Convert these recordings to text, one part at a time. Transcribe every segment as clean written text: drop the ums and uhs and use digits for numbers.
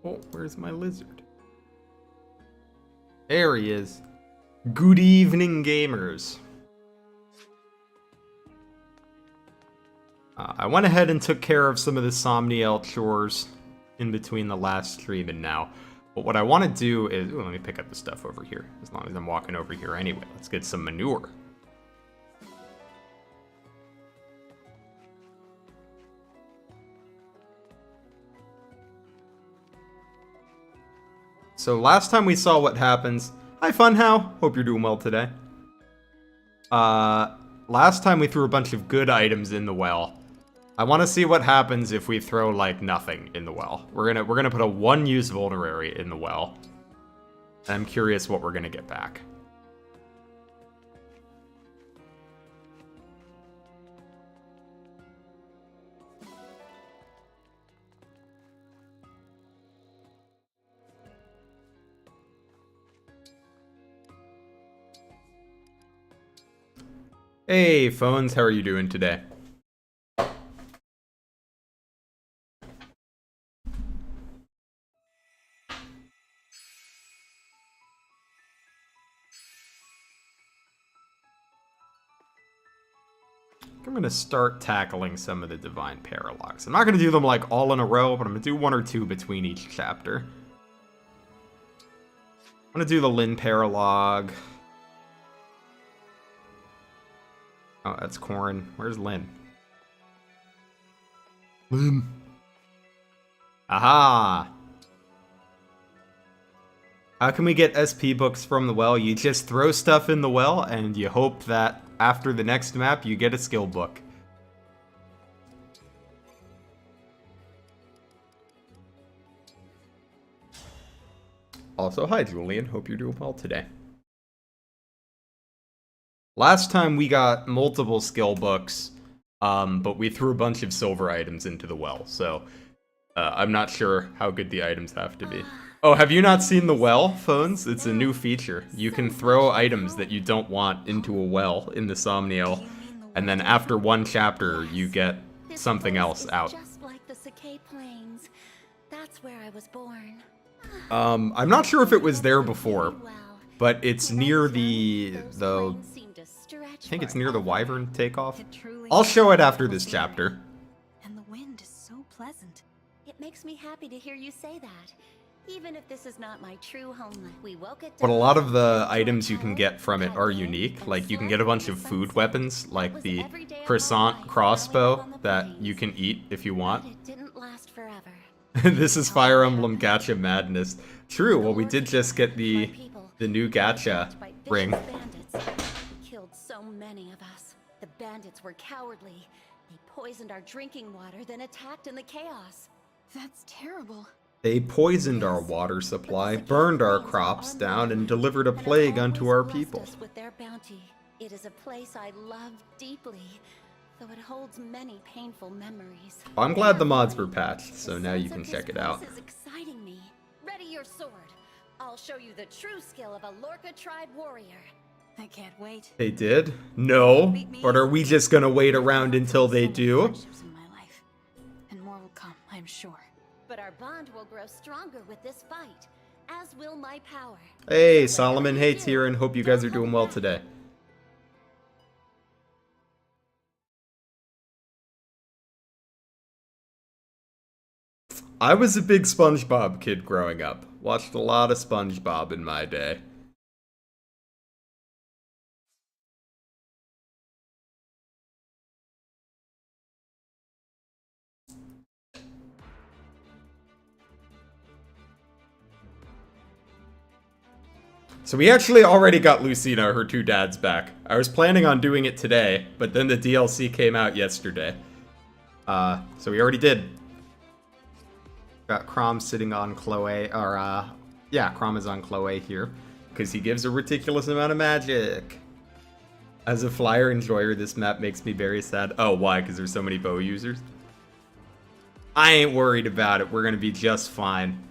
Oh, where's my lizard? There he is. Good evening, gamers. I went ahead and took care of some of the somniel chores in between the last stream and now. But what I want to do is... Ooh, let me pick up the stuff over here, as long as I'm walking over here anyway. Let's get some manure. So last time we saw what happens... Hi, Funhow. Hope you're doing well today. Last time we threw a bunch of good items in the well. I want to see what happens if we throw, like, nothing in the well. We're gonna put a 1-use vulnerary in the well. And I'm curious what we're gonna get back. Hey, Phones, how are you doing today? I'm gonna start tackling some of the divine paralogs. I'm not gonna do them like all in a row, but I'm gonna do 1 or 2 between each chapter. I'm gonna do the Lin paralog. Oh, that's Corrin. Where's Lin? Lin. Aha! How can we get SP books from the well? You just throw stuff in the well, and you hope that after the next map, you get a skill book. Also, hi Julian, hope you're doing well today. Last time we got multiple skill books, but we threw a bunch of silver items into the well, so I'm not sure how good the items have to be. Oh, have you not seen the well, Phones? It's a new feature. You can throw items that you don't want into a well in the somniel, and then after 1 chapter, you get something else out. Just like the Sakai Plains. That's where I was born. I'm not sure if it was there before, but it's near the I think it's near the Wyvern takeoff. I'll show it after this chapter. And the wind is so pleasant. It makes me happy to hear you say that. Even if this is not my true homeland, we woke it down. But a lot of the items you can get from it are unique. Like, you can get a bunch of food weapons, like the croissant crossbow that you can eat if you want. It didn't last forever. This is Fire Emblem Gacha Madness. True, well we did just get the new gacha ring. Killed so many of us. The bandits were cowardly. They poisoned our drinking water, then attacked in the chaos. That's terrible. They poisoned our water supply, burned our crops down, and delivered a plague unto our people. With their bounty. It is a place I love deeply, though it holds many painful memories. I'm glad the mods were patched, so now you can check it out. This is exciting me. Ready your sword. I'll show you the true skill of a Lorca tribe warrior. I can't wait. They did? No. But are we just gonna wait around until they do? In my life. And more will come, I'm sure. But our bond will grow stronger with this fight, as will my power. Hey, Solomon Hates here, and hope you guys are doing well today. I was a big SpongeBob kid growing up. Watched a lot of SpongeBob in my day. So we actually already got Lucina, her 2 dads, back. I was planning on doing it today, but then the DLC came out yesterday. So we already did. Got Crom sitting on Chloe, or yeah, Crom is on Chloe here, because he gives a ridiculous amount of magic. As a flyer enjoyer, this map makes me very sad. Oh, why? Because there's so many bow users? I ain't worried about it. We're gonna be just fine.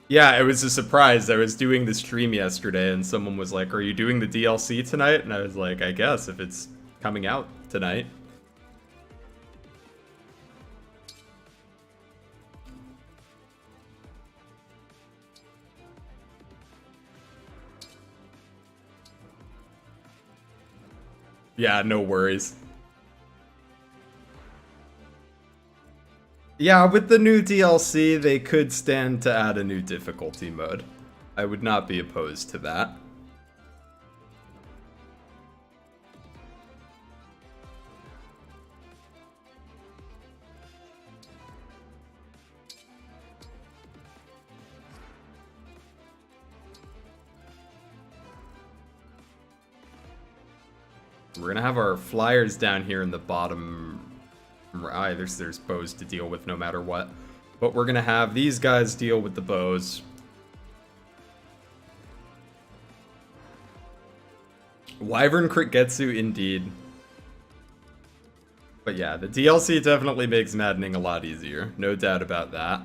Yeah, it was a surprise. I was doing the stream yesterday and someone was like, "Are you doing the DLC tonight?" And I was like, "I guess, if it's coming out tonight." Yeah, no worries. Yeah, with the new DLC, they could stand to add a new difficulty mode. I would not be opposed to that. We're gonna have our flyers down here in the bottom right. There's bows to deal with no matter what. But we're gonna have these guys deal with the bows. Wyvern crit Getsu indeed. But yeah, the DLC definitely makes Maddening a lot easier. No doubt about that.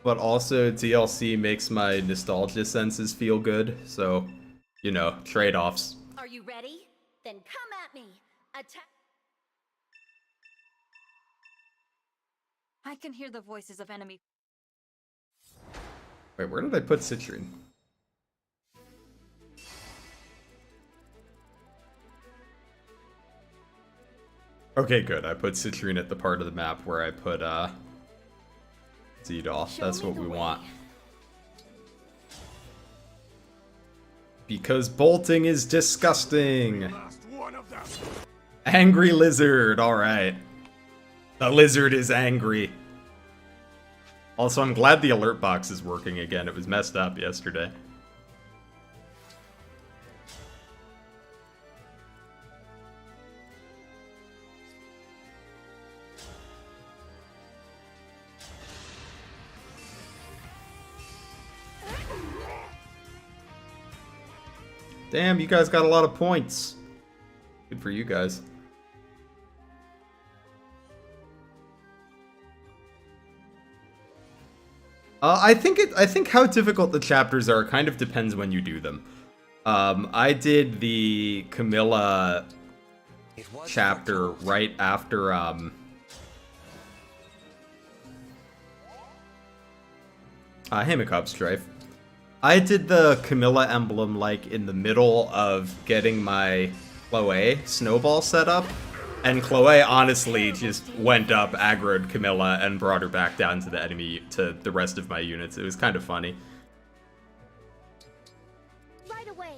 But also, DLC makes my nostalgia senses feel good, so, you know, trade-offs. Are you ready? Then come at me. Attack. I can hear the voices of enemy. Wait, where did I put Citrine? Okay, good. I put Citrine at the part of the map where I put, Zedolf. That's what we want. Because bolting is disgusting. Angry lizard, alright. The lizard is angry. Also, I'm glad the alert box is working again. It was messed up yesterday. Damn, you guys got a lot of points. Good for you guys. I think how difficult the chapters are kind of depends when you do them. I did the Camilla chapter right after Hammock Strife. I did the Camilla emblem like in the middle of getting my Chloe snowball set up, and Chloe honestly just went up, aggroed Camilla, and brought her back down to the enemy, to the rest of my units. It was kind of funny. Right away.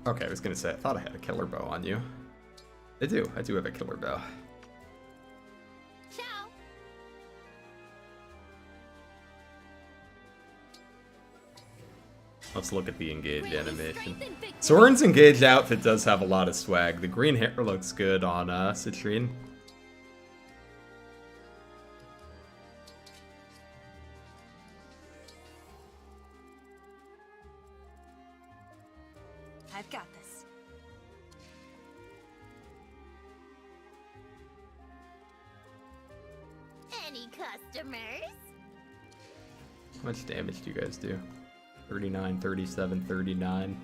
Okay, I was gonna say, I thought I had a killer bow on you. I do have a killer bow. Ciao. Let's look at the engaged animation. Soren's engaged outfit does have a lot of swag. The green hair looks good on Citrine. I've got this. Any customers? How much damage do you guys do? 39, 37, 39.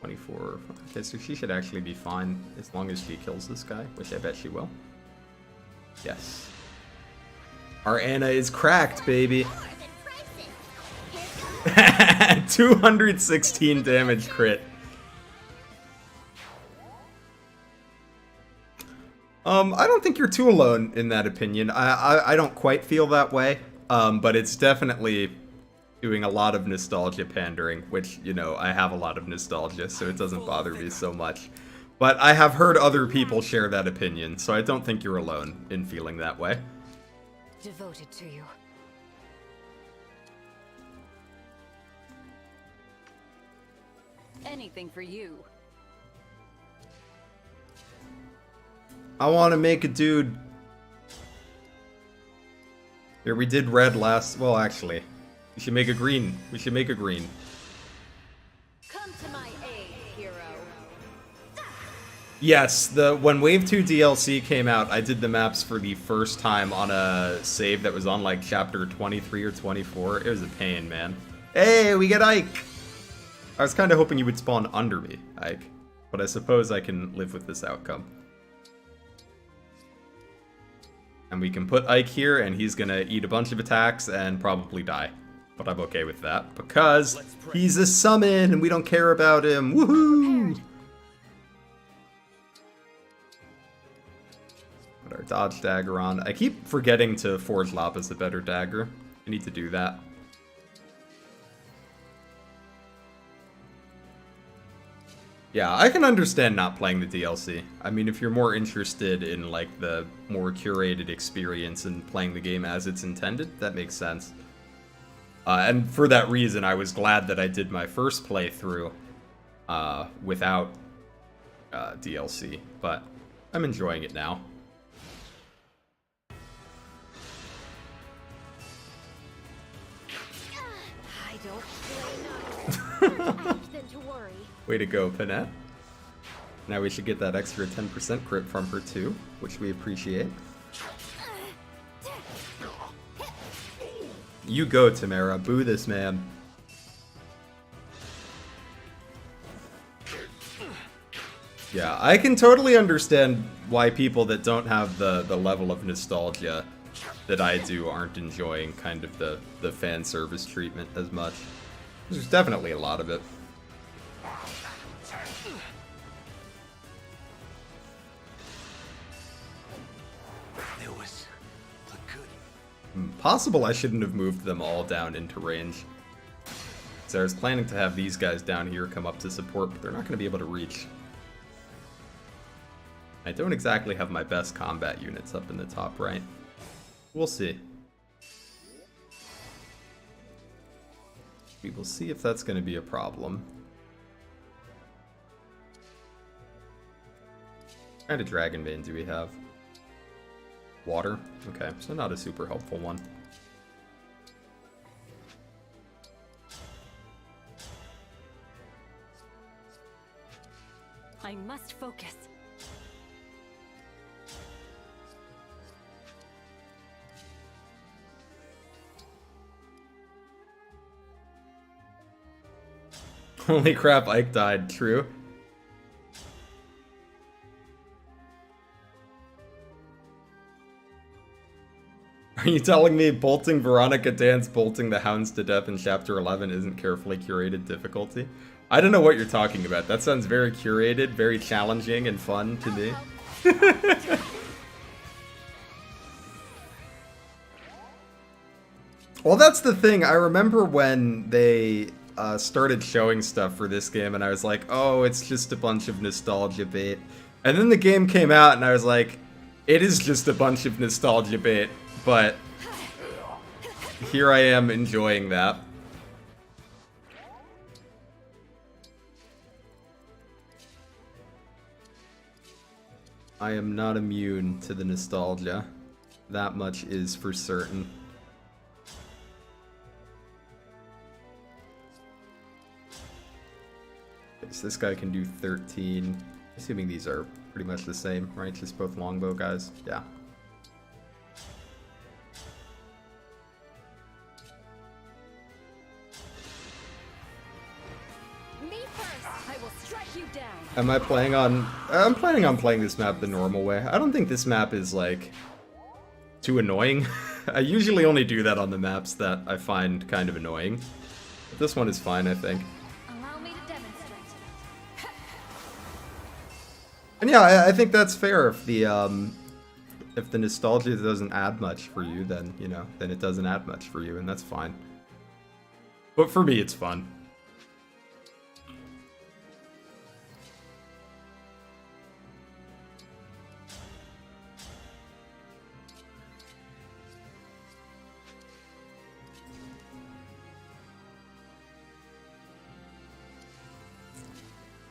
Okay, so she should actually be fine as long as she kills this guy, which I bet she will. Yes. Our Anna is cracked, baby. 216 damage crit. I don't think you're too alone in that opinion. I don't quite feel that way, but it's definitely doing a lot of nostalgia pandering, which, you know, I have a lot of nostalgia, so it doesn't bother me so much. But I have heard other people share that opinion, so I don't think you're alone in feeling that way. Devoted to you. Anything for you. I want to make a dude. Here, we did red last... Well, actually, we should make a green. We should make a green. Come to my aid, hero. Yes, when Wave 2 DLC came out, I did the maps for the first time on a save that was on, like, chapter 23 or 24. It was a pain, man. Hey, we get Ike! I was kind of hoping you would spawn under me, Ike. But I suppose I can live with this outcome. And we can put Ike here, and he's gonna eat a bunch of attacks and probably die. But I'm okay with that, because he's a summon, and we don't care about him. Woohoo! Put our dodge dagger on. I keep forgetting to forge Lapis a better dagger. I need to do that. Yeah, I can understand not playing the DLC. I mean, if you're more interested in, like, the more curated experience and playing the game as it's intended, that makes sense. And for that reason, I was glad that I did my first playthrough without DLC, but I'm enjoying it now. I don't blame us. Than to worry. Way to go, Panette. Now we should get that extra 10% crit from her too, which we appreciate. You go, Tamara. Boo this man. Yeah, I can totally understand why people that don't have the level of nostalgia that I do aren't enjoying kind of the fan service treatment as much. There's definitely a lot of it. Possible I shouldn't have moved them all down into range. So I was planning to have these guys down here come up to support, but they're not going to be able to reach. I don't exactly have my best combat units up in the top right. We'll see. We will see if that's going to be a problem. What kind of Dragon Bane do we have? Water? Okay, so not a super helpful one. I must focus. Holy crap, Ike died. True. Are you telling me bolting Veronica Dance, bolting the Hounds to death in Chapter 11 isn't carefully curated difficulty? I don't know what you're talking about. That sounds very curated, very challenging and fun to me. Well, that's the thing. I remember when they started showing stuff for this game, and I was like, oh, it's just a bunch of nostalgia bait. And then the game came out, and I was like, it is just a bunch of nostalgia bait. But here I am enjoying that. I am not immune to the nostalgia. That much is for certain. Okay, so this guy can do 13. Assuming these are pretty much the same, right? Just both longbow guys. Yeah. Am I playing on... I'm planning on playing this map the normal way. I don't think this map is, like, too annoying. I usually only do that on the maps that I find kind of annoying. But this one is fine, I think. Allow me to demonstrate. And yeah, I think that's fair. If the nostalgia doesn't add much for you, then, you know, then it doesn't add much for you, and that's fine. But for me, it's fun.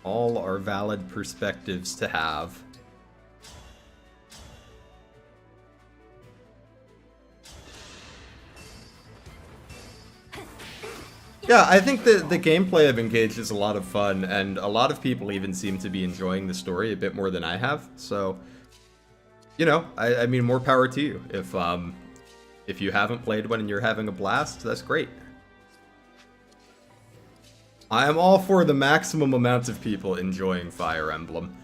All are valid perspectives to have. Yeah, I think the gameplay of Engage is a lot of fun, and a lot of people even seem to be enjoying the story a bit more than I have. So, you know, I mean, more power to you. If you haven't played one and you're having a blast, that's great. I am all for the maximum amount of people enjoying Fire Emblem.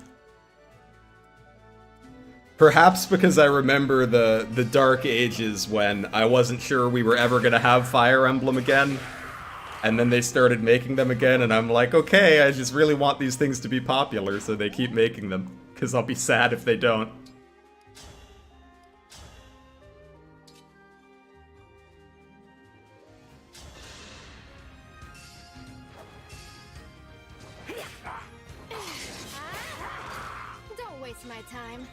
Perhaps because I remember the dark ages when I wasn't sure we were ever gonna have Fire Emblem again. And then they started making them again, and I'm like, okay, I just really want these things to be popular, so they keep making them. Because I'll be sad if they don't. Don't waste my time.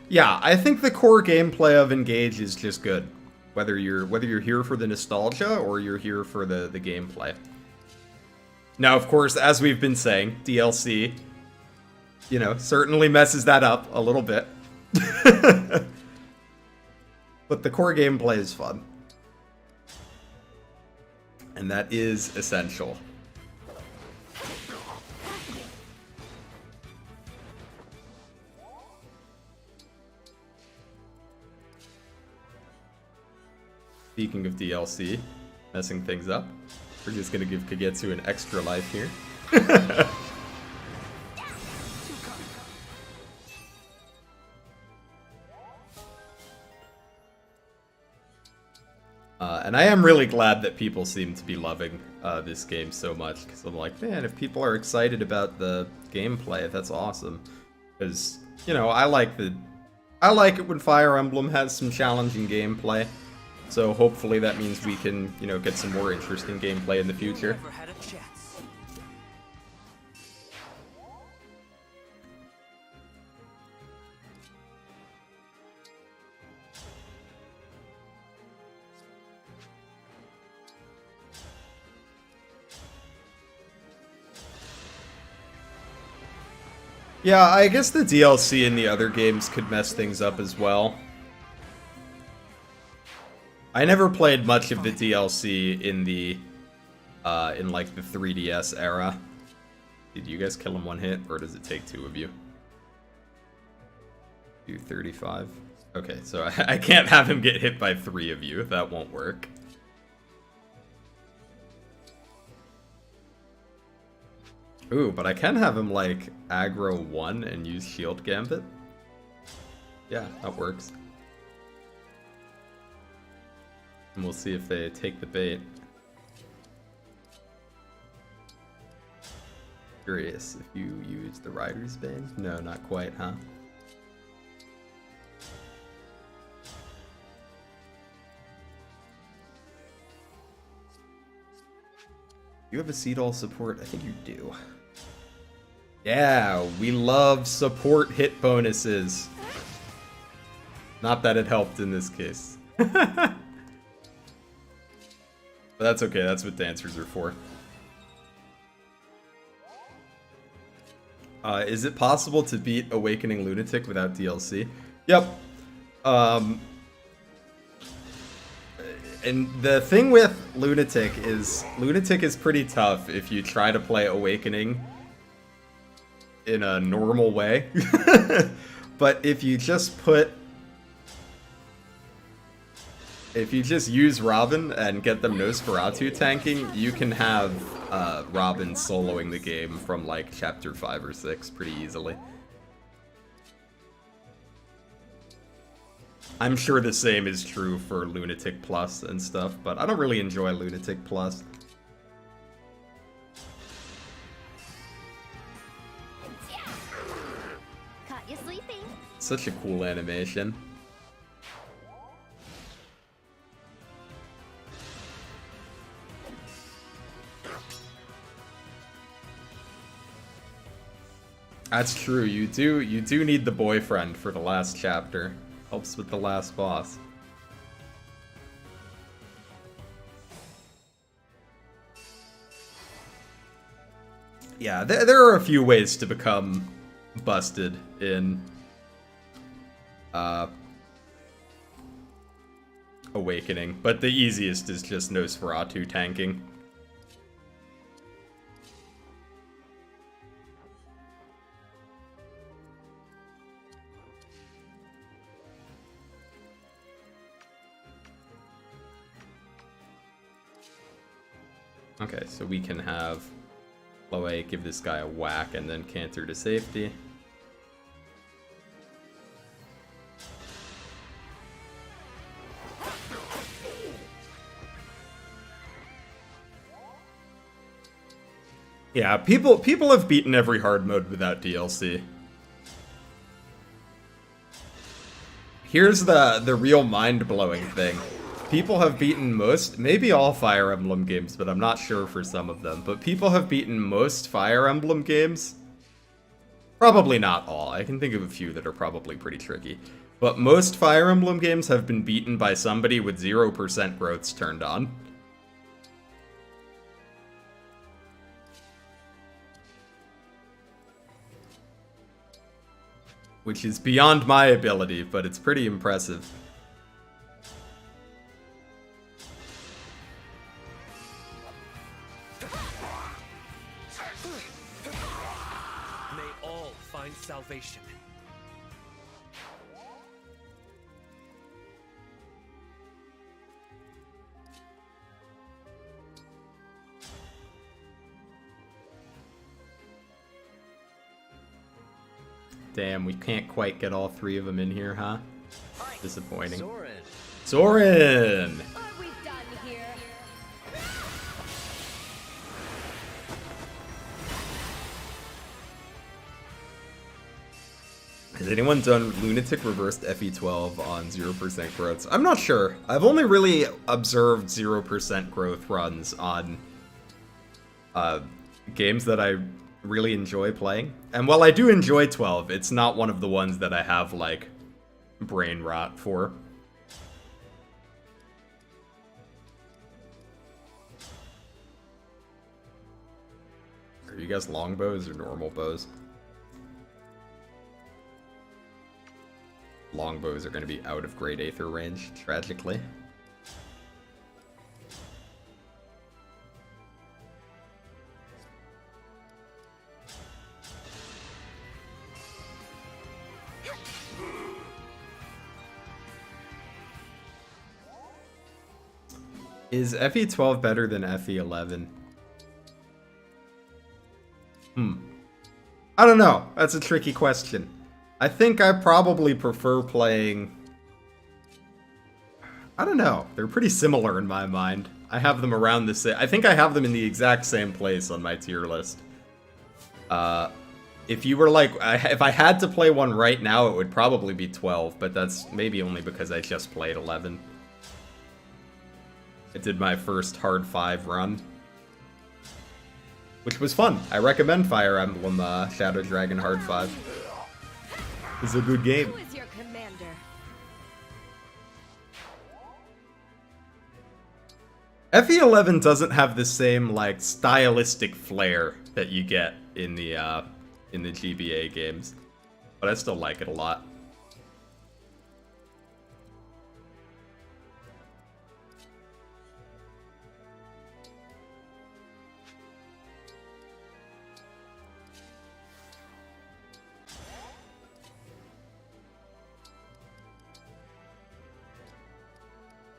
Yeah, I think the core gameplay of Engage is just good. Whether you're here for the nostalgia or you're here for the gameplay. Now, of course, as we've been saying, DLC, you know, certainly messes that up a little bit. But the core gameplay is fun. And that is essential. Speaking of DLC, messing things up, we're just gonna give Kagetsu an extra life here. And I am really glad that people seem to be loving this game so much, because I'm like, man, if people are excited about the gameplay, that's awesome. Because, you know, I like it when Fire Emblem has some challenging gameplay. So hopefully that means we can, you know, get some more interesting gameplay in the future. Yeah, I guess the DLC in the other games could mess things up as well. I never played much of the DLC in the, in like the 3DS era. Did you guys kill him one hit, or does it take two of you? Do 35? Okay, so I can't have him get hit by three of you. That won't work. Ooh, but I can have him, like, aggro 1 and use Shield Gambit. Yeah, that works. And we'll see if they take the bait. Curious if you use the Rider's Bane? No, not quite, huh? You have a Seedall support? I think you do. Yeah, we love support hit bonuses. Not that it helped in this case. But that's okay, that's what dancers are for. Is it possible to beat Awakening Lunatic without DLC? Yep. And the thing with Lunatic is pretty tough if you try to play Awakening in a normal way. But if you just use Robin and get them Nosferatu tanking, you can have Robin soloing the game from like chapter 5 or 6 pretty easily. I'm sure the same is true for Lunatic Plus and stuff, but I don't really enjoy Lunatic Plus. Caught you sleeping. Such a cool animation. That's true, you do need the boyfriend for the last chapter. Helps with the last boss. Yeah, there are a few ways to become busted in Awakening, but the easiest is just Nosferatu tanking. Okay, so we can have Chloe give this guy a whack and then canter to safety. Yeah, people have beaten every hard mode without DLC. Here's the real mind-blowing thing. People have beaten most, maybe all Fire Emblem games, but I'm not sure for some of them. But people have beaten most Fire Emblem games. Probably not all. I can think of a few that are probably pretty tricky. But most Fire Emblem games have been beaten by somebody with 0% growths turned on. Which is beyond my ability, but it's pretty impressive. May all find salvation. Damn, we can't quite get all three of them in here, huh? Disappointing. Soren. Soren! What have we done here? Has anyone done Lunatic Reversed FE12 on 0% growths? I'm not sure. I've only really observed 0% growth runs on games that I really enjoy playing. And while I do enjoy 12, it's not one of the ones that I have, like, brain rot for. Are you guys longbows or normal bows? Longbows are going to be out of Great Aether range, tragically. Is FE12 better than FE11? I don't know. That's a tricky question. I think I probably prefer playing... I don't know. They're pretty similar in my mind. I have them around the same... I think I have them in the exact same place on my tier list. If you were like... if I had to play one right now, it would probably be 12, but that's maybe only because I just played 11. I did my first hard 5 run, which was fun. I recommend Fire Emblem Shadow Dragon Hard 5. It's a good game. Who is your commander? FE11 doesn't have the same like stylistic flair that you get in the GBA games, but I still like it a lot.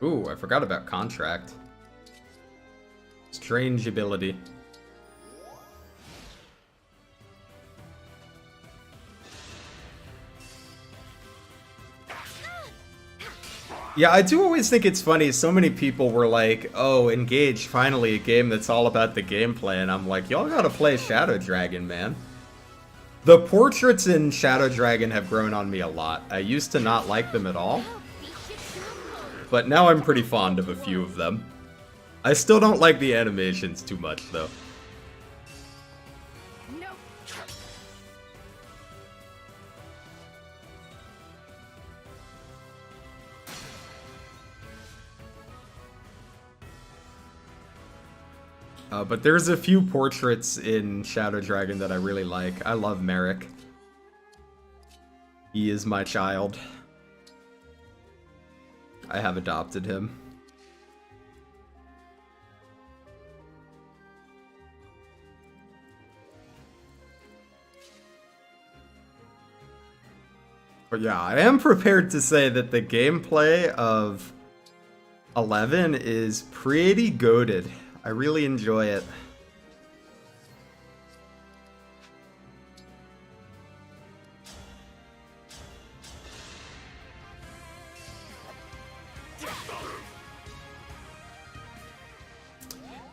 Ooh, I forgot about Contract. Strange ability. Yeah, I do always think it's funny. So many people were like, oh, Engage, finally a game that's all about the gameplay. And I'm like, y'all gotta play Shadow Dragon, man. The portraits in Shadow Dragon have grown on me a lot. I used to not like them at all, but now I'm pretty fond of a few of them. I still don't like the animations too much, though. But there's a few portraits in Shadow Dragon that I really like. I love Merrick. He is my child. I have adopted him. But yeah, I am prepared to say that the gameplay of 11 is pretty goated. I really enjoy it.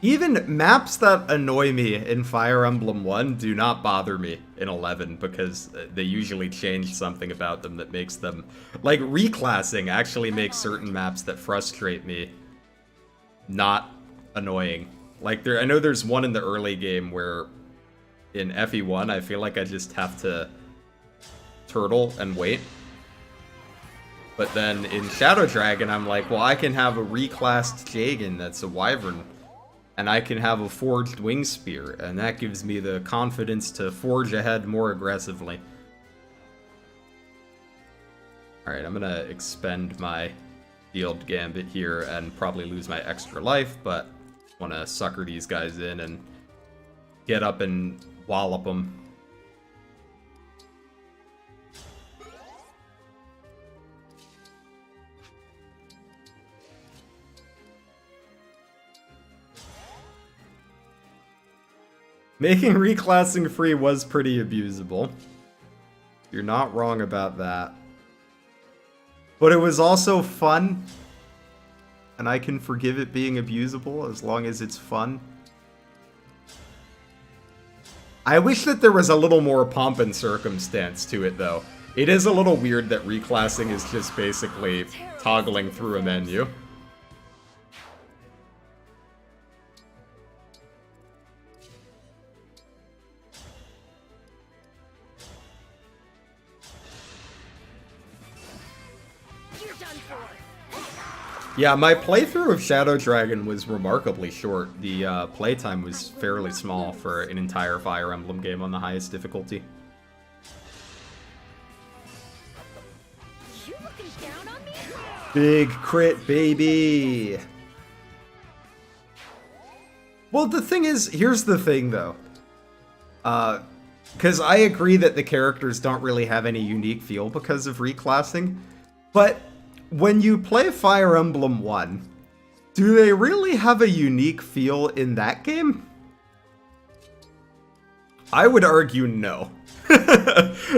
Even maps that annoy me in Fire Emblem 1 do not bother me in 11 because they usually change something about them that makes them... Like, reclassing actually makes certain maps that frustrate me not annoying. Like, I know there's one in the early game where in FE1 I feel like I just have to turtle and wait. But then in Shadow Dragon I'm like, well, I can have a reclassed Jagan that's a Wyvern. And I can have a forged wing spear, and that gives me the confidence to forge ahead more aggressively. Alright, I'm gonna expend my field gambit here and probably lose my extra life, but want to sucker these guys in and get up and wallop them. Making reclassing free was pretty abusable. You're not wrong about that. But it was also fun. And I can forgive it being abusable as long as it's fun. I wish that there was a little more pomp and circumstance to it, though. It is a little weird that reclassing is just basically toggling through a menu. Yeah, my playthrough of Shadow Dragon was remarkably short. The playtime was fairly small for an entire Fire Emblem game on the highest difficulty. You looking down on me? Big crit, baby! Well, the thing is, here's the thing, though. Because I agree that the characters don't really have any unique feel because of reclassing, but when you play Fire Emblem 1, do they really have a unique feel in that game? I would argue no.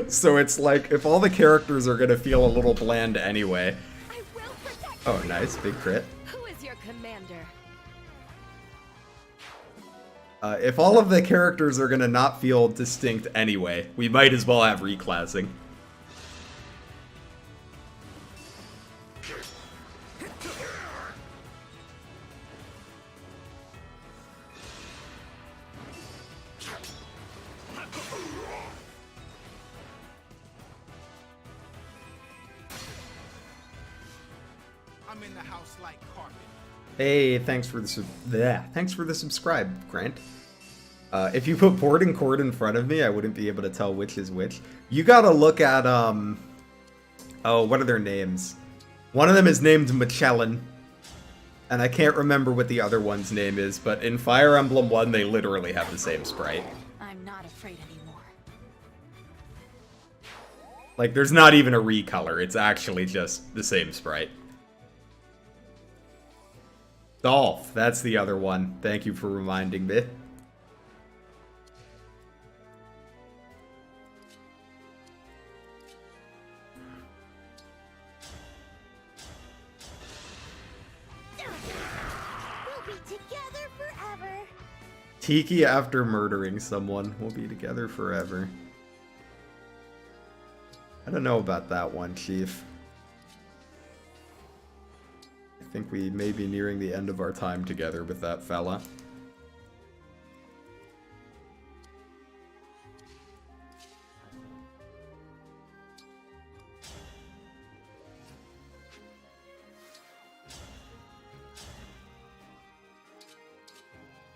So it's like, if all the characters are gonna feel a little bland anyway. I will protect Oh, nice, big crit. Who is your commander? If all of the characters are gonna not feel distinct anyway, we might as well have reclassing. I'm in the house like carpet. Hey, thanks for the subscribe, Grant. If you put port and cord in front of me, I wouldn't be able to tell which is which. You gotta look at, oh, what are their names? One of them is named Michelin, and I can't remember what the other one's name is, but in Fire Emblem 1, they literally have the same sprite. I'm not afraid anymore. Like, there's not even a recolor, it's actually just the same sprite. Dolph, that's the other one. Thank you for reminding me. We'll be together forever. Tiki after murdering someone. We'll be together forever. I don't know about that one, Chief. I think we may be nearing the end of our time together with that fella.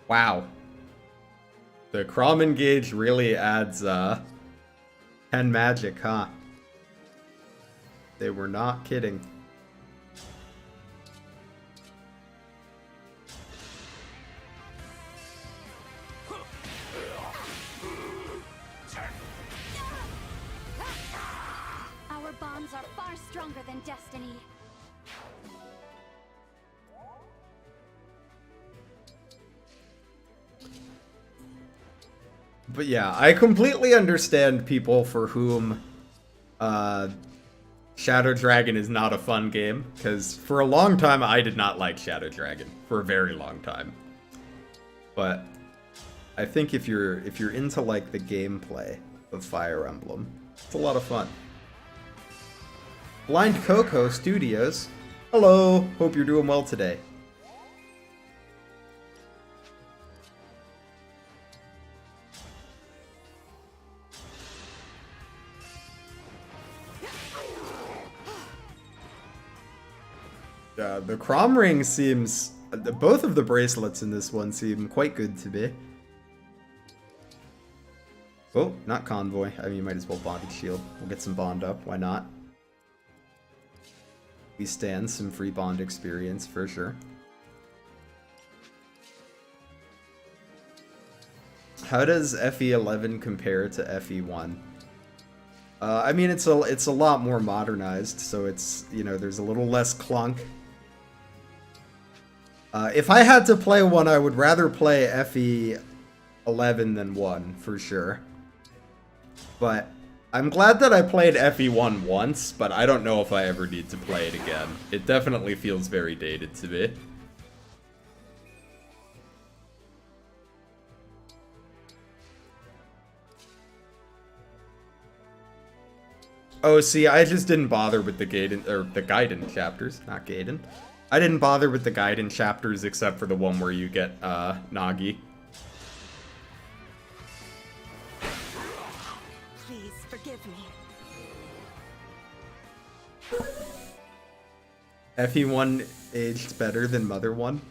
Wow. The Crom Engage really adds 10 magic, huh? They were not kidding. stronger than destiny. But yeah, I completely understand people for whom Shadow Dragon is not a fun game, because for a long time I did not like Shadow Dragon, for a very long time. But I think if you're into like the gameplay of Fire Emblem, it's a lot of fun. Blind Coco Studios, hello, hope you're doing well today. The Crom Ring seems... both of the bracelets in this one seem quite good to me. Oh, not Convoy. I mean, you might as well Bonded Shield. We'll get some Bond up. Why not? We stand some free Bond experience for sure. How does FE11 compare to FE1? I mean, it's a lot more modernized, so it's, you know, there's a little less clunk. If I had to play one, I would rather play FE11 than 1, for sure. But I'm glad that I played FE1 once, but I don't know if I ever need to play it again. It definitely feels very dated to me. Oh, see, I just didn't bother with the Gaiden, or the Gaiden chapters, not Gaiden. I didn't bother with the Gaiden chapters except for the one where you get, Nagi. Please forgive me. FE1 aged better than Mother 1?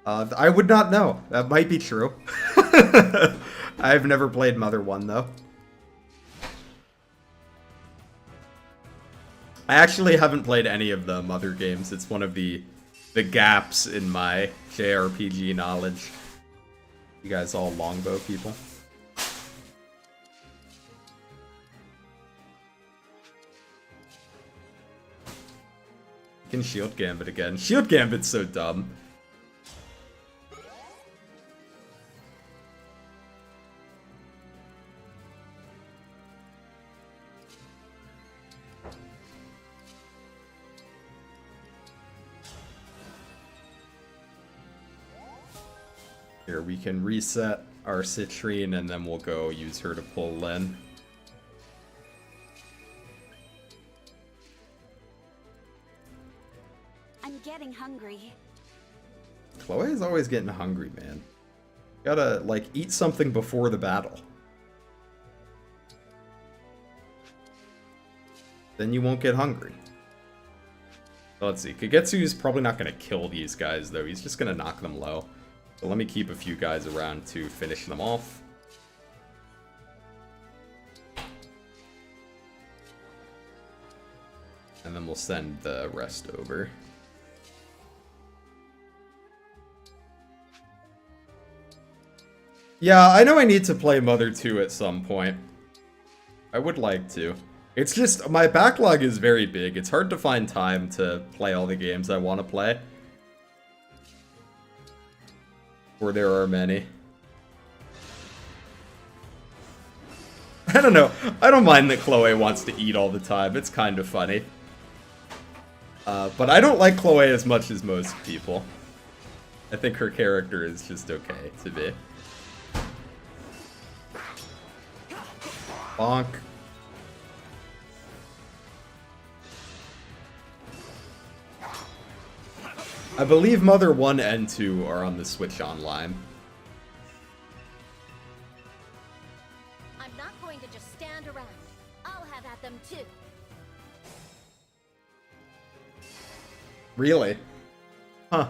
I would not know. That might be true. I've never played Mother 1, though. I actually haven't played any of the Mother games. It's one of the gaps in my JRPG knowledge. You guys all longbow people? You can Shield Gambit again. Shield Gambit's so dumb. Here, we can reset our Citrine, and then we'll go use her to pull Lyn. I'm getting hungry. Chloe is always getting hungry, man. Gotta, like, eat something before the battle. Then you won't get hungry. Let's see. Kagetsu's probably not gonna kill these guys, though. He's just gonna knock them low. So let me keep a few guys around to finish them off. And then we'll send the rest over. Yeah, I know I need to play Mother 2 at some point. I would like to. It's just, my backlog is very big. It's hard to find time to play all the games I want to play. Or there are many. I don't know. I don't mind that Chloe wants to eat all the time. It's kind of funny. But I don't like Chloe as much as most people. I think her character is just okay to me. Bonk. I believe Mother 1 and 2 are on the Switch Online. I'm not going to just stand around. I'll have at them too. Really? Huh.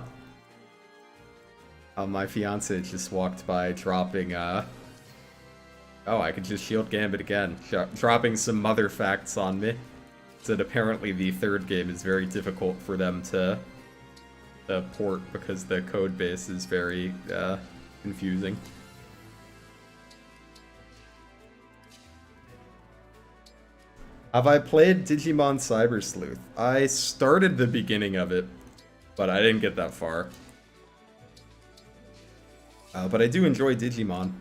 My fiance just walked by dropping, Oh, I could just Shield Gambit again. Dropping some Mother facts on me. Said apparently the third game is very difficult for them to port because the code base is very confusing. Have I played Digimon Cyber Sleuth? I started the beginning of it, but I didn't get that far. But I do enjoy Digimon.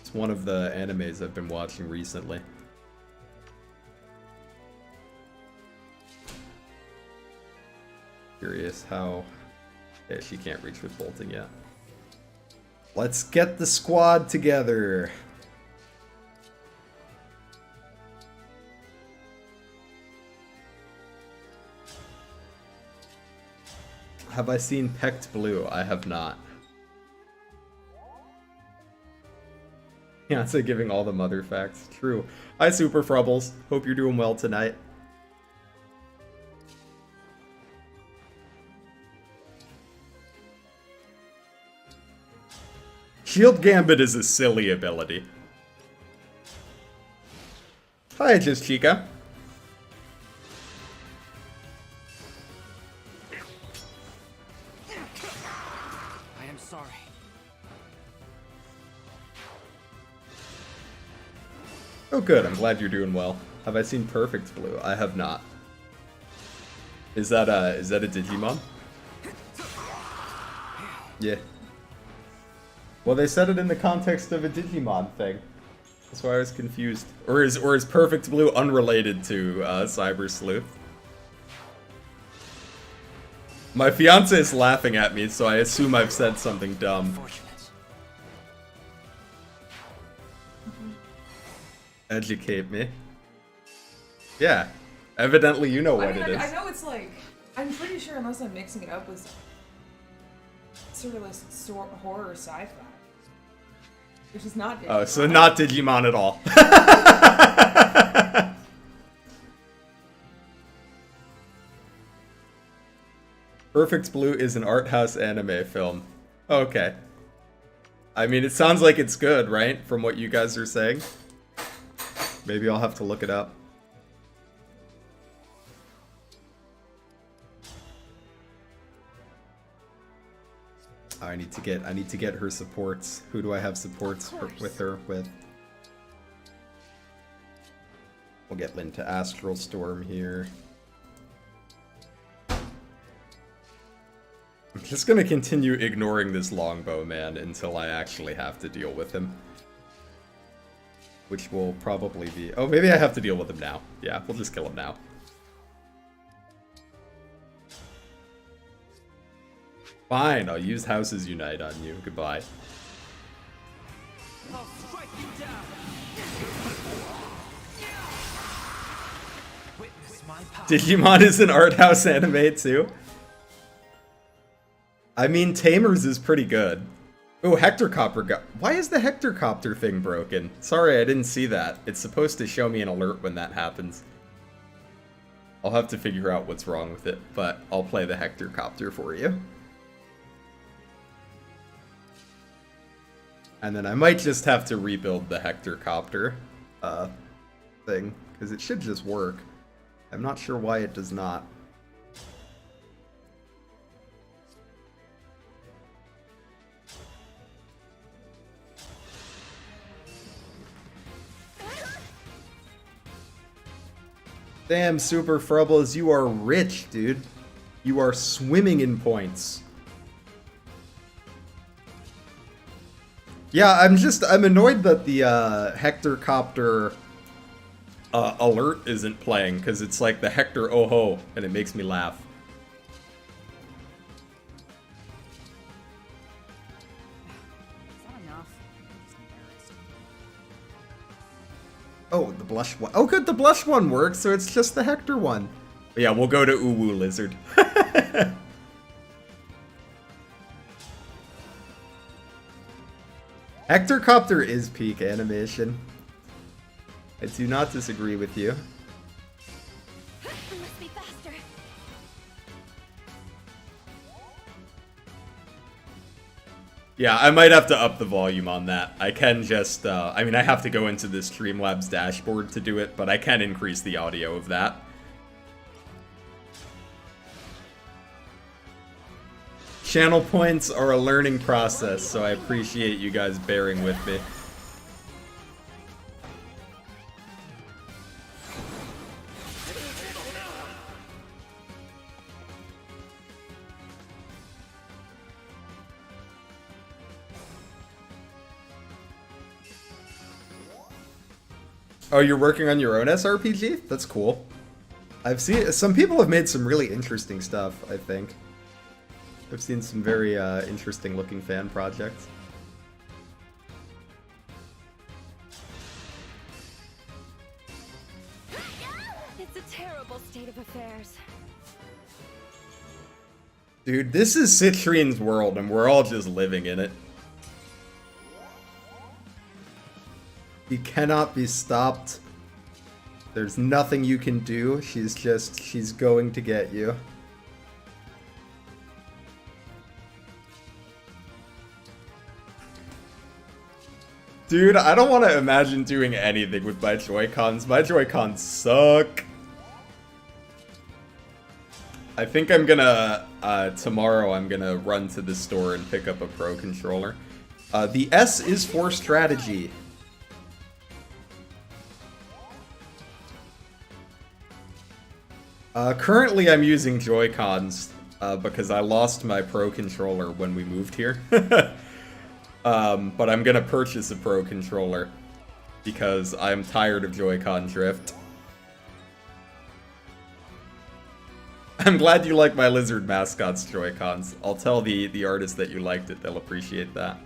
It's one of the animes I've been watching recently. Curious how... Yeah, she can't reach with bolting yet. Let's get the squad together. Have I seen Pecked Blue? I have not. Beyonce giving all the mother facts. True. Hi, Super Frubbles. Hope you're doing well tonight. Shield Gambit is a silly ability. Hi, Just Chica. I am sorry. Oh good, I'm glad you're doing well. Have I seen Perfect Blue? I have not. Is that a Digimon? Yeah. Well, they said it in the context of a Digimon thing. That's why I was confused. Or is Perfect Blue unrelated to Cyber Sleuth? My fiance is laughing at me, so I assume I've said something dumb. Educate me. Yeah. Evidently you know what it is. I know it's like... I'm pretty sure unless I'm mixing it up with sort of a horror sci-fi. Which is not Digimon. Oh, so not Digimon at all. Perfect Blue is an art house anime film. Okay. I mean, it sounds like it's good, right? From what you guys are saying. Maybe I'll have to look it up. I need to get her supports. Who do I have supports with her with? We'll get Lynn to Astral Storm here. I'm just gonna continue ignoring this longbow man until I actually have to deal with him. Which will probably be... Oh, maybe I have to deal with him now. Yeah, we'll just kill him now. Fine, I'll use Houses Unite on you. Goodbye. I'll strike you down. Witness my power. Digimon is an art house anime too? I mean, Tamers is pretty good. Oh, HectorCopter got... Why is the HectorCopter thing broken? Sorry, I didn't see that. It's supposed to show me an alert when that happens. I'll have to figure out what's wrong with it, but I'll play the HectorCopter for you. And then I might just have to rebuild the HectorCopter thing, because it should just work. I'm not sure why it does not. Damn, Super Frubbles, you are rich, dude. You are swimming in points. Yeah, I'm annoyed that the HectorCopter alert isn't playing, because it's like the Hector oh-ho, and it makes me laugh. Is that enough? Oh, the blush one. Oh, good, the blush one works, so it's just the Hector one. But yeah, we'll go to Uwu Lizard. HectorCopter is peak animation. I do not disagree with you. We must be faster. Yeah, I might have to up the volume on that. I can just, I mean, I have to go into the Streamlabs dashboard to do it, but I can increase the audio of that. Channel points are a learning process, so I appreciate you guys bearing with me. Oh, you're working on your own SRPG? That's cool. I've seen some people have made some really interesting stuff, I think. I've seen some very interesting looking fan projects. It's a terrible state of affairs. Dude, this is Citrine's world and we're all just living in it. He cannot be stopped. There's nothing you can do. She's going to get you. Dude, I don't want to imagine doing anything with my Joy-Cons. My Joy-Cons suck. I think I'm gonna, tomorrow I'm gonna run to the store and pick up a Pro Controller. The S is for strategy. Currently I'm using Joy-Cons, because I lost my Pro Controller when we moved here. But I'm gonna purchase a Pro Controller, because I'm tired of Joy-Con drift. I'm glad you like my Lizard Mascot's Joy-Cons. I'll tell the artist that you liked it, they'll appreciate that.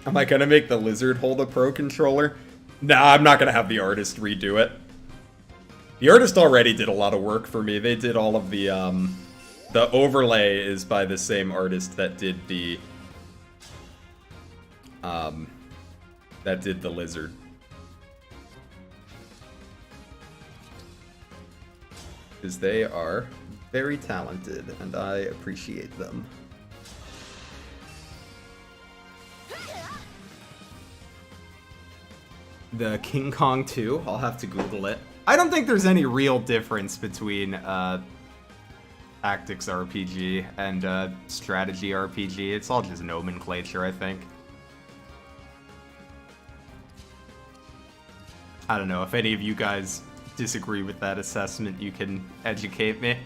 Am I gonna make the Lizard hold a Pro Controller? Nah, I'm not gonna have the artist redo it. The artist already did a lot of work for me. They did all of the overlay is by the same artist that did the Lizard. Because they are very talented, and I appreciate them. The King Kong 2, I'll have to Google it. I don't think there's any real difference between tactics RPG and strategy RPG. It's all just nomenclature, I think. I don't know, if any of you guys disagree with that assessment, you can educate me.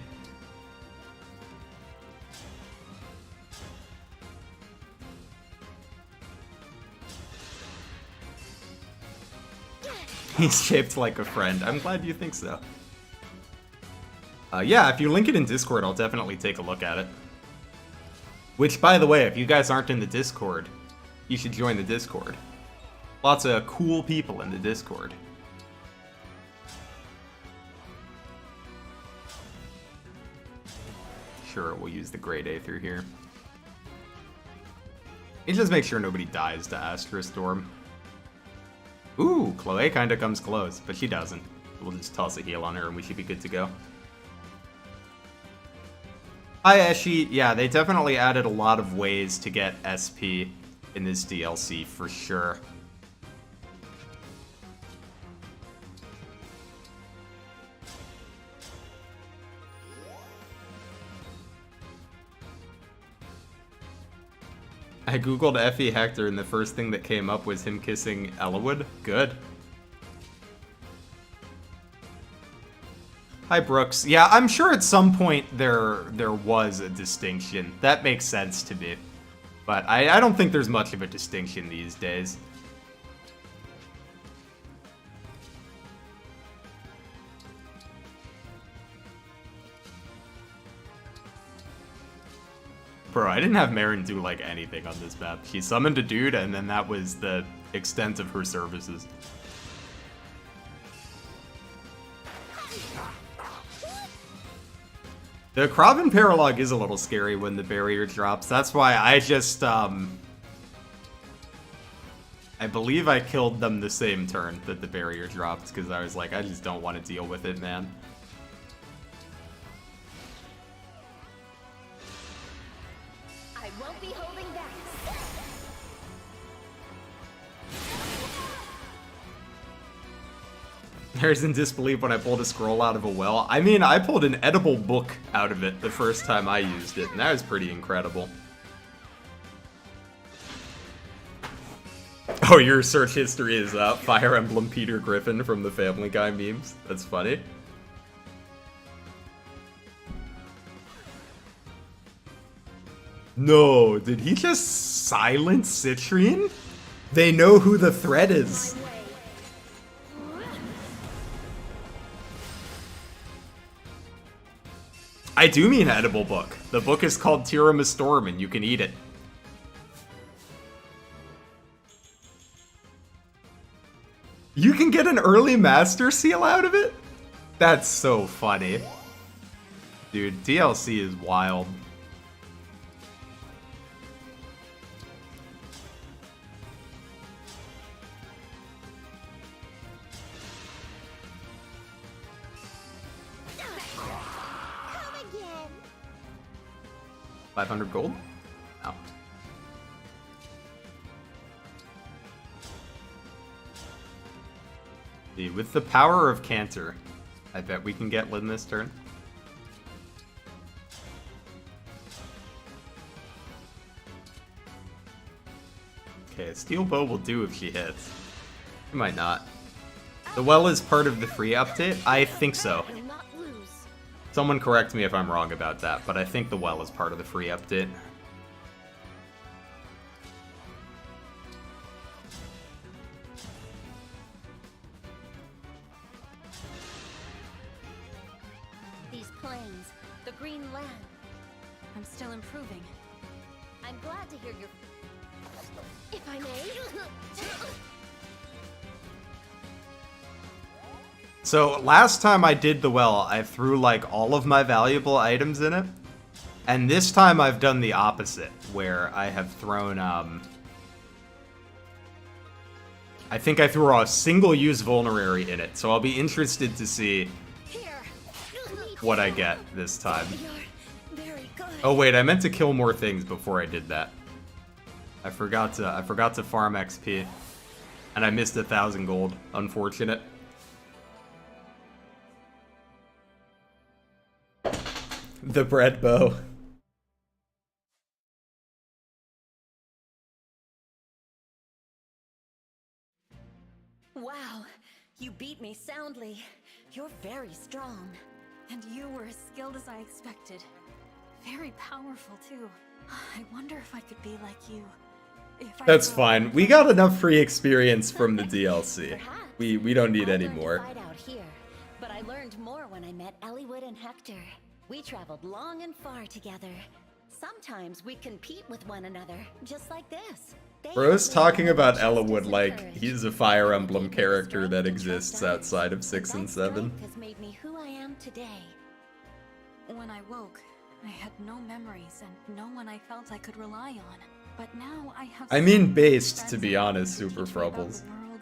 He's shaped like a friend. I'm glad you think so. Yeah, if you link it in Discord, I'll definitely take a look at it. Which, by the way, if you guys aren't in the Discord, you should join the Discord. Lots of cool people in the Discord. Sure, we'll use the grade A through here. And just make sure nobody dies to Astra Storm. Ooh, Chloe kinda comes close, but she doesn't. We'll just toss a heal on her and we should be good to go. Hi, Eshi. Yeah, they definitely added a lot of ways to get SP in this DLC, for sure. I googled Effie Hector and the first thing that came up was him kissing Ellawood. Good. Hi, Brooks. Yeah, I'm sure at some point there was a distinction. That makes sense to me. But I don't think there's much of a distinction these days. Bro, I didn't have Marin do, like, anything on this map. She summoned a dude, and then that was the extent of her services. The Kraven paralog is a little scary when the barrier drops. That's why I just, I believe I killed them the same turn that the barrier dropped, because I was like, I just don't want to deal with it, man. I won't be holding back. There's in disbelief when I pulled a scroll out of a well. I mean, I pulled an edible book out of it the first time I used it, and that was pretty incredible. Oh, your search history is Fire Emblem Peter Griffin from the Family Guy memes? That's funny. No, did he just silence Citrine? They know who the threat is. I do mean edible book. The book is called Tiramisu Storm and you can eat it. You can get an early master seal out of it? That's so funny. Dude, DLC is wild. Come again. 500 gold? Oh. Dude, with the power of Cantor, I bet we can get Lyn this turn. Okay, a steel bow will do if she hits. She might not. The well is part of the free update? I think so. Will not lose. Someone correct me if I'm wrong about that, but I think the well is part of the free update. These plains, the green land. I'm still improving. I'm glad to hear your... If I may. So last time I did the well, I threw like all of my valuable items in it. And this time I've done the opposite, where I have thrown, I think I threw a single-use vulnerary in it, so I'll be interested to see Here. what I get this time. You're very good. Oh wait, I meant to kill more things before I did that. I forgot to farm XP, and I missed 1,000 gold. Unfortunate. The bread bow. Wow, you beat me soundly. You're very strong. And you were as skilled as I expected. Very powerful, too. I wonder if I could be like you. If I That's were- fine. We got enough free experience from the DLC. Perhaps. We don't need I any learned to more. fight out here, but I learned more when I met Eliwood and Hector. We traveled long and far together. Sometimes we compete with one another, just like this. They Bro's have talking learned about justice Eliwood and like courage. he's a Fire They Emblem gave me the character strength that to trust exists others. outside of 6 and That 7. strength has made me who I am today. When I woke, I had no memories and no one I felt I could rely on. But now I have. I mean so many based, friends to be around honest, to Super teach me about Frubbles. the world,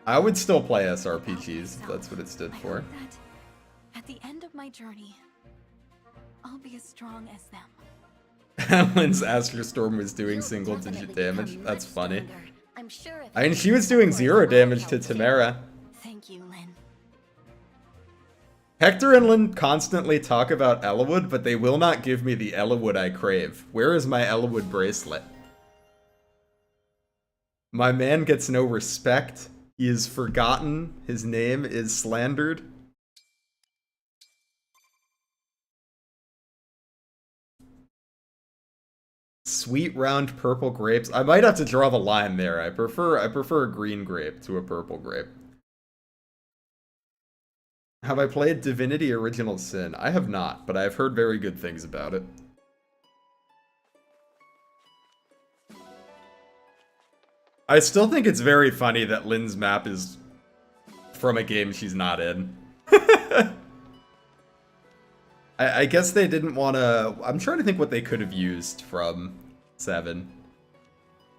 I would still play about SRPGs if myself. that's what it stood I for. hope that at the end of my journey, I'll be as strong as them. Lynn's Astro Storm was doing You'll single digit definitely damage. become That's much funny. stronger. I'm sure if I mean, you she was doing support 0 my damage to help too. Tamara. Thank you, Lynn. Hector and Lynn constantly talk about Eliwood, but they will not give me the Eliwood I crave. Where is my Eliwood bracelet? My man gets no respect. He is forgotten. His name is slandered. Sweet round purple grapes. I might have to draw the line there. I prefer a green grape to a purple grape. Have I played Divinity Original Sin? I have not, but I've heard very good things about it. I still think it's very funny that Lynn's map is from a game she's not in. I guess they didn't want to... I'm trying to think what they could have used from 7.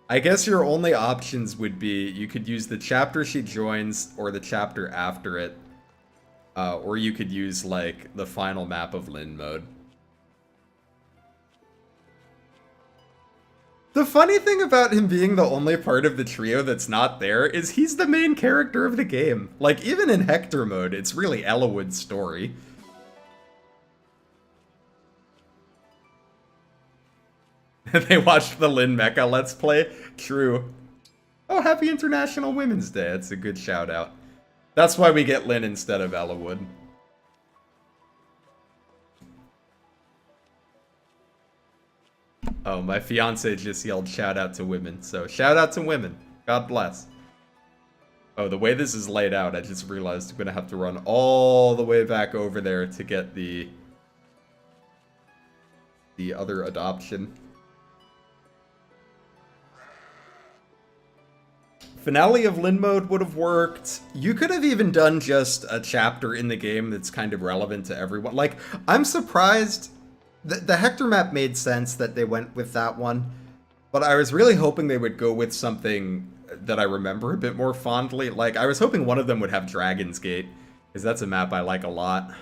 I guess your only options would be you could use the chapter she joins or the chapter after it. Or you could use, like, the final map of Lynn mode. The funny thing about him being the only part of the trio that's not there is he's the main character of the game. Like, even in Hector mode, it's really Eliwood's story. They watched the Lynn Mecha Let's Play? True. Oh, happy International Women's Day. That's a good shout out. That's why we get Lynn instead of Eliwood. Oh, my fiance just yelled shout out to women. So shout out to women. God bless. Oh, the way this is laid out, I just realized I'm gonna have to run all the way back over there to get the other adoption. Finale of Lin mode would have worked. You could have even done just a chapter in the game that's kind of relevant to everyone. Like, I'm surprised. The Hector map made sense that they went with that one, but I was really hoping they would go with something that I remember a bit more fondly. Like, I was hoping one of them would have Dragon's Gate, because that's a map I like a lot.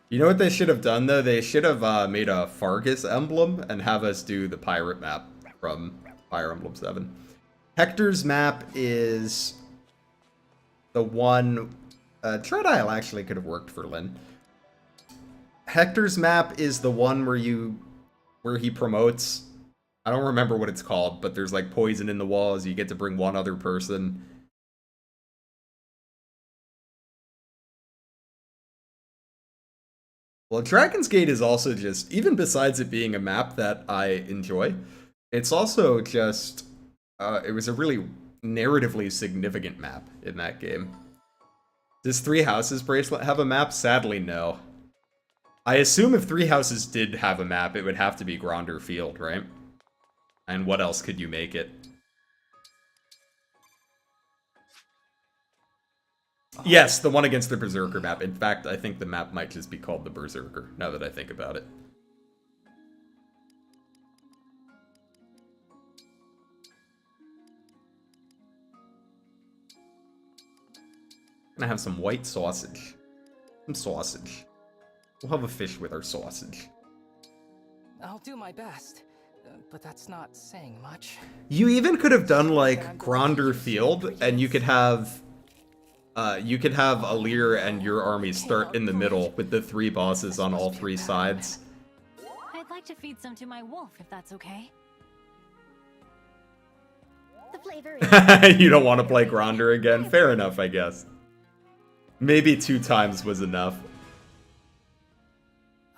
You know what they should have done, though? They should have made a Fargus emblem and have us do the pirate map from Fire Emblem 7. Hector's map is the one... Tread Isle actually could have worked for Lin. Hector's map is the one where he promotes. I don't remember what it's called, but there's like poison in the walls. You get to bring one other person. Well, Dragon's Gate is also just, even besides it being a map that I enjoy, it's also just, it was a really narratively significant map in that game. Does Three Houses Bracelet have a map? Sadly, no. I assume if Three Houses did have a map, it would have to be Gronder Field, right? And what else could you make it? Yes, the one against the Berserker map. In fact, I think the map might just be called the Berserker, now that I think about it. Gonna have some white sausage. Some sausage. We'll have a fish with our sausage. I'll do my best, but that's not saying much. You even could have done like Gronder Field, and you could have Alear and your army start in the middle with the 3 bosses on all 3 sides. I'd like to feed some to my wolf, if that's okay. The flavor is You don't want to play Gronder again? Fair enough, I guess. Maybe 2 times was enough.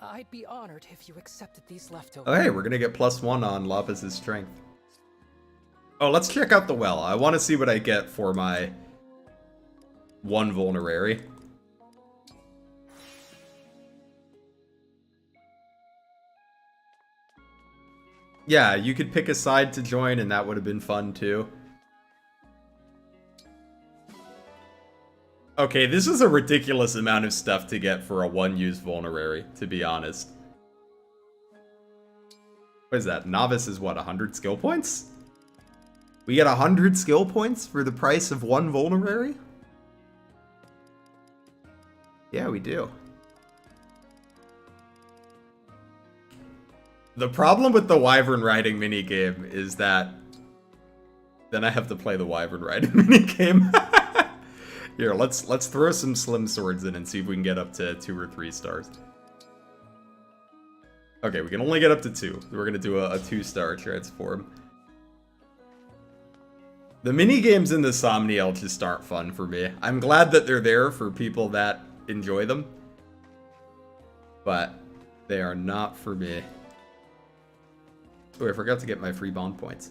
I'd be honored if you accepted these leftovers. Oh, hey, we're gonna get +1 on Lapis' strength. Oh, let's check out the well. I want to see what I get for my 1 vulnerary. Yeah, you could pick a side to join, and that would have been fun too. Okay, this is a ridiculous amount of stuff to get for a 1-use vulnerary, to be honest. What is that? Novice is what, 100 skill points? We get 100 skill points for the price of 1 vulnerary? Yeah, we do. The problem with the Wyvern Riding minigame is that then I have to play the Wyvern Riding minigame. Here, let's throw some Slim Swords in and see if we can get up to 2 or 3 stars. Okay, we can only get up to 2. We're gonna do a 2-star transform. The minigames in the Somniel just aren't fun for me. I'm glad that they're there for people that enjoy them, but they are not for me. Oh, I forgot to get my free bond points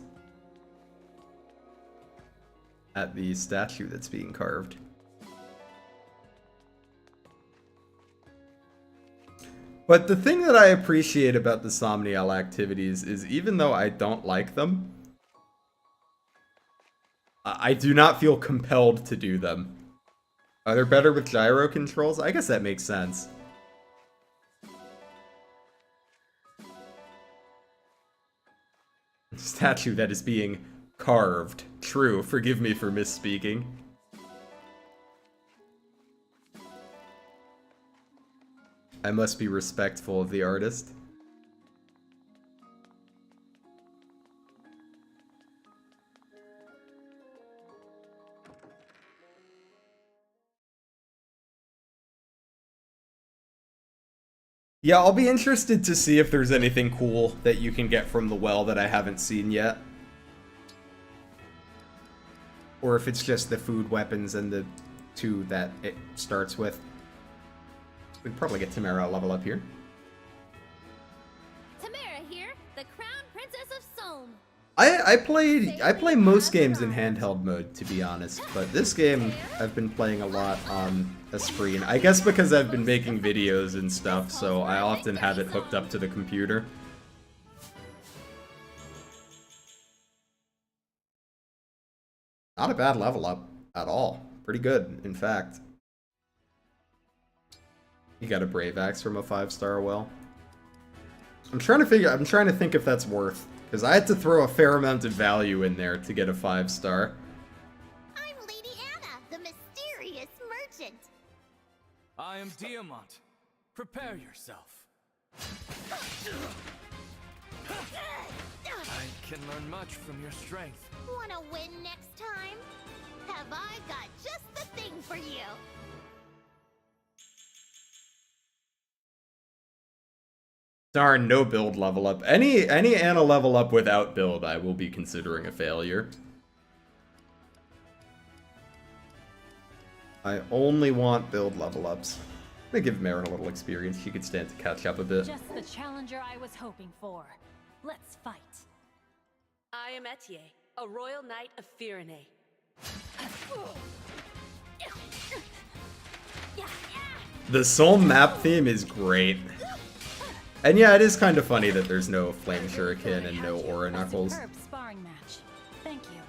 at the statue that's being carved. But the thing that I appreciate about the Somniel activities is even though I don't like them, I do not feel compelled to do them. They're better with gyro controls? I guess that makes sense. Statue that is being carved. True, forgive me for misspeaking. I must be respectful of the artist. Yeah, I'll be interested to see if there's anything cool that you can get from the well that I haven't seen yet. Or if it's just the food, weapons, and the 2 that it starts with. We'd probably get Tamara a level up here. I play most games in handheld mode, to be honest, but this game I've been playing a lot on a screen. I guess because I've been making videos and stuff, so I often have it hooked up to the computer. Not a bad level up at all. Pretty good, in fact. You got a Brave Axe from a 5-star well. I'm trying to think if that's worth, because I had to throw a fair amount of value in there to get a 5-star. I'm Lady Anna, the mysterious merchant. I am Diamant. Prepare yourself. I can learn much from your strength. Wanna win next time? Have I got just the thing for you? Darn, no build level up. Any Anna level up without build, I will be considering a failure. I only want build level ups. I'm gonna give Marin a little experience. She could stand to catch up a bit. Just the challenger I was hoping for. Let's fight. I am Etier, a royal knight of Firene. The Soul map theme is great. And yeah, it is kind of funny that there's no Flame Shuriken and no Aura Knuckles. Superb sparring match. Thank you.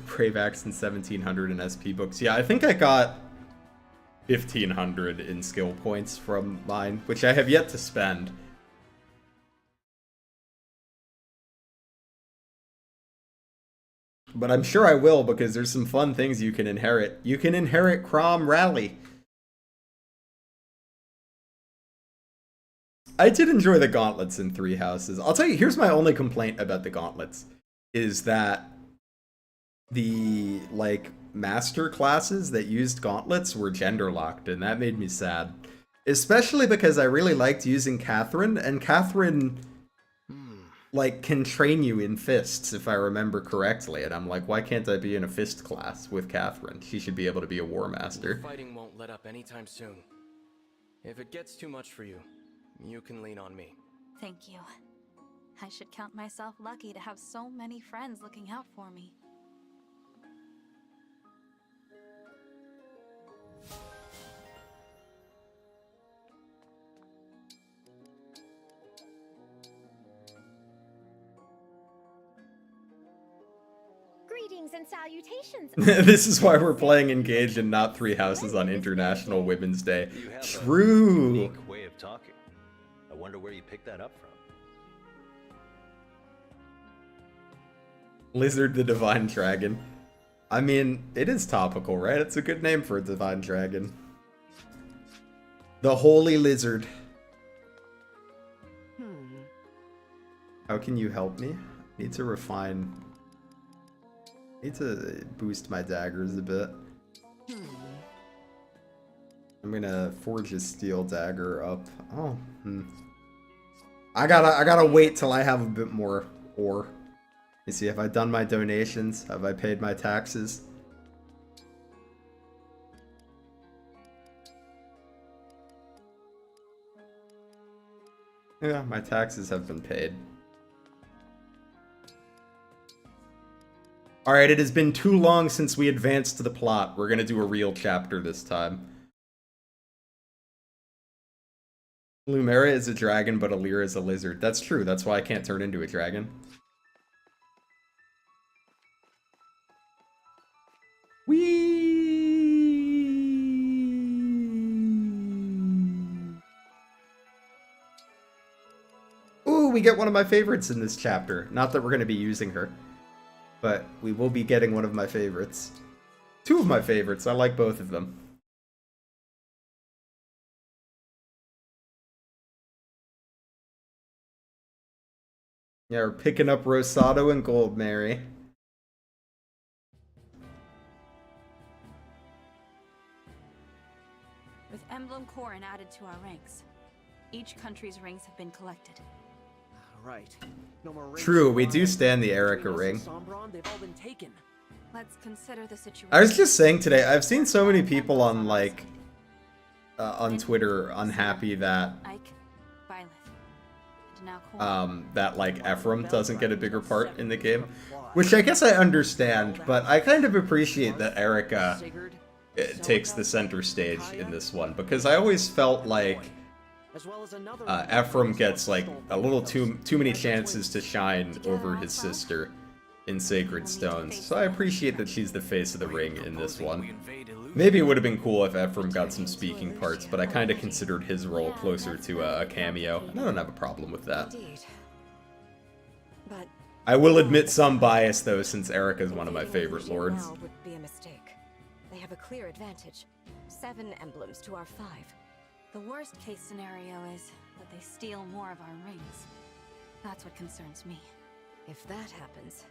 Brave Axe and 1700 in SP books. Yeah, I think I got 1500 in skill points from mine, which I have yet to spend. But I'm sure I will, because there's some fun things you can inherit. You can inherit Crom Rally. I did enjoy the gauntlets in Three Houses. I'll tell you, here's my only complaint about the gauntlets. Is that the, like, master classes that used gauntlets were gender locked, and that made me sad. Especially because I really liked using Catherine, and Catherine, like, can train you in fists, if I remember correctly. And I'm like, why can't I be in a fist class with Catherine? She should be able to be a war master. Fighting won't let up anytime soon. If it gets too much for you, you can lean on me. Thank you. I should count myself lucky to have so many friends looking out for me. Greetings and salutations. This is why we're playing Engaged and not Three Houses on International Women's Day. You have True. a unique way of talking. I wonder where you picked that up from. Lizard the Divine Dragon. I mean, it is topical, right? It's a good name for a Divine Dragon. The Holy Lizard. How can you help me? Need to refine... Need to boost my daggers a bit. I'm gonna forge a steel dagger up. Oh, I gotta wait till I have a bit more ore. You see, have I done my donations? Have I paid my taxes? Yeah, my taxes have been paid. Alright, it has been too long since we advanced the plot. We're gonna do a real chapter this time. Lumera is a dragon, but Alear is a lizard. That's true, that's why I can't turn into a dragon. Ooh, we get one of my favorites in this chapter. Not that we're gonna be using her, but we will be getting one of my favorites. Two of my favorites. I like both of them. Yeah, we're picking up Rosado and Gold Mary. With Emblem Corrin added to our ranks, each country's rings have been collected. Right. No more rings. True, we do stand the Erica ring. They've all been taken. Let's consider the situation. I was just saying today, I've seen so many people on, like, on Twitter unhappy that Ike, Byleth, and now Cole. that like Ephraim doesn't get a bigger part in the game, which I guess I understand, but I kind of appreciate that Erica takes the center stage in this one, because I always felt like Ephraim gets like a little too many chances to shine over his sister in Sacred Stones, so I appreciate that she's the face of the ring in this one. Maybe it would have been cool if Ephraim got some speaking parts, but I kind of considered his role closer to a cameo, and I don't have a problem with that. But I will admit some bias though, since Erica's one of my favorite lords. would be a mistake. They have a clear advantage. 7 emblems to our 5. The worst case scenario is that they steal more of our rings. That's what concerns me. If that happens,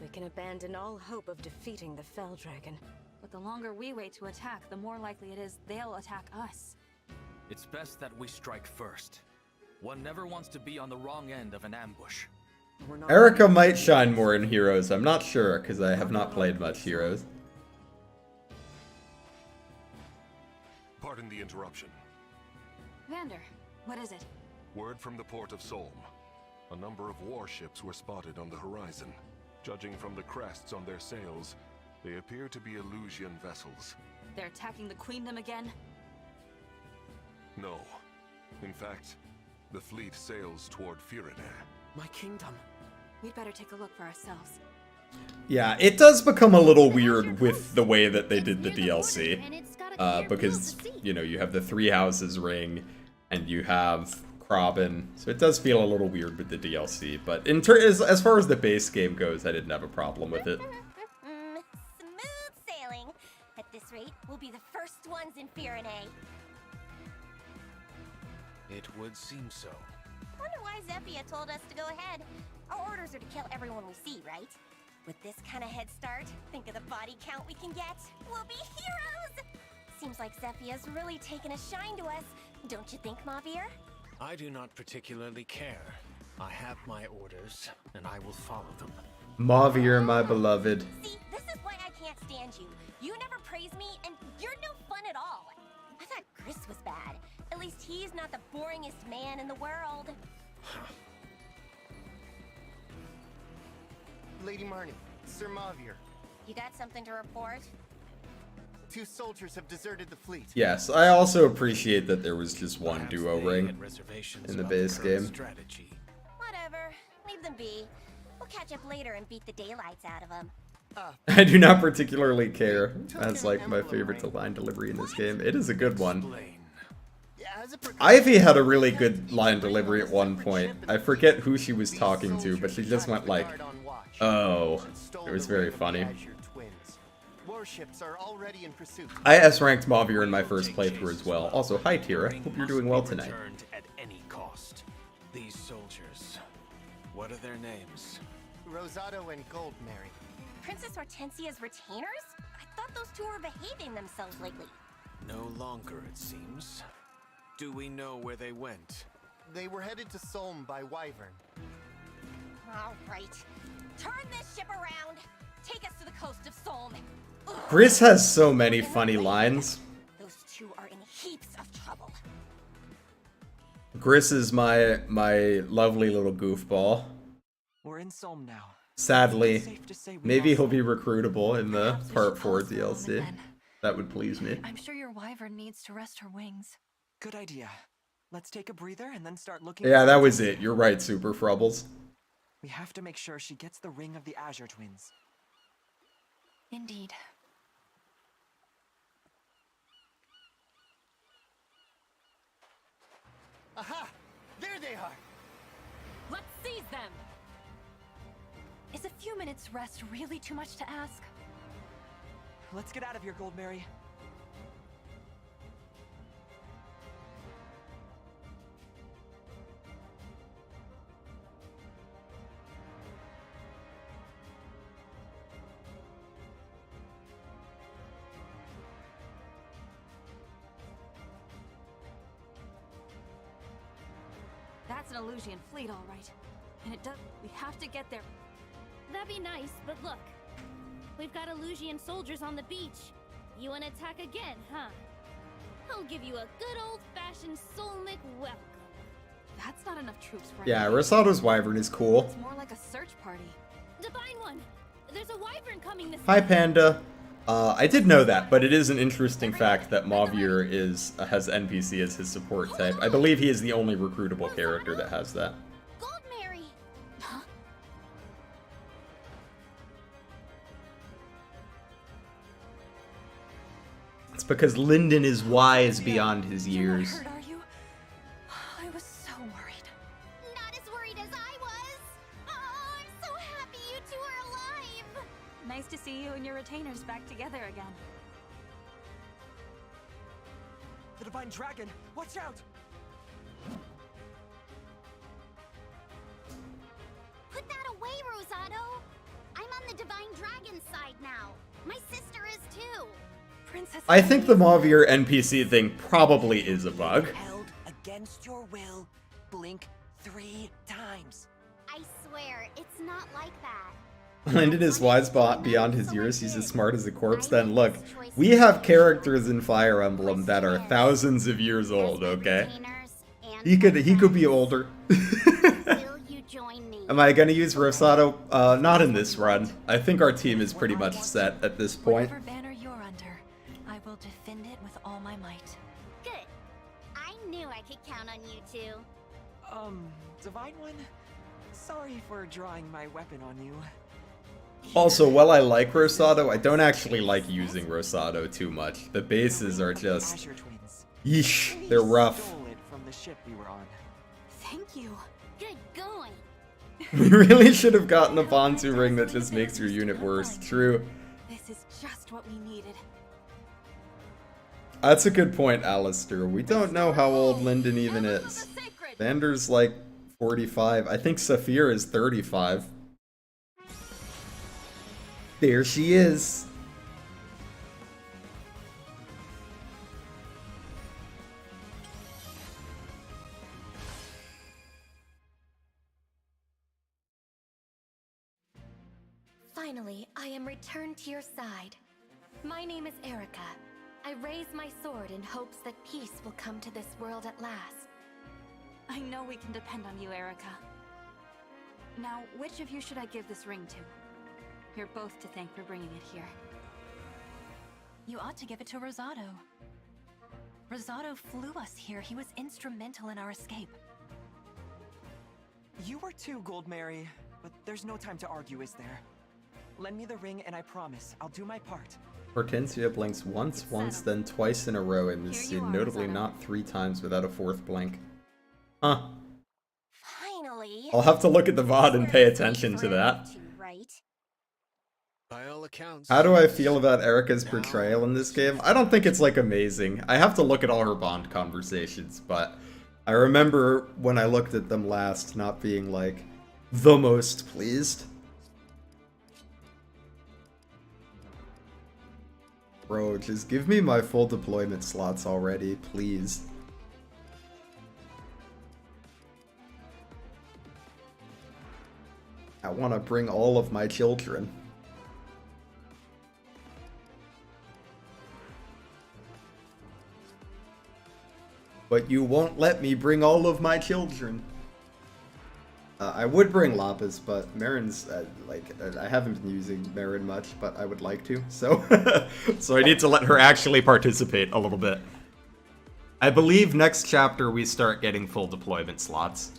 we can abandon all hope of defeating the Fell Dragon. But the longer we wait to attack, the more likely it is they'll attack us. It's best that we strike first. One never wants to be on the wrong end of an ambush. Erica might shine more in Heroes, I'm not sure, because I have not played much Heroes. Pardon the interruption. Vander, what is it? Word from the port of Solm. A number of warships were spotted on the horizon. Judging from the crests on their sails, they appear to be Illusion vessels. They're attacking the Queendom again? No. In fact, the fleet sails toward Firinair. My kingdom. We'd better take a look for ourselves. Yeah, it does become a little weird with the way that they did the DLC. Because, you know, you have the 3 Houses ring, and you have Kraben, so it does feel a little weird with the DLC, but as far as the base game goes, I didn't have a problem with it. Smooth sailing. At this rate, we'll be the first ones in Firinae. It would seem so. Wonder why Zephia told us to go ahead. Our orders are to kill everyone we see, right? With this kind of head start, think of the body count we can get. We'll be heroes! Seems like Zephia's really taken a shine to us. Don't you think, Mavier? I do not particularly care. I have my orders, and I will follow them. Mavier, my beloved. See, this is why I can't stand you. You never praise me, and you're no fun at all. I thought Gris was bad. At least he's not the boringest man in the world. Lady Marnie, Sir Mavier. You got something to report? 2 soldiers have deserted the fleet. Yes, I also appreciate that there was just one duo ring in the base game. Whatever. Leave them be. We'll catch up later and beat the daylights out of them. I do not particularly care. That's like my favorite line delivery in this game. It is a good one. Ivy had a really good line delivery at one point. I forget who she was talking to, but she just went like, "Oh." It was very funny. Warships are already in pursuit. I S-ranked Mavier in my first playthrough as well. Also, hi Tira. Hope you're doing well tonight. At any cost. These soldiers. What are their names? Rosado and Goldmary. Princess Hortensia's retainers? I thought those 2 were behaving themselves lately. No longer, it seems. Do we know where they went? They were headed to Solm by Wyvern. All right. Turn this ship around. Take us to the coast of Solm. Gris has so many funny lines. Those 2 are in heaps of trouble. Gris is my lovely little goofball. We're in Solm now. Sadly, maybe he'll be recruitable in the Part 4 DLC. That would please me. I'm sure your wyvern needs to rest her wings. Good idea. Let's take a breather and then start looking. Yeah, that was it. You're right, Super Frubbles. We have to make sure she gets the ring of the Azure Twins. Indeed. Aha! There they are! Let's seize them! Is a few minutes rest really too much to ask? Let's get out of here, Goldmary. That's an Illusion fleet, all right. And it does. We have to get there. That'd be nice, but look. We've got Illusion soldiers on the beach. You wanna attack again, huh? I'll give you a good old-fashioned Solmic welcome. That's not enough troops for Yeah, me. Rosado's Wyvern is cool. It's more like a search party. Divine One, there's a wyvern coming this Hi, way. Panda. I did know that, but it is an interesting fact that Mavier has NPC as his support type. I believe he is the only recruitable character that has that. Gold Mary! Huh? It's because Lyndon is wise beyond his years. Hurt, are you? I was so worried. Not as worried as I was! Oh, I'm so happy you two are alive! Nice to see you and your retainers back together again. The Divine Dragon! Watch out! Put that away, Rosado! I'm on the Divine Dragon's side now. My sister is too. Princess I think the Mavier NPC thing probably is a bug. Held against your will. Blink 3 times. I swear, it's not like that. Lyndon is wise beyond his years. He's as smart as a corpse. Then look, we have characters in Fire Emblem that are thousands of years old. Okay, he could be older. Will you join me? Am I gonna use Rosado? Not in this run. I think our team is pretty much set at this point. Whatever banner you're under, I will defend it with all my might. Good. I knew I could count on you two. Divine One? Sorry for drawing my weapon on you. Also, while I like Rosado, I don't actually like using Rosado too much. The bases are just... yeesh, they're rough. Stole it from the ship we were on. Thank you. Good going. We really should have gotten a Bantu ring that just makes your unit worse. True. This is just what we needed. That's a good point, Alistair. We don't know how old Lyndon even is. Vander's like 45. I think Saphir is 35. There she is. Finally, I am returned to your side. My name is Erica. I raise my sword in hopes that peace will come to this world at last. I know we can depend on you, Erica. Now, which of you should I give this ring to? You're both to thank for bringing it here. You ought to give it to Rosado. Rosado flew us here. He was instrumental in our escape. You were too, Gold Mary, but there's no time to argue, is there? Lend me the ring and I promise I'll do my part. Hortensia blinks once, then twice in a row in this scene, notably not 3 times without a 4th blink. Huh. Finally. I'll have to look at the VOD and pay attention to that. Right? By all accounts. How do I feel about Erica's portrayal in this game? I don't think it's like amazing. I have to look at all her Bond conversations, but I remember when I looked at them last not being like the most pleased. Bro, just give me my full deployment slots already, please. I want to bring all of my children. But you won't let me bring all of my children. I would bring Lapis, but Marin's, I haven't been using Marin much, but I would like to, so... so I need to let her actually participate a little bit. I believe next chapter we start getting full deployment slots.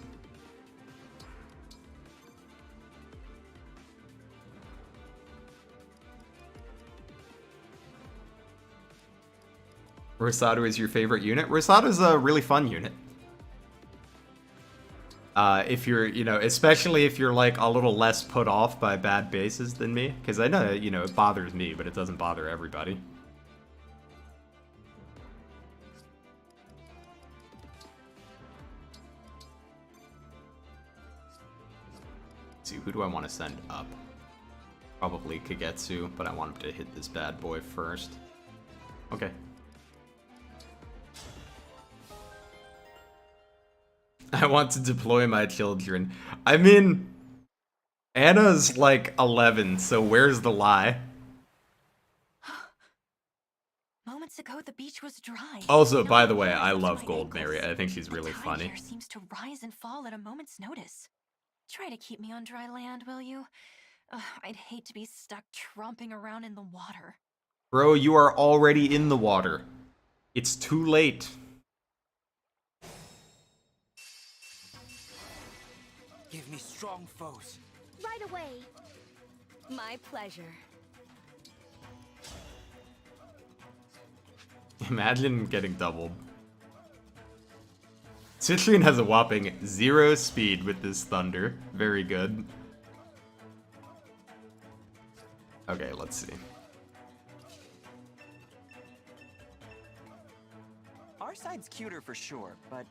Rosado is your favorite unit? Rosado's a really fun unit. If you're, especially if you're like a little less put off by bad bases than me, because I know, it bothers me, but it doesn't bother everybody. Let's see, who do I want to send up? Probably Kagetsu, but I want him to hit this bad boy first. Okay. I want to deploy my children. I mean, Anna's like 11, so where's the lie? Moments moments ago the beach was dry. Also, by the way, I love Gold Mary. I think she's really funny. Here seems to rise and fall at a moment's notice. Try to keep me on dry land, will you? I'd hate to be stuck tromping around in the water. Bro, you are already in the water. It's too late. Give me strong foes. Right away. My pleasure. Imagine getting doubled. Citrine has a whopping 0 speed with this thunder. Very good. Okay, let's see. Our side's cuter for sure, but...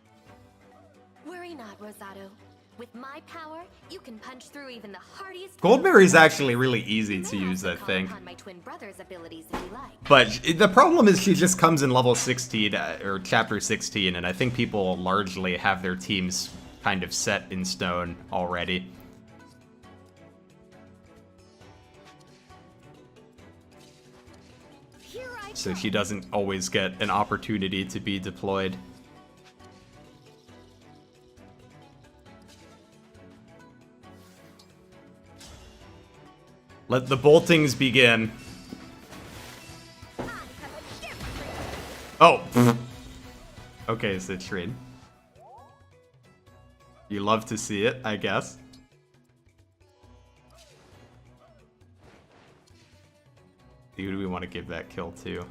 Worry not, Rosado. With my power, you can punch through even the hardiest... Goldberry's actually really easy to use, I think. upon my twin brother's abilities if you like. But the problem is she just comes in level 16, or chapter 16, and I think people largely have their teams kind of set in stone already. So she doesn't always get an opportunity to be deployed. Let the boltings begin. Oh! Okay, Citrine. You love to see it, I guess. Who do we want to give that kill to?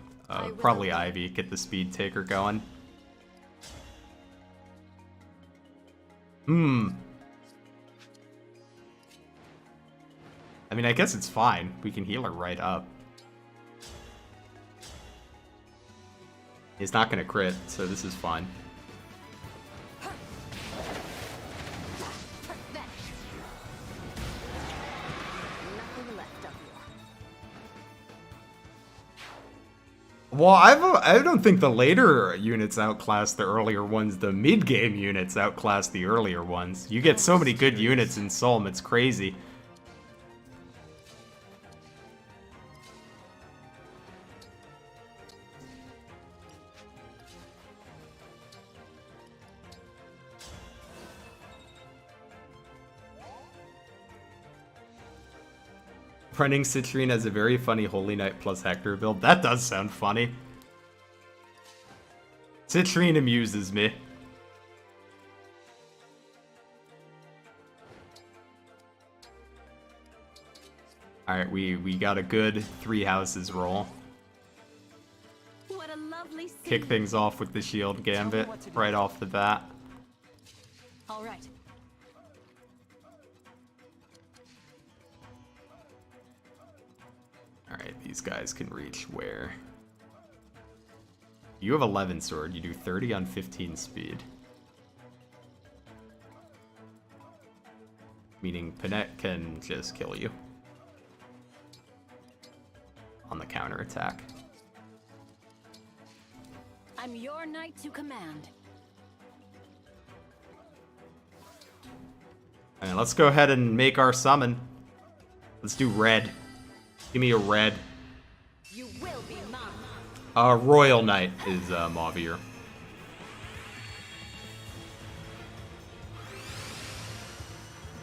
Probably Ivy. Get the speed taker going. I mean, I guess it's fine. We can heal her right up. He's not gonna crit, so this is fine. Well, I don't think the later units outclass the earlier ones. The mid-game units outclass the earlier ones. You get so many good units in Solm, it's crazy. Running Citrine has a very funny Holy Knight plus Hector build. That does sound funny. Citrine amuses me. Alright, we got a good 3 houses roll. What a lovely scene. Kick things off with the shield gambit right off the bat. All right. Alright, these guys can reach where? You have 11 sword, you do 30 on 15 speed. Meaning Panette can just kill you. On the counterattack. I'm your knight to command. Alright, let's go ahead and make our summon. Let's do red. Give me a red. You will be mine. Royal Knight is mauvier.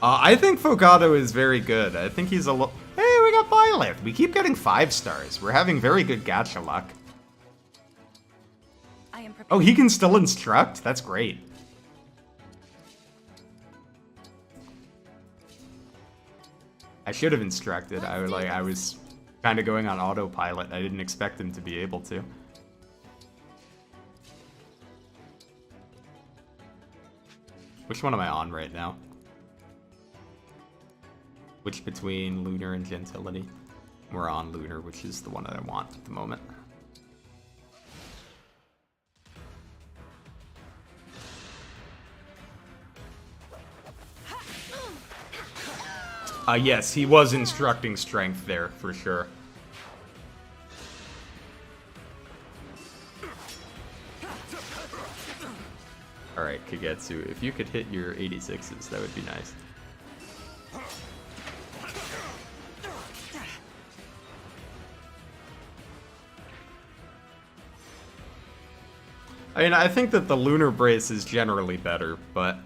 I think Fogado is very good. I think he's a little... Hey, we got Byleth. We keep getting 5 stars. We're having very good gacha luck. Oh, he can still instruct? That's great. I should have instructed. I was kind of going on autopilot. I didn't expect him to be able to. Which one am I on right now? Which between Lunar and Gentility? We're on Lunar, which is the one that I want at the moment. Yes, he was instructing strength there, for sure. Alright, Kagetsu, if you could hit your 86s, that would be nice. I mean, I think that the Lunar Brace is generally better, but,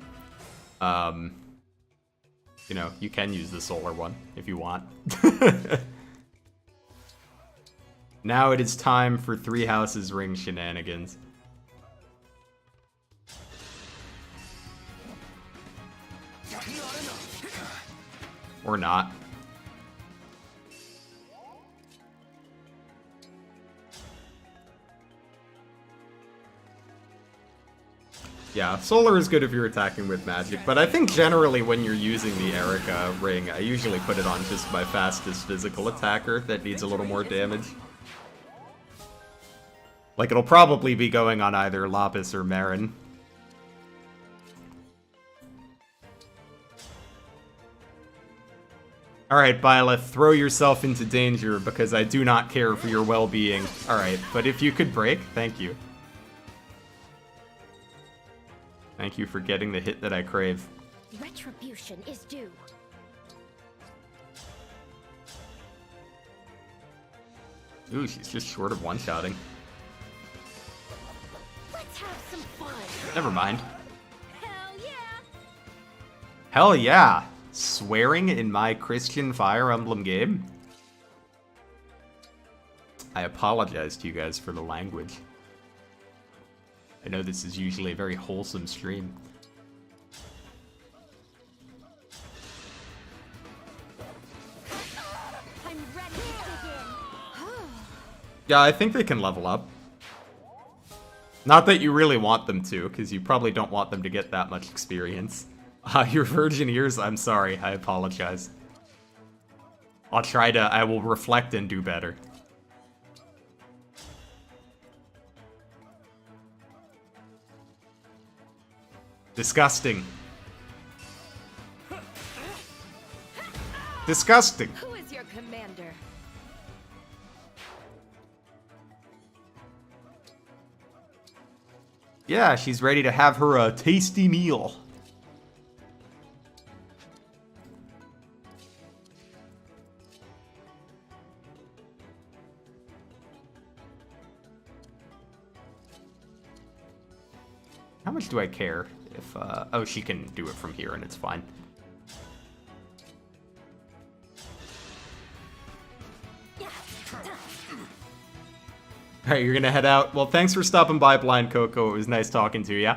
you know, you can use the solar one if you want. Now it is time for Three Houses Ring shenanigans. Or not. Yeah, solar is good if you're attacking with magic, but I think generally when you're using the Erica ring, I usually put it on just my fastest physical attacker that needs a little more damage. Like, it'll probably be going on either Lapis or Marin. Alright, Byleth, throw yourself into danger because I do not care for your well-being. Alright, but if you could break, thank you. Thank you for getting the hit that I crave. Retribution is due. Ooh, she's just short of one-shotting. Let's have some fun. Never mind. Hell yeah! Hell yeah! Swearing in my Christian Fire Emblem game? I apologize to you guys for the language. I know this is usually a very wholesome stream. I'm ready to begin. Yeah, I think they can level up. Not that you really want them to, because you probably don't want them to get that much experience. Your virgin ears, I'm sorry, I apologize. I will reflect and do better. Disgusting. Disgusting. Who is your commander? Yeah, she's ready to have her tasty meal. How much do I care if, oh, she can do it from here and it's fine. Alright, you're gonna head out. Well, thanks for stopping by, Blind Coco. It was nice talking to you.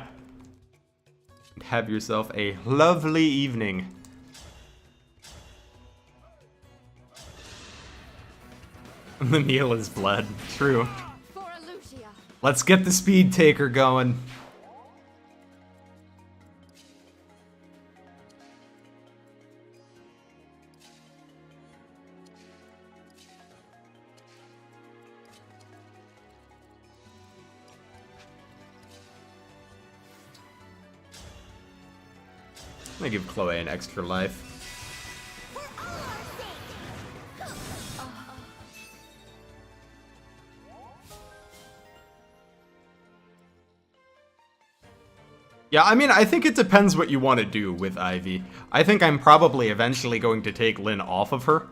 Have yourself a lovely evening. The meal is blood. True. Let's get the speed taker going. I'm gonna give Chloe an extra life. Yeah, I mean, I think it depends what you want to do with Ivy. I think I'm probably eventually going to take Lyn off of her.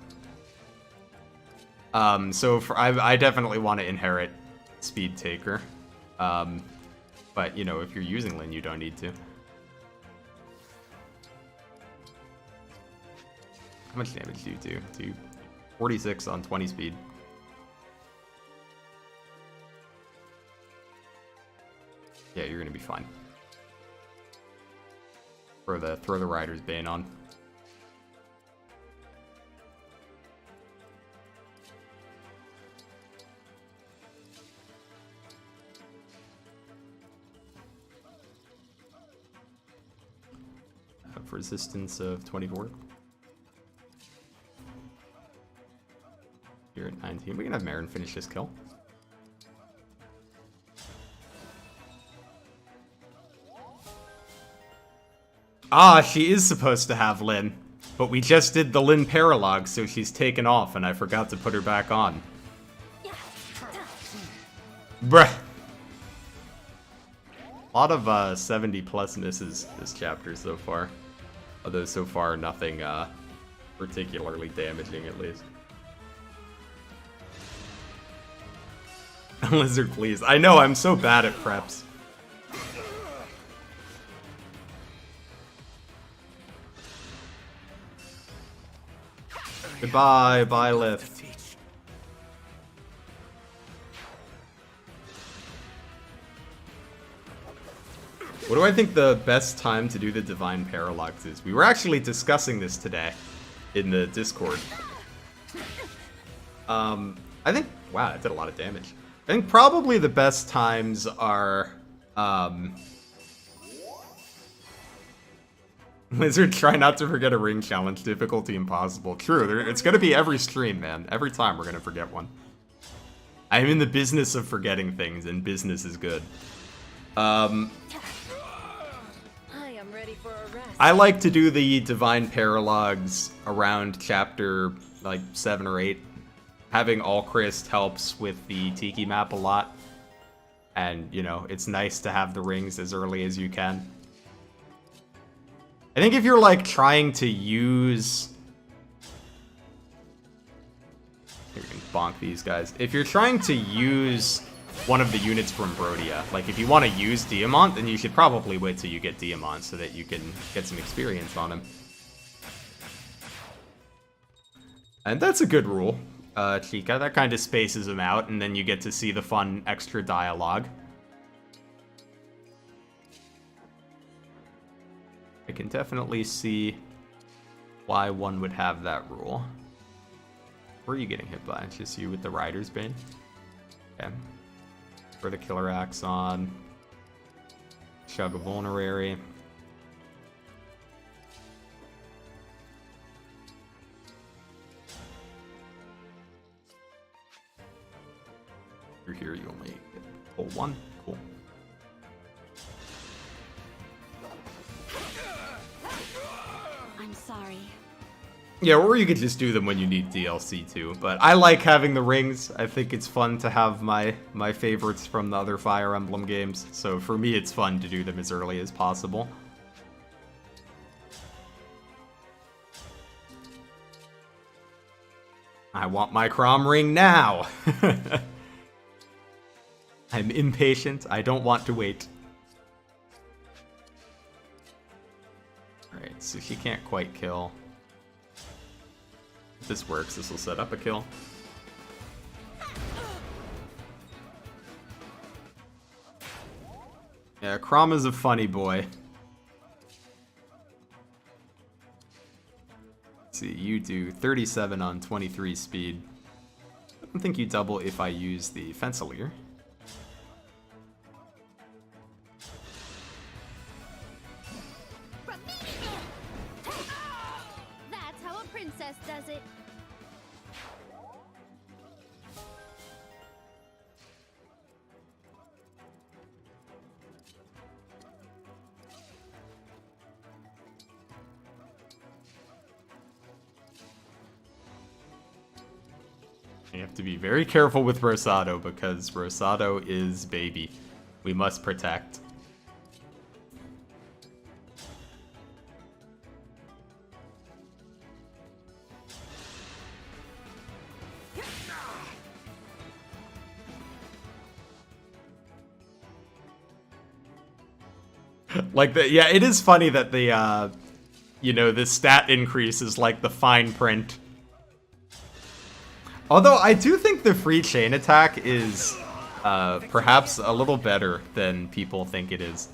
So I definitely want to inherit Speed Taker. But, you know, if you're using Lyn, you don't need to. How much damage do you do? Do 46 on 20 speed. Yeah, you're gonna be fine. Throw the Rider's Bane on. Have resistance of 24. You're at 19. We can have Marin finish this kill. Ah, she is supposed to have Lyn. But we just did the Lyn paralog, so she's taken off, and I forgot to put her back on. Bruh. A lot of 70 plus misses this chapter so far. Although so far nothing particularly damaging at least. Lizard, please. I know, I'm so bad at preps. Goodbye, Byleth. What do I think the best time to do the Divine Paralogs is? We were actually discussing this today in the Discord. I think... Wow, that did a lot of damage. I think probably the best times are... Lizard, try not to forget a ring challenge. Difficulty impossible. True, it's gonna be every stream, man. Every time we're gonna forget one. I'm in the business of forgetting things, and business is good. I like to do the Divine Paralogs around chapter, like, 7 or 8. Having Alchrist helps with the Tiki map a lot. And, you know, it's nice to have the rings as early as you can. I think if you're, like, trying to use... Here, we can bonk these guys. If you're trying to use one of the units from Brodia, like, if you want to use Diamant, then you should probably wait till you get Diamant so that you can get some experience on him. And that's a good rule, Chica. That kind of spaces him out, and then you get to see the fun extra dialogue. I can definitely see why one would have that rule. Where are you getting hit by? It's just you with the Rider's Bane? Okay. For the Killer Axe on. Chug a Vulnerary. You're here, you only pull one. Cool. I'm sorry. Yeah, or you could just do them when you need DLC too. But I like having the rings. I think it's fun to have my favorites from the other Fire Emblem games. So for me, it's fun to do them as early as possible. I want my Chrom ring now! I'm impatient. I don't want to wait. Alright, so she can't quite kill. If this works, this will set up a kill. Yeah, Chrom is a funny boy. Let's see, you do 37 on 23 speed. I don't think you double if I use the Fencelir. That's how a princess does it. You have to be very careful with Rosado because Rosado is baby. We must protect. Like yeah, it is funny that the you know, the stat increase is like the fine print. Although I do think the free chain attack is perhaps a little better than people think it is.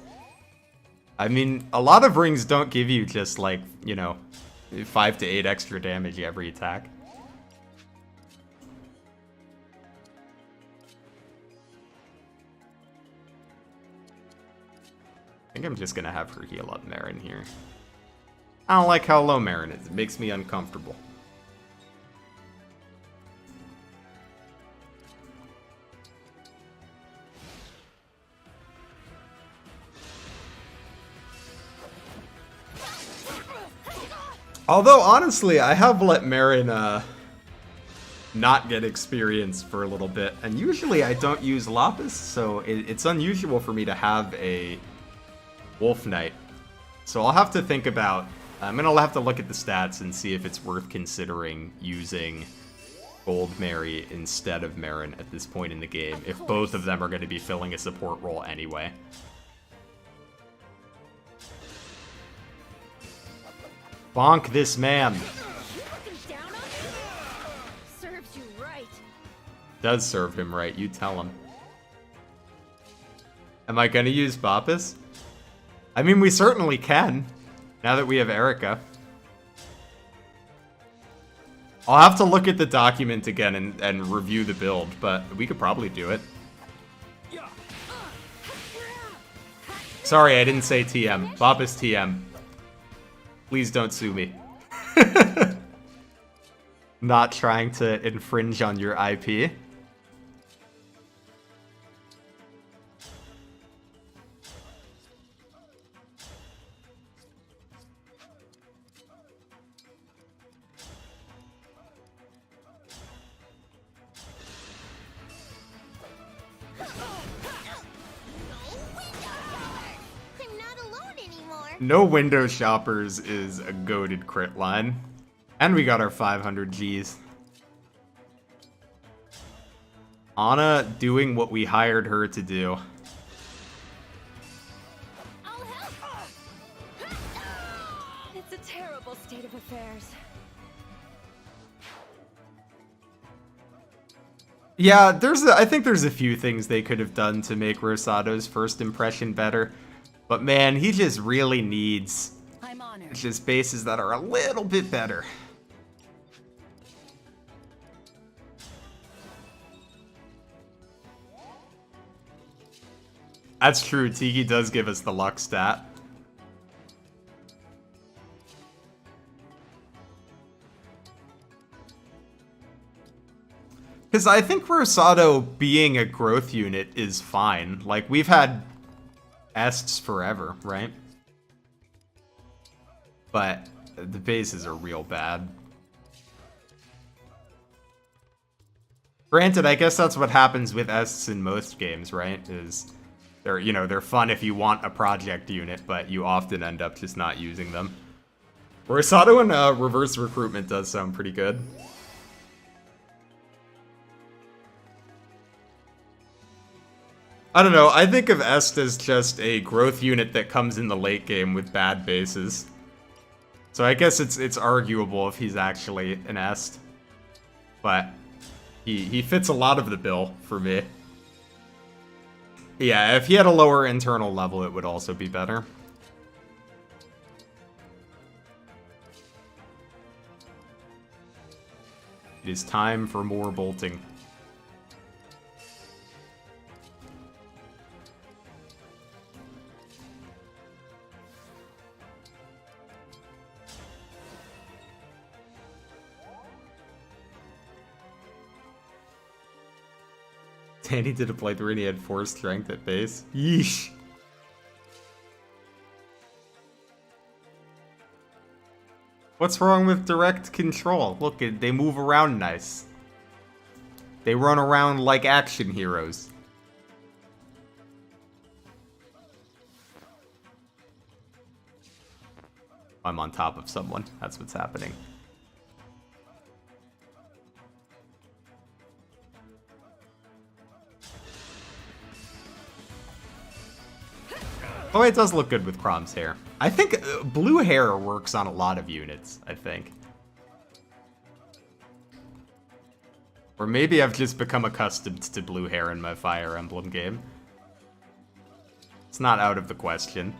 I mean, a lot of rings don't give you just like, you know, 5 to 8 extra damage every attack. I think I'm just gonna have her heal up Marin here. I don't like how low Marin is. It makes me uncomfortable. Although, honestly, I have let Marin not get experience for a little bit. And usually I don't use Lapis, so it's unusual for me to have a Wolf Knight. So I'll have to think about... I'm going to have to look at the stats and see if it's worth considering using Gold Mary instead of Marin at this point in the game, if both of them are going to be filling a support role anyway. Bonk this man. does serve him right, you tell him. Am I gonna use Bappas? I mean, we certainly can, now that we have Erica. I'll have to look at the document again and review the build, but we could probably do it. Sorry, I didn't say TM. Bappas TM. Please don't sue me. Not trying to infringe on your IP. No window shoppers is a goated crit line. And we got our 500 Gs. Anna doing what we hired her to do. It's a terrible state of affairs. Yeah, I think there's a few things they could have done to make Rosado's first impression better. But man, he just really needs just bases that are a little bit better. That's true, Tiki does give us the luck stat. Because I think Rosado being a growth unit is fine. Like, we've had Ests forever, right? But the bases are real bad. Granted, I guess that's what happens with Ests in most games, right? Is they're fun if you want a project unit, but you often end up just not using them. Rosado and reverse recruitment does sound pretty good. I don't know, I think of Est as just a growth unit that comes in the late game with bad bases. So I guess it's arguable if he's actually an Est. But he fits a lot of the bill for me. Yeah, if he had a lower internal level, it would also be better. It is time for more bolting. Danny did a playthrough and he had 4 strength at base. Yeesh. What's wrong with direct control? Look, they move around nice. They run around like action heroes. I'm on top of someone. That's what's happening. Oh, it does look good with Crom's hair. I think blue hair works on a lot of units, I think. Or maybe I've just become accustomed to blue hair in my Fire Emblem game. It's not out of the question.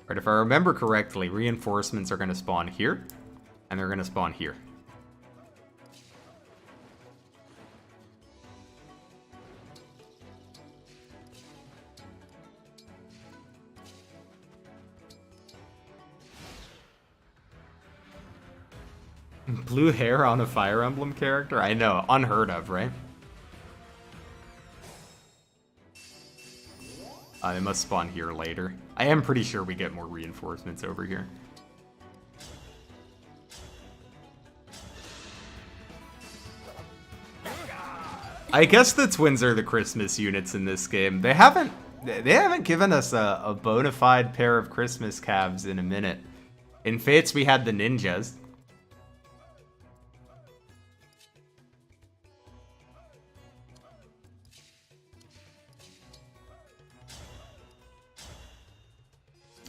Alright, if I remember correctly, reinforcements are going to spawn here, and they're going to spawn here. Blue hair on a Fire Emblem character? I know, unheard of, right? They must spawn here later. I am pretty sure we get more reinforcements over here. I guess the twins are the Christmas units in this game. They haven't given us a bona fide pair of Christmas calves in a minute. In Fates, we had the ninjas.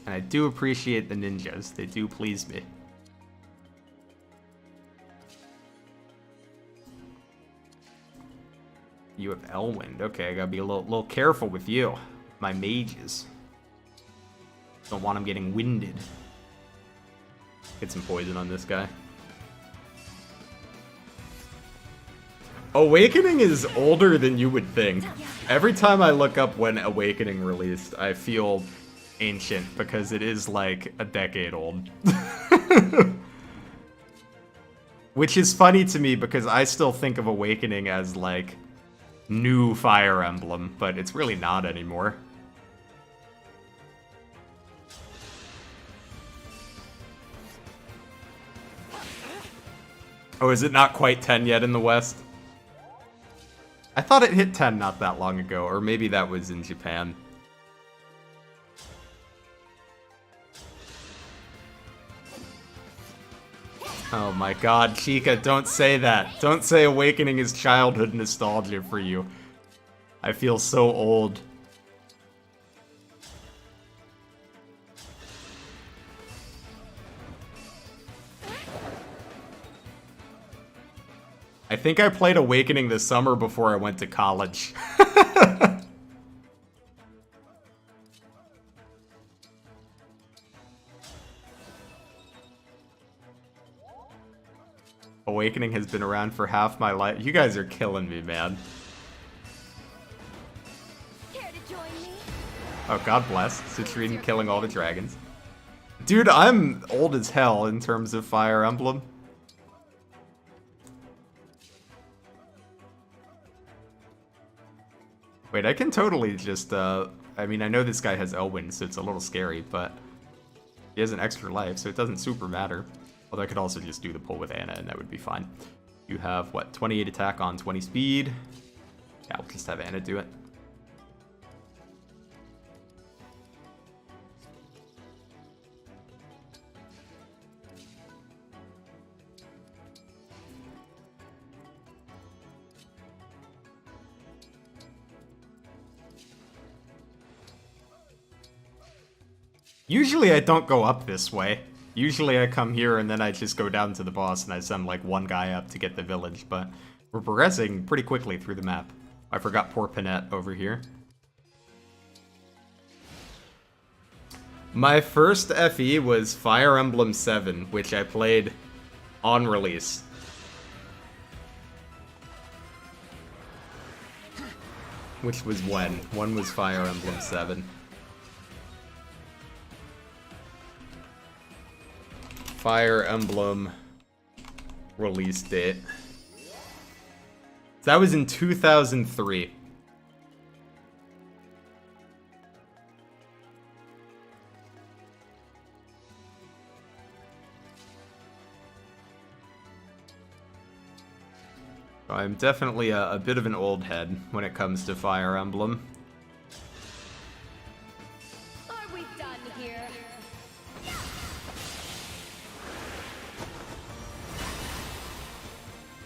And I do appreciate the ninjas. They do please me. You have Elwind. Okay, I gotta be a little careful with you. My mages. Don't want him getting winded. Get some poison on this guy. Awakening is older than you would think. Every time I look up when Awakening released, I feel ancient because it is like a decade old. Which is funny to me because I still think of Awakening as like new Fire Emblem, but it's really not anymore. Oh, is it not quite 10 yet in the West? I thought it hit 10 not that long ago, or maybe that was in Japan. Oh my god, Chica, don't say that. Don't say Awakening is childhood nostalgia for you. I feel so old. I think I played Awakening this summer before I went to college. Awakening has been around for half my life. You guys are killing me, man. Oh, God bless. Citrine killing all the dragons. Dude, I'm old as hell in terms of Fire Emblem. Wait, I can totally just, I mean, I know this guy has Elwind, so it's a little scary, but he has an extra life, so it doesn't super matter. Although I could also just do the pull with Anna, and that would be fine. You have, what, 28 attack on 20 speed? Yeah, we'll just have Anna do it. Usually I don't go up this way. Usually I come here and then I just go down to the boss and I send like one guy up to get the village, but we're progressing pretty quickly through the map. I forgot poor Panette over here. My first FE was Fire Emblem 7, which I played on release. Which was when? One was Fire Emblem 7. Fire Emblem release date. That was in 2003. I'm definitely a bit of an old head when it comes to Fire Emblem. Are we done here?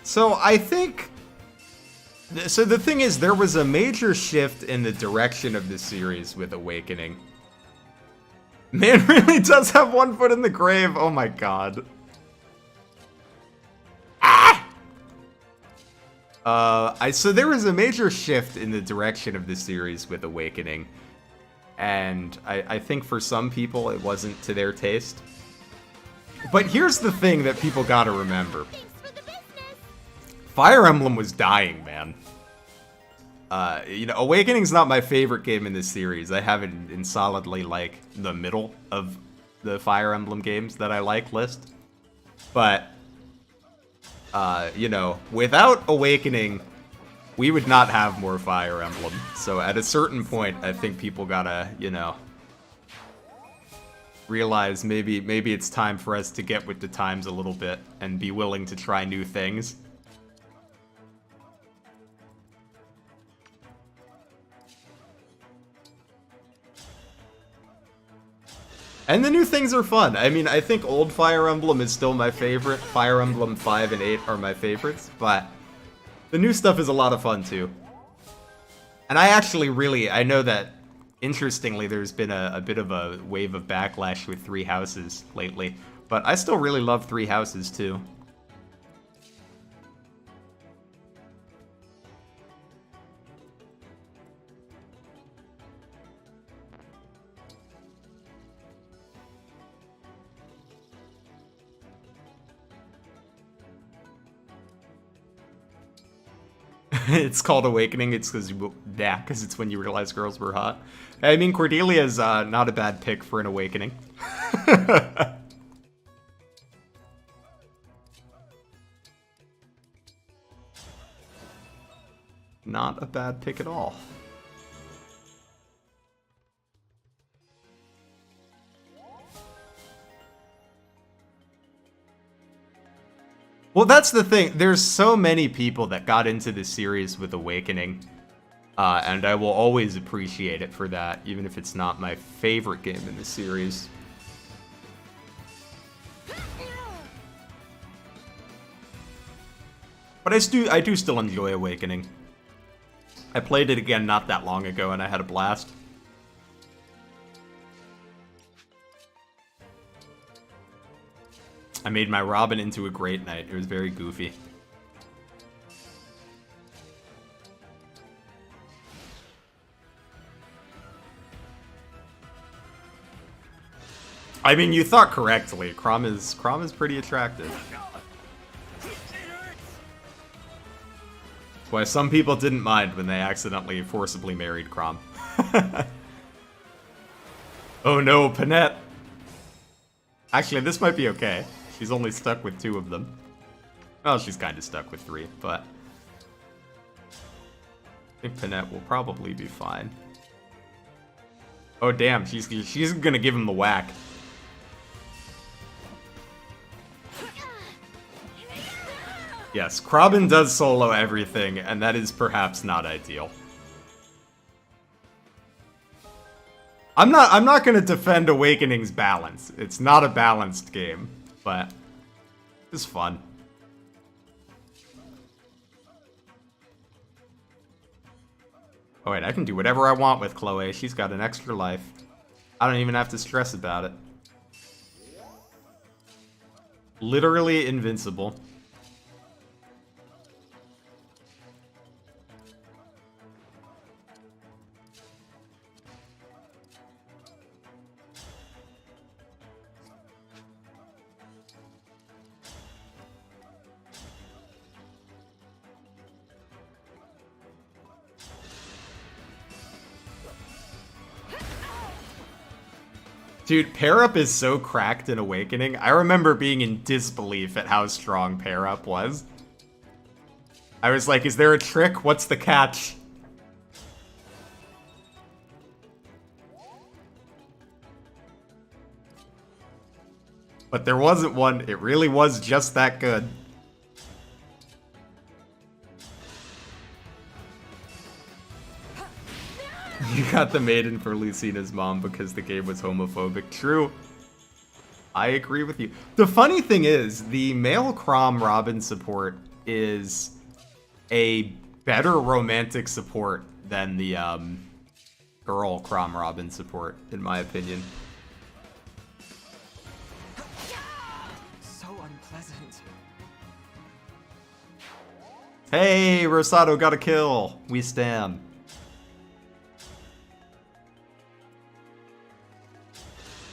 So I think... So the thing is, there was a major shift in the direction of the series with Awakening. Man really does have one foot in the grave, oh my god. So there was a major shift in the direction of the series with Awakening. And I think for some people it wasn't to their taste. But here's the thing that people gotta remember. Fire Emblem was dying, man. You know, Awakening's not my favorite game in this series. I have it in solidly, like, the middle of the Fire Emblem games that I like list. But, you know, without Awakening, we would not have more Fire Emblem. So at a certain point, I think people gotta, you know, realize maybe it's time for us to get with the times a little bit and be willing to try new things. And the new things are fun. I mean, I think old Fire Emblem is still my favorite. Fire Emblem 5 and 8 are my favorites, but the new stuff is a lot of fun too. And I actually really, I know that, interestingly, there's been a bit of a wave of backlash with Three Houses lately, but I still really love Three Houses too. It's called Awakening. It's because it's when you realize girls were hot. I mean, Cordelia's not a bad pick for an Awakening. Not a bad pick at all. Well, that's the thing. There's so many people that got into this series with Awakening. And I will always appreciate it for that, even if it's not my favorite game in the series. But I do still enjoy Awakening. I played it again not that long ago, and I had a blast. I made my Robin into a Great Knight. It was very goofy. I mean, you thought correctly. Crom is pretty attractive. That's why some people didn't mind when they accidentally forcibly married Crom. Oh no, Panette. Actually, this might be okay. She's only stuck with 2 of them. Well, she's kind of stuck with 3, but I think Panette will probably be fine. Oh damn, she's gonna give him the whack. Yes, Krabben does solo everything, and that is perhaps not ideal. I'm not gonna defend Awakening's balance. It's not a balanced game, but it's fun. Oh wait, I can do whatever I want with Chloe. She's got an extra life. I don't even have to stress about it. Literally invincible. Dude, Pair Up is so cracked in Awakening. I remember being in disbelief at how strong Pair Up was. I was like, is there a trick? What's the catch? But there wasn't one. It really was just that good. You got the maiden for Lucina's mom because the game was homophobic. True. I agree with you. The funny thing is, the male Crom Robin support is a better romantic support than the girl Crom Robin support, in my opinion. So unpleasant. Hey, Rosado got a kill. We stand.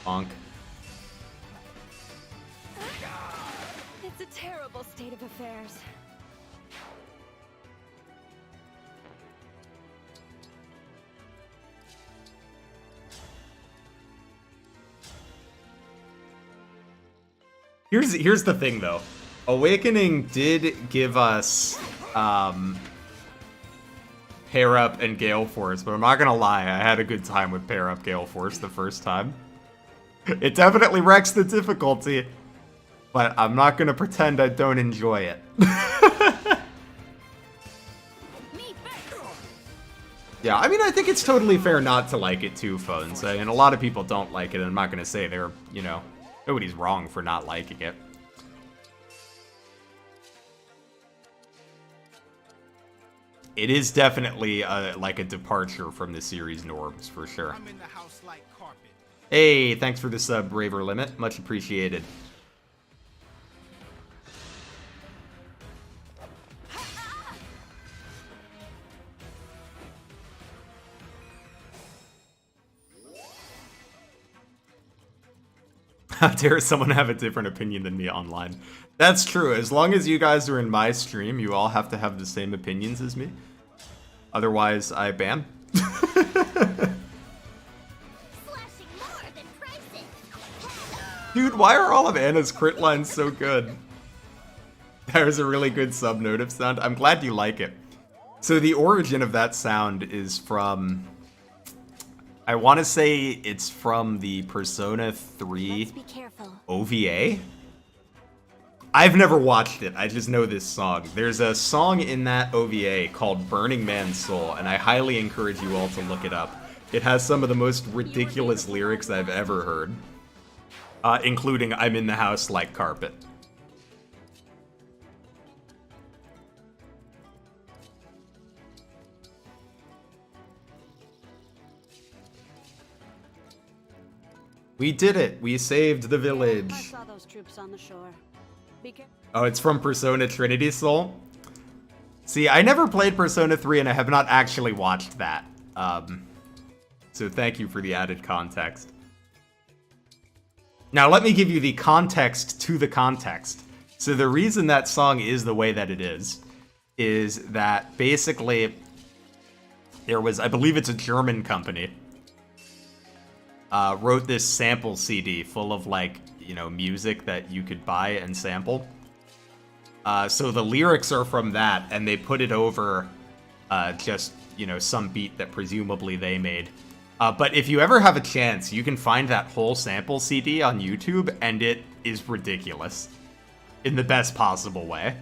Bonk. It's a terrible state of affairs. Here's the thing though. Awakening did give us Pair Up and Gale Force, but I'm not gonna lie, I had a good time with Pair Up Gale Force the first time. It definitely wrecks the difficulty, but I'm not gonna pretend I don't enjoy it. Yeah, I mean, I think it's totally fair not to like it too, Phones. I mean, a lot of people don't like it, and I'm not gonna say they're, you know, nobody's wrong for not liking it. It is definitely like a departure from the series norms, for sure. I'm in the house like carpet. Hey, thanks for the sub, Braver Limit. Much appreciated. How dare someone have a different opinion than me online? That's true. As long as you guys are in my stream, you all have to have the same opinions as me. Otherwise, I ban. Dude, why are all of Anna's crit lines so good? That was a really good sub-notive sound. I'm glad you like it. So the origin of that sound is from... I want to say it's from the Persona 3 OVA? I've never watched it, I just know this song. There's a song in that OVA called Burning Man's Soul, and I highly encourage you all to look it up. It has some of the most ridiculous lyrics I've ever heard. Including I'm in the house like carpet. We did it! We saved the village! I saw those troops on the shore. Oh, it's from Persona Trinity Soul? See, I never played Persona 3 and I have not actually watched that. So thank you for the added context. Now let me give you the context to the context. So the reason that song is the way that it is that basically there was, I believe it's a German company, wrote this sample CD full of like, you know, music that you could buy and sample. So the lyrics are from that, and they put it over just, you know, some beat that presumably they made. But if you ever have a chance, you can find that whole sample CD on YouTube, and it is ridiculous. In the best possible way.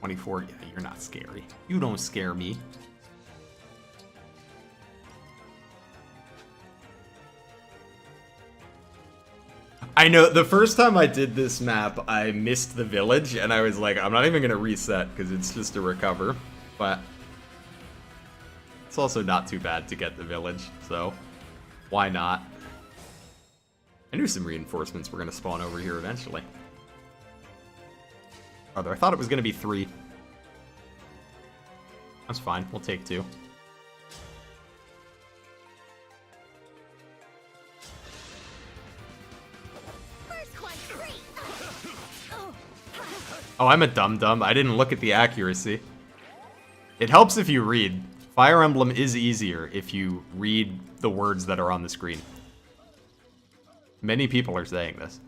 "24, yeah, you're not scary. You don't scare me." I know, the first time I did this map, I missed the village, and I was like, I'm not even gonna reset, because it's just a recover. But it's also not too bad to get the village, so why not? I knew some reinforcements were gonna spawn over here eventually. Although I thought it was gonna be 3. That's fine, we'll take 2. Oh, I'm a dum-dum. I didn't look at the accuracy. It helps if you read. Fire Emblem is easier if you read the words that are on the screen. Many people are saying this.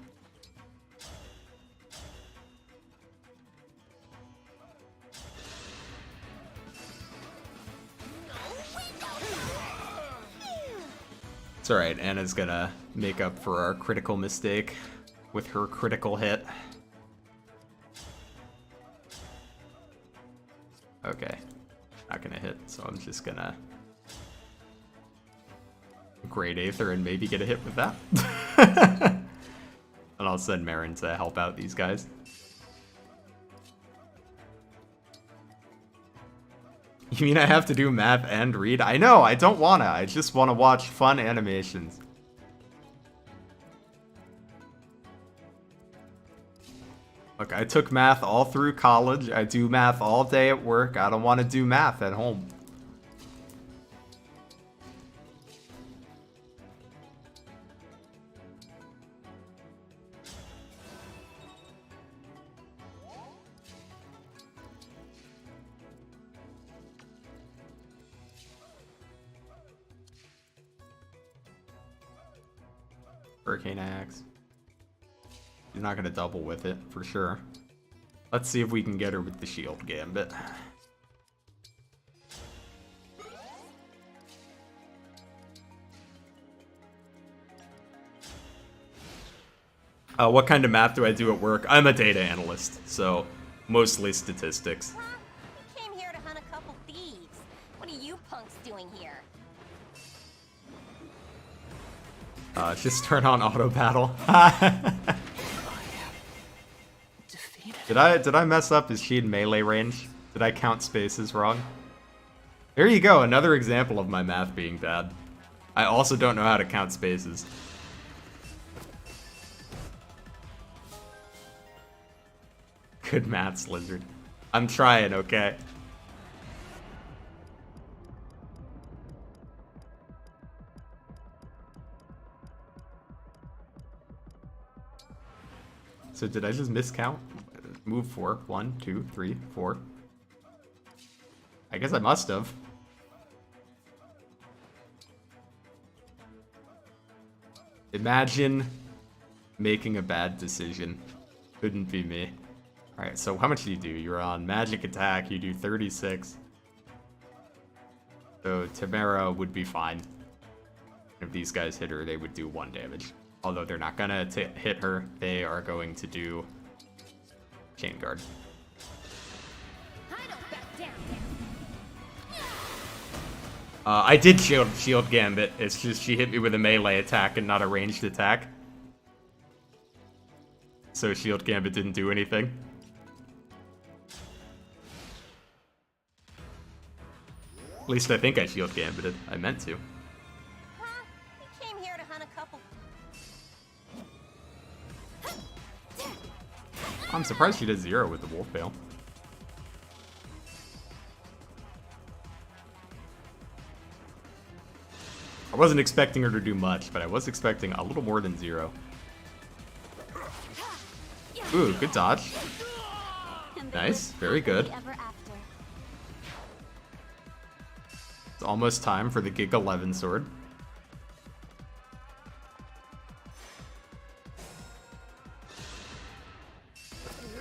It's alright, Anna's gonna make up for our critical mistake with her critical hit. Okay, not gonna hit, so I'm just gonna Great Aether and maybe get a hit with that. And I'll send Marin to help out these guys. You mean I have to do math and read? I know, I don't wanna. I just wanna watch fun animations. Look, I took math all through college. I do math all day at work. I don't want to do math at home. Hurricane Axe. You're not gonna double with it, for sure. Let's see if we can get her with the shield gambit. What kind of math do I do at work? I'm a data analyst, so mostly statistics. Huh? We came here to hunt a couple thieves. What are you punks doing here? Just turn on auto battle. Did I mess up? Is she in melee range? Did I count spaces wrong? There you go, another example of my math being bad. I also don't know how to count spaces. Good maths, Lizard. I'm trying, okay? So did I just miscount? Move 4. 1, 2, 3, 4. I guess I must have. Imagine making a bad decision. Couldn't be me. Alright, so how much do you do? You're on magic attack, you do 36. So Tamara would be fine. If these guys hit her, they would do 1 damage. Although they're not gonna hit her, they are going to do Chain Guard. I did shield Gambit. It's just she hit me with a melee attack and not a ranged attack. So shield Gambit didn't do anything. At least I think I shield Gambited. I meant to. Huh? We came here to hunt a couple. I'm surprised she did 0 with the Wolf Bale. I wasn't expecting her to do much, but I was expecting a little more than 0. Ooh, good dodge. Nice, very good. It's almost time for the Gig 11 sword.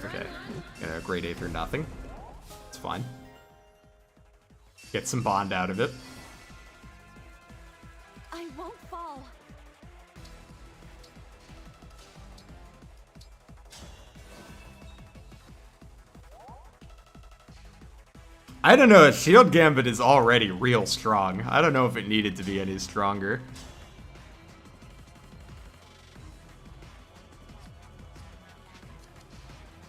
Okay, Great Aether nothing. It's fine. Get some bond out of it. I won't fall. I don't know, Shield Gambit is already real strong. I don't know if it needed to be any stronger.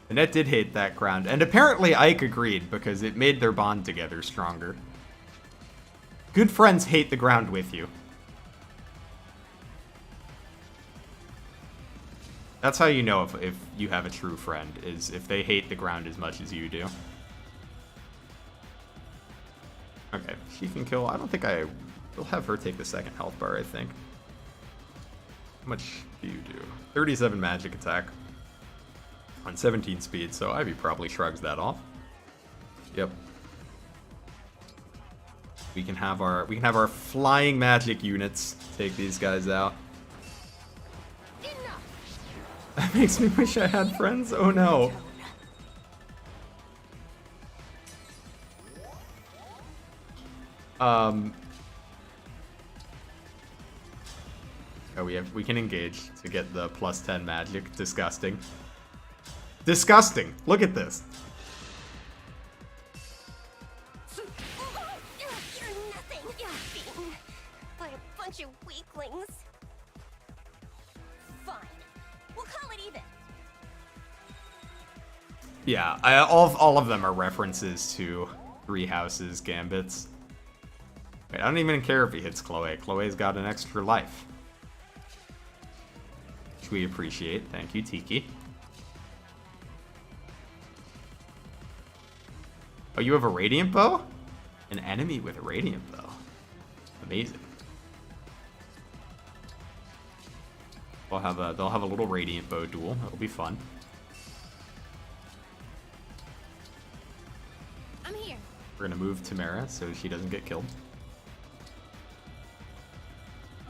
Annette did hate that ground, and apparently Ike agreed because it made their bond together stronger. Good friends hate the ground with you. That's how you know if you have a true friend, is if they hate the ground as much as you do. Okay, she can kill. I don't think I will have her take the second health bar, I think. How much do you do? 37 magic attack on 17 speed, so Ivy probably shrugs that off. Yep. We can have our flying magic units take these guys out. That makes me wish I had friends. Oh no. Oh, we can engage to get the +10 magic. Disgusting. Disgusting. Look at this. You're nothing. You're beaten by a bunch of weaklings. Fine. We'll call it even. Yeah, all of them are references to Three Houses gambits. Wait, I don't even care if he hits Chloe. Chloe's got an extra life. Which we appreciate. Thank you, Tiki. Oh, you have a Radiant Bow? An enemy with a Radiant Bow. Amazing. They'll have a little Radiant Bow duel. That'll be fun. I'm here. We're gonna move Tamara so she doesn't get killed.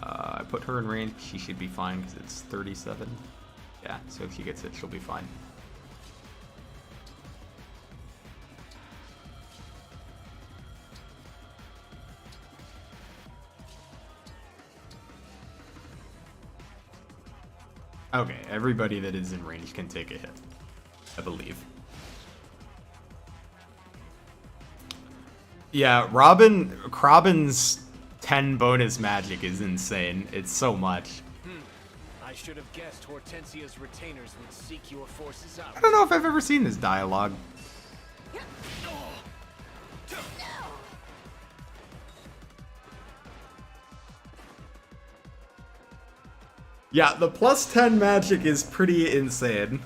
I put her in range. She should be fine because it's 37. Yeah, so if she gets hit, she'll be fine. Okay, everybody that is in range can take a hit, I believe. Yeah, Robin's 10 bonus magic is insane. It's so much. I should have guessed Hortensia's retainers would seek your forces out. I don't know if I've ever seen this dialogue. Yeah, the +10 magic is pretty insane.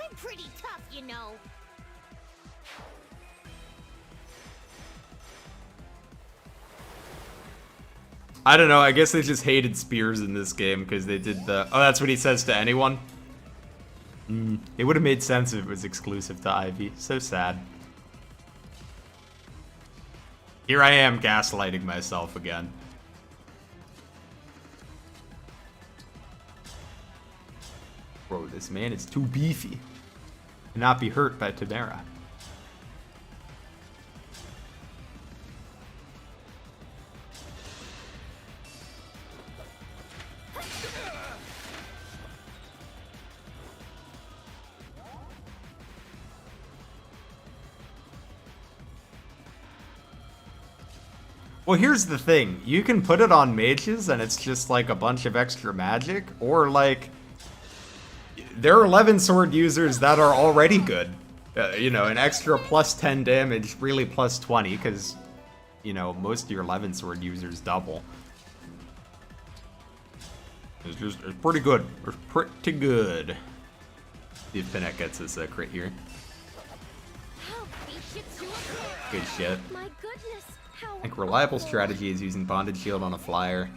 I'm pretty tough, you know. I don't know, I guess they just hated spears in this game because they did the... Oh, that's what he says to anyone? It would have made sense if it was exclusive to Ivy. So sad. Here I am gaslighting myself again. Bro, this man is too beefy. Cannot be hurt by Tamara. Well, here's the thing. You can put it on mages and it's just like a bunch of extra magic, or like there are 11 sword users that are already good. You know, an extra plus 10 damage, really plus 20, because, you know, most of your 11 sword users double. It's pretty good. It's pretty good. See if Pinette gets this crit here. Good shit. My goodness, I think reliable strategy is using Bonded Shield on a flyer.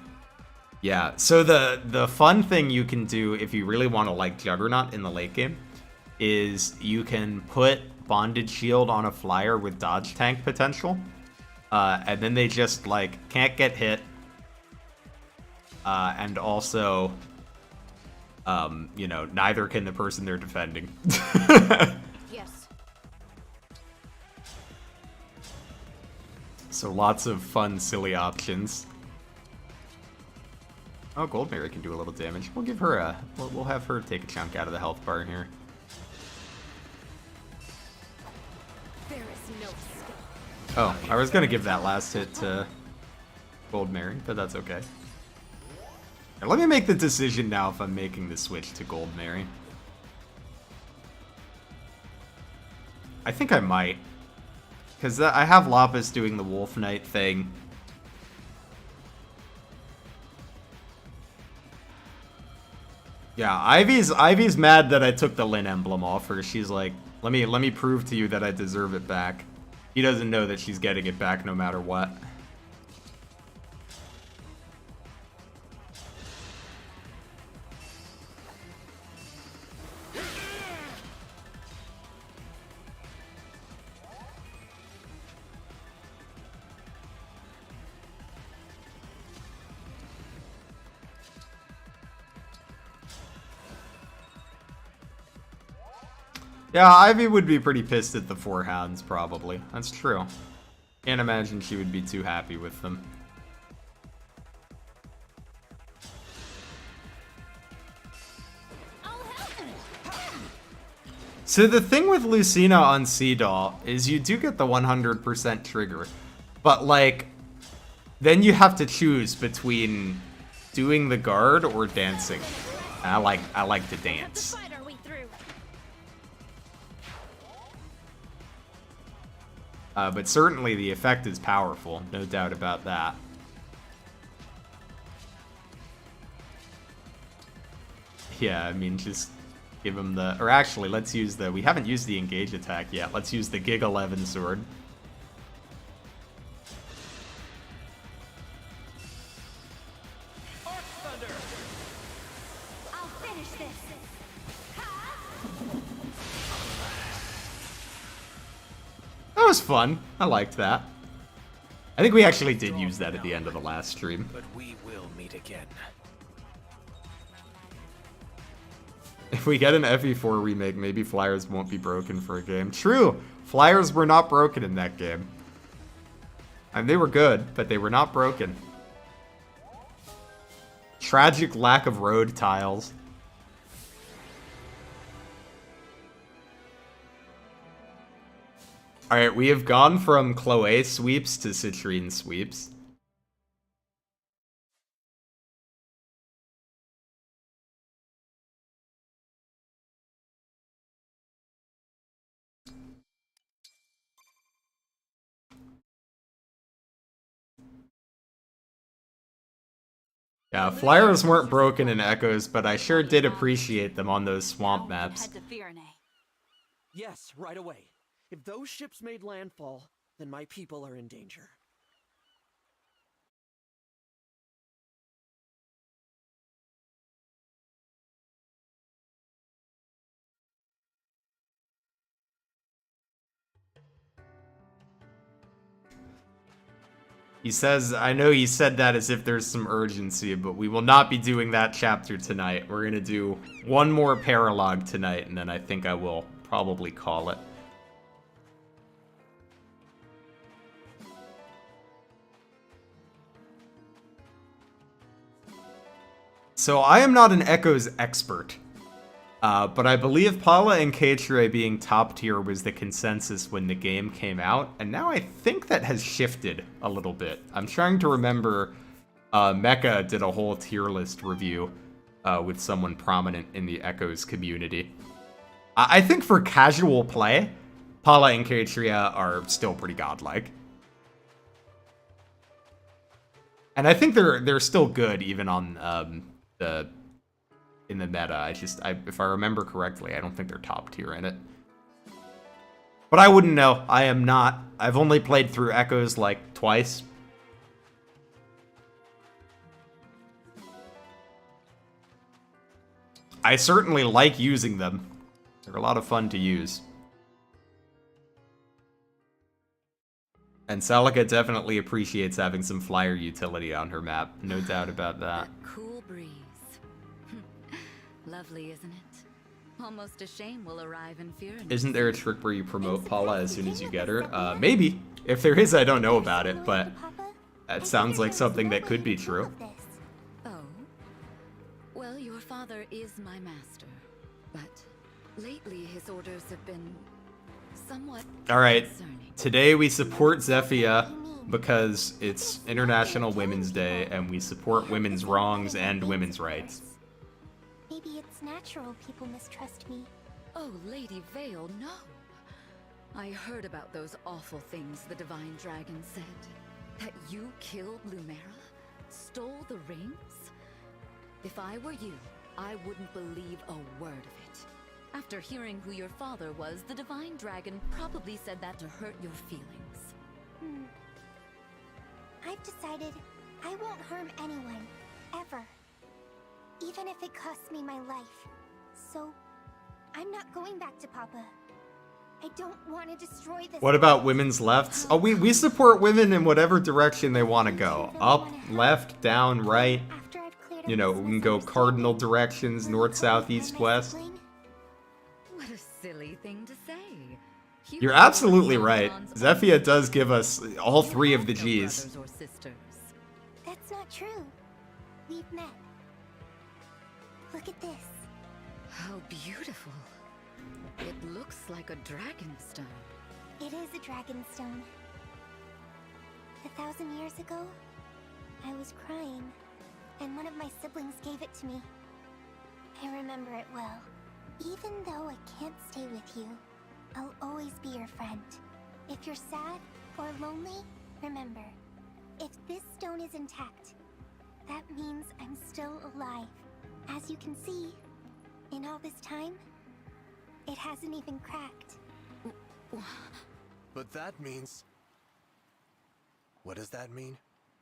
Yeah, so the fun thing you can do if you really want to like Juggernaut in the late game is you can put Bonded Shield on a flyer with dodge tank potential. And then they just like can't get hit. And also, you know, neither can the person they're defending. Yes. So lots of fun, silly options. Oh, Gold Mary can do a little damage. We'll give her a... We'll have her take a chunk out of the health bar here. There is no skill. Oh, I was gonna give that last hit to Gold Mary, but that's okay. Now, let me make the decision now if I'm making the switch to Gold Mary. I think I might. Because I have Lapis doing the Wolf Knight thing. Yeah, Ivy's mad that I took the Lyn emblem off her. She's like, let me prove to you that I deserve it back. He doesn't know that she's getting it back no matter what. Yeah, Ivy would be pretty pissed at the 4 hounds, probably. That's true. Can't imagine she would be too happy with them. So the thing with Lucina on Seadall is you do get the 100% trigger, but like, then you have to choose between doing the guard or dancing. I like to dance. But certainly the effect is powerful, no doubt about that. Yeah, I mean, just give him the... Or actually, let's use the... We haven't used the engage attack yet. Let's use the Gig 11 sword. I'll finish this. That was fun. I liked that. I think we actually did use that at the end of the last stream. But we will meet again. If we get an FE4 remake, maybe Flyers won't be broken for a game. True! Flyers were not broken in that game. And they were good, but they were not broken. Tragic lack of road tiles. Alright, we have gone from Chloe sweeps to Citrine sweeps. Yeah, Flyers weren't broken in Echoes, but I sure did appreciate them on those swamp maps. Yes, right away. If those ships made landfall, then my people are in danger. He says, I know he said that as if there's some urgency, but we will not be doing that chapter tonight. We're gonna do one more paralog tonight, and then I think I will probably call it. So I am not an Echoes expert, but I believe Paula and Keiichiro being top tier was the consensus when the game came out, and now I think that has shifted a little bit. I'm trying to remember, Mecha did a whole tier list review with someone prominent in the Echoes community. I think for casual play, Paula and Keiichiro are still pretty godlike. And I think they're still good even on in the meta. If I remember correctly, I don't think they're top tier in it. But I wouldn't know. I am not. I've only played through Echoes like twice. I certainly like using them. They're a lot of fun to use. And Celica definitely appreciates having some flyer utility on her map. No doubt about that. Cool breeze. Lovely, isn't it? Almost a shame we'll arrive in fear. Isn't there a trick where you promote Paula as soon as you get her? Maybe. If there is, I don't know about it, but that sounds like something that could be true. Oh? Well, your father is my master, but lately his orders have been somewhat Alright, concerning. today we support Zephyia because it's International Women's Day and we support women's wrongs and women's rights. Maybe it's natural people mistrust me. Oh, Lady Vale, no. I heard about those awful things the Divine Dragon said. That you killed Lumera? Stole the rings? If I were you, I wouldn't believe a word of it. After hearing who your father was, the Divine Dragon probably said that to hurt your feelings. I've decided I won't harm anyone, ever. Even if it costs me my life. So, I'm not going back to Papa. I don't want to destroy this. What about women's lefts? Oh, we support women in whatever direction they want to go. Up, left, down, right. You know, we can go cardinal directions, north, south, east, west. What a silly thing to say. You're absolutely right. Zephyia does give us all three of the G's. That's not true. We've met. Look at this. How beautiful. It looks like a dragonstone. It is a dragonstone. 1,000 years ago, I was crying, and one of my siblings gave it to me. I remember it well. Even though I can't stay with you, I'll always be your friend. If you're sad or lonely, remember, if this stone is intact, that means I'm still alive. As you can see, in all this time, it hasn't even cracked. But that means... What does that mean?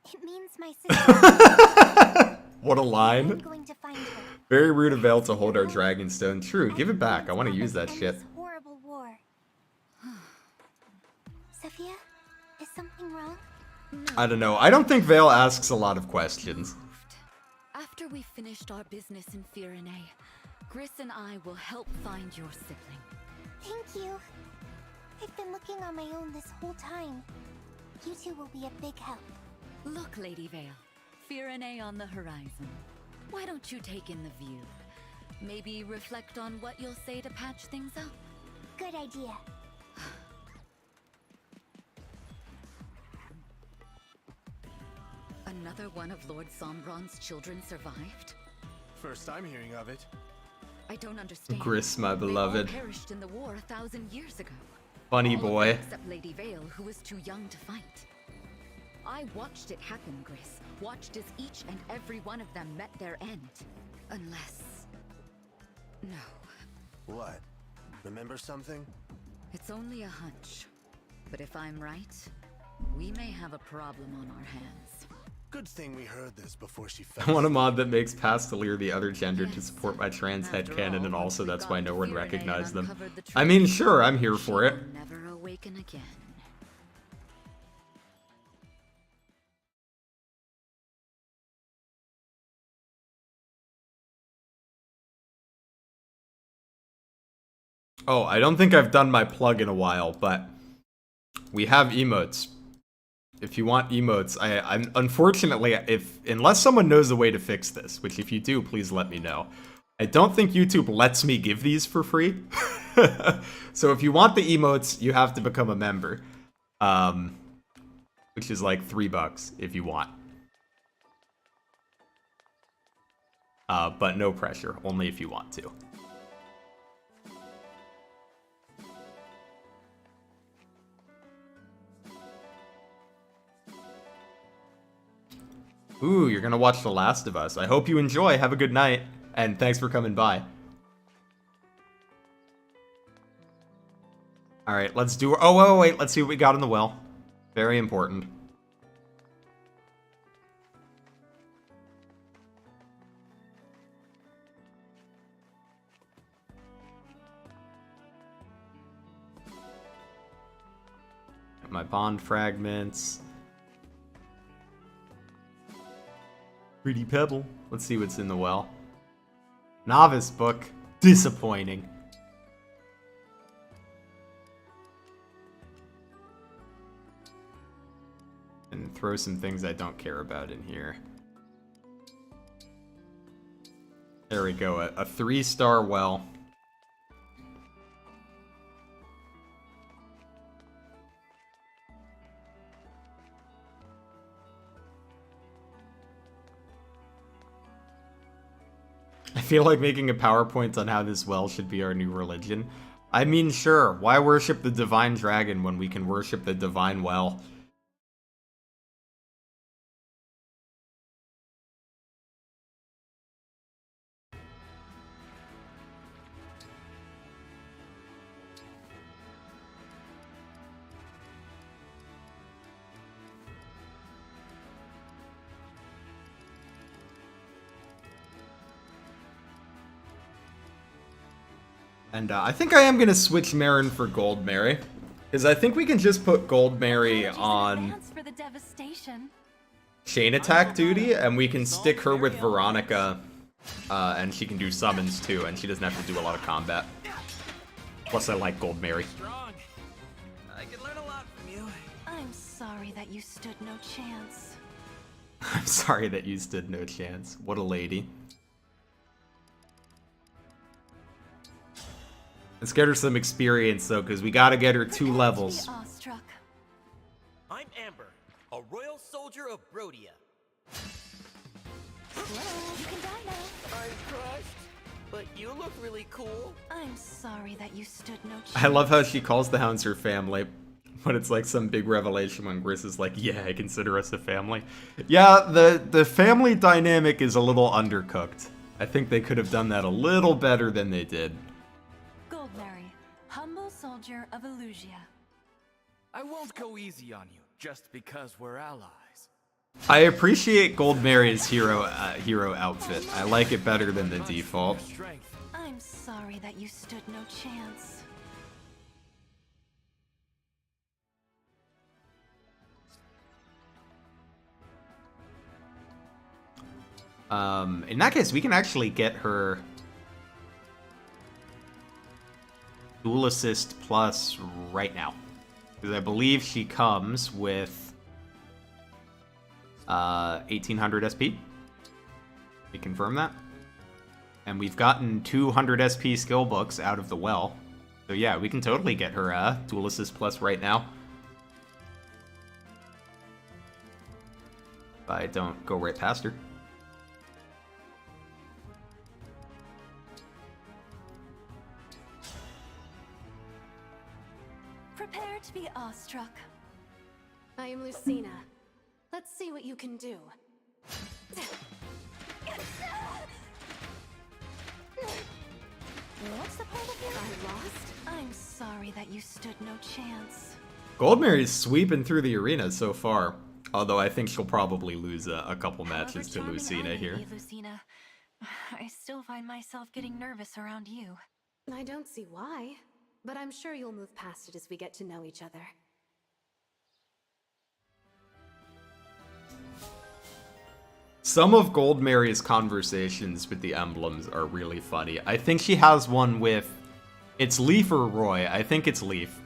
It means my sister... What a I'm line. going to find her. Very rude of Vale to hold our Dragonstone. True, give it back. I want to use that shit. This horrible war. Zephyia, is something wrong? I don't know. I don't think Vale asks a lot of questions. After we finished our business in Firene, Gris and I will help find your sibling. Thank you. I've been looking on my own this whole time. You two will be a big help. Look, Lady Vale. Firene on the horizon. Why don't you take in the view? Maybe reflect on what you'll say to patch things up. Good idea. Another one of Lord Sombron's children survived? First I'm hearing of it. I don't understand. Gris, my beloved. They all perished in the war 1,000 years ago. Funny All of boy. them except Lady Vale, who was too young to fight. I watched it happen, Gris. Watched as each and every one of them met their end. Unless... No. What? Remember something? It's only a hunch. But if I'm right, we may have a problem on our hands. Good thing we heard this before she I fell. want a mod that makes Pastelier the other gender to support my trans headcanon, and also that's why no one recognized them. I mean, sure, I'm here for it. Never awaken again. Oh, I don't think I've done my plug in a while, but we have emotes. If you want emotes, I'm unfortunately, unless someone knows a way to fix this, which if you do, please let me know. I don't think YouTube lets me give these for free. So if you want the emotes, you have to become a member. Which is like $3 if you want. But no pressure, only if you want to. Ooh, you're gonna watch The Last of Us. I hope you enjoy. Have a good night. And thanks for coming by. Alright, let's do... Oh, wait. Let's see what we got in the well. Very important. My bond fragments. Pretty pebble. Let's see what's in the well. Novice book. Disappointing. And throw some things I don't care about in here. There we go. A 3-star well. I feel like making a PowerPoint on how this well should be our new religion. I mean, sure, why worship the divine dragon when we can worship the divine well? And I think I am going to switch Marin for Gold Mary. Because I think we can just put Gold Mary on For the devastation. chain attack duty, and we can stick her with Veronica, and she can do summons too, and she doesn't have to do a lot of combat. Plus, I like Gold Mary. I can learn a lot from you. I'm sorry that you stood no chance. I'm sorry that you stood no chance. What a lady. Let's get her some experience, though, because we gotta get her 2 levels. I'm Amber, a royal soldier of Brodia. Hello, you can die now. I'm crushed, but you look really cool. I'm sorry that you stood no chance. I love how she calls the hounds her family, but it's like some big revelation when Gris is like, yeah, I consider us a family. Yeah, the family dynamic is a little undercooked. I think they could have done that a little better than they did. Goldberry, humble soldier of Illusia. I won't go easy on you, just because we're allies. I appreciate Gold Mary's hero outfit. I like it better than the default. I'm sorry that you stood no chance. In that case, we can actually get her Dual Assist Plus right now. Because I believe she comes with 1800 SP. We confirm that. And we've gotten 200 SP skill books out of the well. So yeah, we can totally get her Dual Assist Plus right now. If I don't go right past her. Prepare to be awestruck. I am Lucina. Let's see what you can do. What's the point of you? I lost? I'm sorry that you stood no chance. Goldmary's sweeping through the arena so far. Although I think she'll probably lose a couple matches to Lucina here. Lucina, I still find myself getting nervous around you. I don't see why, but I'm sure you'll move past it as we get to know each other. Some of Goldmary's conversations with the emblems are really funny. I think she has one with It's Leaf or Roy. I think it's Leaf.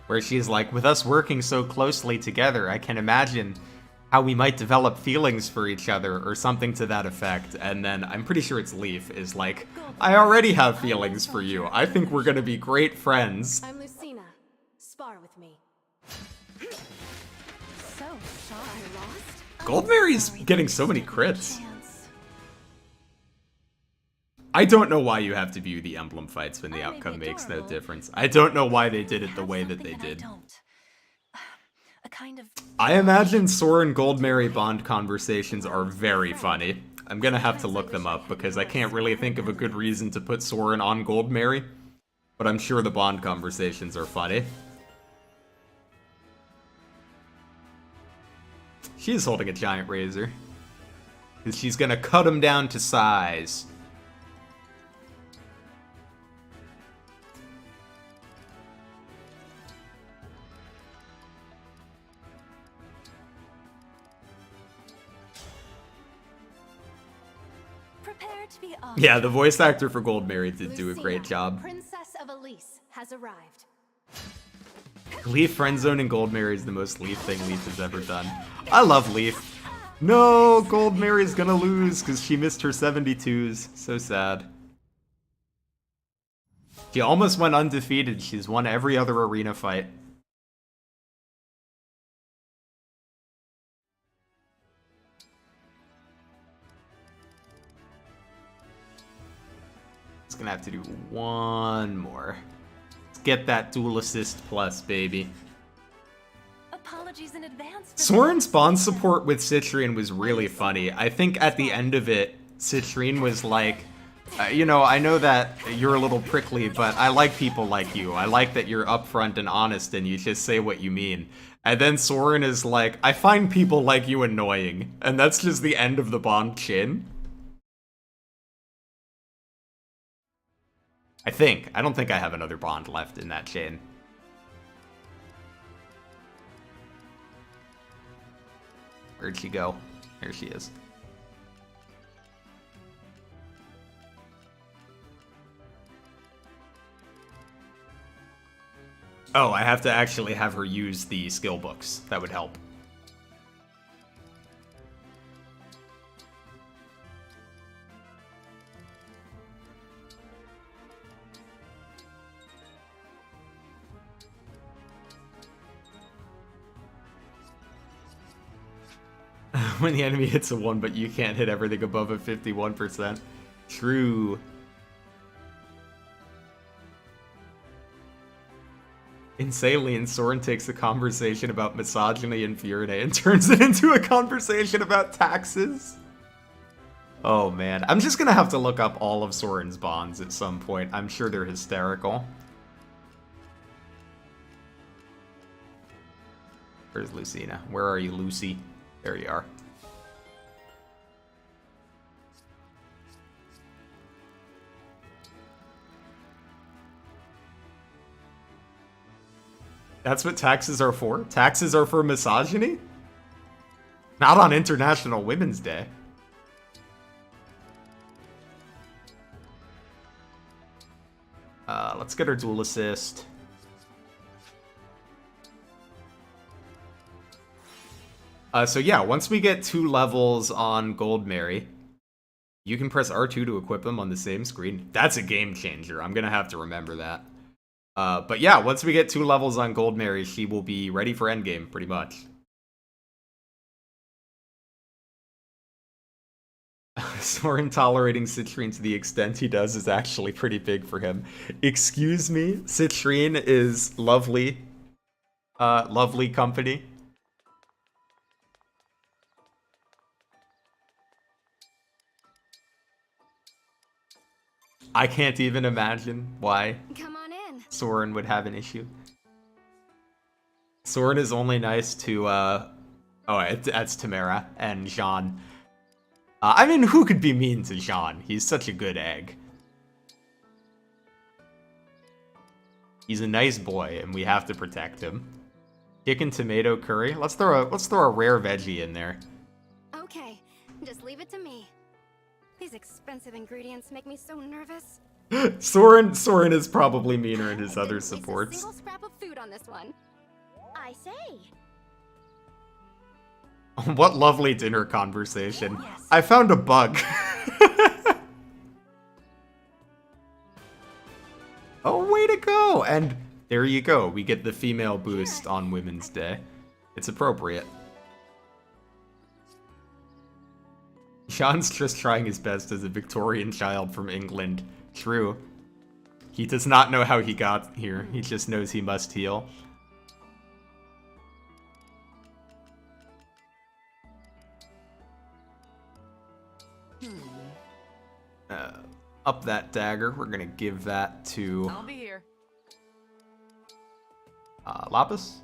Where she's like, with us working so closely together, I can imagine how we might develop feelings for each other or something to that effect. And then I'm pretty sure it's Leaf is like, I already have feelings for you. I think we're gonna be great friends. I'm Lucina. Spar with me. So sorry I lost. Goldmary's getting so many crits. I don't know why you have to view the Emblem fights when the outcome makes no difference. I don't know why they did it the way that they did. A kind of... I imagine Sora and Goldmary Bond conversations are very funny. I'm gonna have to look them up because I can't really think of a good reason to put Soren on Goldmary. But I'm sure the Bond conversations are funny. She is holding a giant razor. Because she's gonna cut him down to size. Prepare to be off. Yeah, the voice actor for Goldmary did do a great job. Princess of Elise has arrived. Leaf friendzoning Goldmary is the most Leaf thing Leaf has ever done. I love Leaf. No, Goldmary's gonna lose because she missed her 72s. So sad. She almost went undefeated. She's won every other arena fight. It's gonna have to do one more. Let's get that dual assist plus, baby. Apologies in advance. Soren's Bond support with Citrine was really funny. I think at the end of it, Citrine was like, you know, I know that you're a little prickly, but I like people like you. I like that you're upfront and honest and you just say what you mean. And then Soren is like, I find people like you annoying. And that's just the end of the Bond chin. I think. I don't think I have another Bond left in that chain. Where'd she go? Here she is. Oh, I have to actually have her use the skill books. That would help. When the enemy hits a 1, but you can't hit everything above a 51%. True. Insanely, Soren takes the conversation about misogyny and Fiorine and turns it into a conversation about taxes. Oh man, I'm just gonna have to look up all of Soren's bonds at some point. I'm sure they're hysterical. Where's Lucina? Where are you, Lucy? There you are. That's what taxes are for? Taxes are for misogyny? Not on International Women's Day. Let's get her dual assist. So yeah, once we get 2 levels on Goldmary, you can press R2 to equip them on the same screen. That's a game changer. I'm gonna have to remember that. But yeah, once we get 2 levels on Goldmary, she will be ready for endgame, pretty much. Soren tolerating Citrine to the extent he does is actually pretty big for him. Excuse me, Citrine is lovely. Lovely company. I can't even imagine why Soren would have an issue. Soren is only nice to, that's Tamara and Jean. I mean, who could be mean to Jean? He's such a good egg. He's a nice boy, and we have to protect him. Chicken tomato curry. Let's throw a rare veggie in there. Okay, just leave it to me. These expensive ingredients make me so nervous. Soren is probably meaner in his other supports. Single scrap of food on this one. I say. What lovely dinner conversation. I found a bug. Oh, way to go! And there you go. We get the female boost on Women's Day. It's appropriate. Sean's just trying his best as a Victorian child from England. True. He does not know how he got here. He just knows he must heal. Up that dagger. We're gonna give that to I'll be here. Lapis.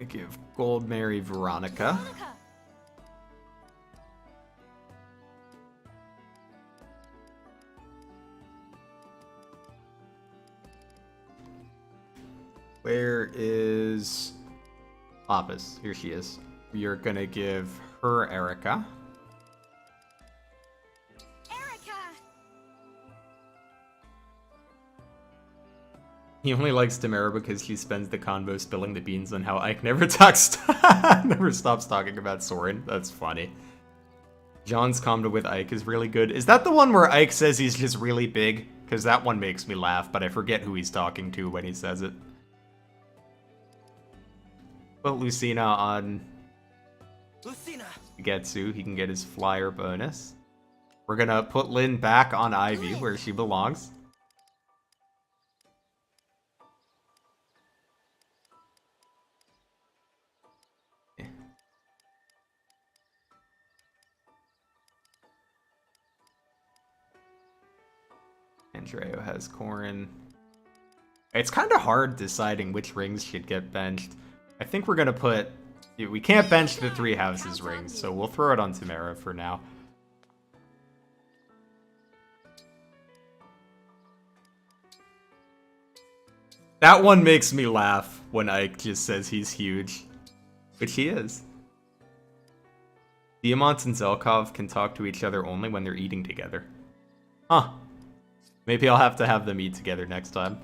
I give Gold Mary Veronica. Where is Lapis? Here she is. We are gonna give her Erica. He only likes Tamara because she spends the convo spilling the beans on how Ike never never stops talking about Soren. That's funny. John's combo with Ike is really good. Is that the one where Ike says he's just really big? Because that one makes me laugh, but I forget who he's talking to when he says it. Put Lucina on Lucina. Getsu. He can get his flyer bonus. We're gonna put Lynn back on Ivy, where she belongs. Andreo has Corrin. It's kind of hard deciding which rings should get benched. I think we're gonna put... We can't bench the Three Houses rings, so we'll throw it on Tamara for now. That one makes me laugh when Ike just says he's huge. Which he is. Diamant and Zelkov can talk to each other only when they're eating together. Huh. Maybe I'll have to have them eat together next time.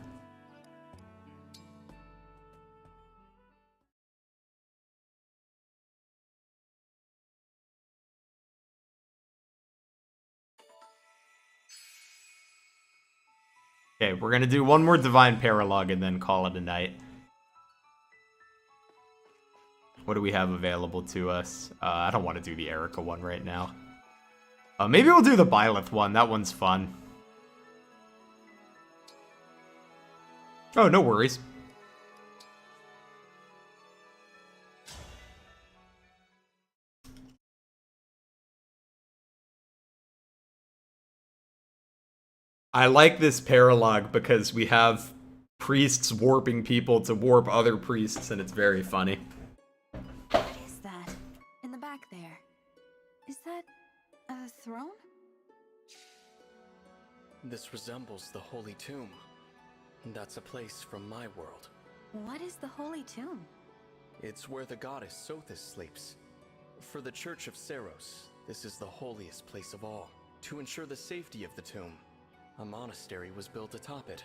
Okay, we're gonna do one more Divine Paralog and then call it a night. What do we have available to us? I don't want to do the Erica one right now. Maybe we'll do the Byleth one. That one's fun. Oh, no worries. I like this paralog because we have priests warping people to warp other priests, and it's very funny. What is that? In the back there. Is that a throne? This resembles the Holy Tomb. That's a place from my world. What is the Holy Tomb? It's where the goddess Sothis sleeps. For the Church of Seros, this is the holiest place of all. To ensure the safety of the tomb, a monastery was built atop it.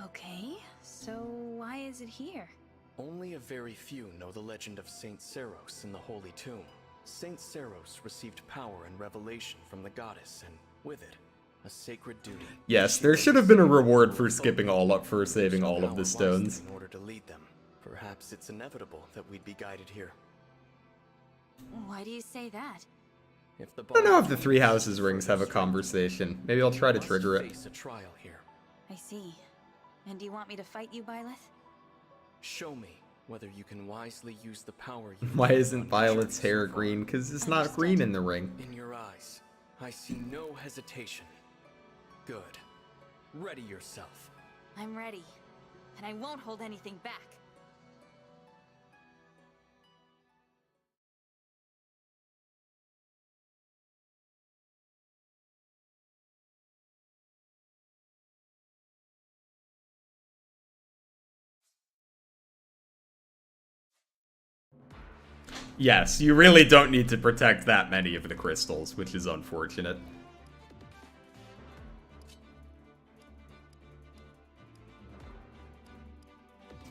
Okay, so why is it here? Only a very few know the legend of Saint Seros in the Holy Tomb. Saint Seros received power and revelation from the goddess, and with it, a sacred duty. Yes, there should have been a reward for skipping all up for saving all of the stones. In order to lead them. Perhaps it's inevitable that we'd be guided here. Why do you say that? If the I don't know if the Three Houses rings have a conversation. Maybe I'll try to trigger it. Face a trial here. I see. And do you want me to fight you, Byleth? Show me whether you can wisely use the power you... Why isn't Violet's hair green? Because it's not green in the ring. In your eyes, I see no hesitation. Good. Ready yourself. I'm ready. And I won't hold anything back. Yes, you really don't need to protect that many of the crystals, which is unfortunate.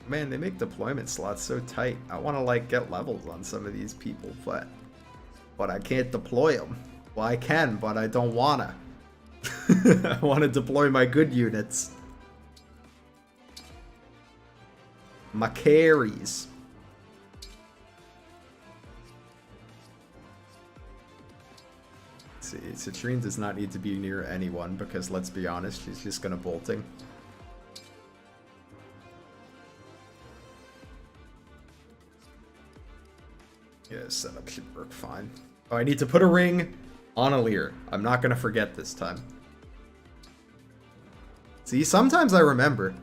Man, they make deployment slots so tight. I want to, like, get levels on some of these people, but I can't deploy them. Well, I can, but I don't wanna. I want to deploy my good units. My carries. See, Citrine does not need to be near anyone because, let's be honest, she's just gonna bolting. Yeah, setup should work fine. Oh, I need to put a ring on Alear. I'm not gonna forget this time. See, sometimes I remember.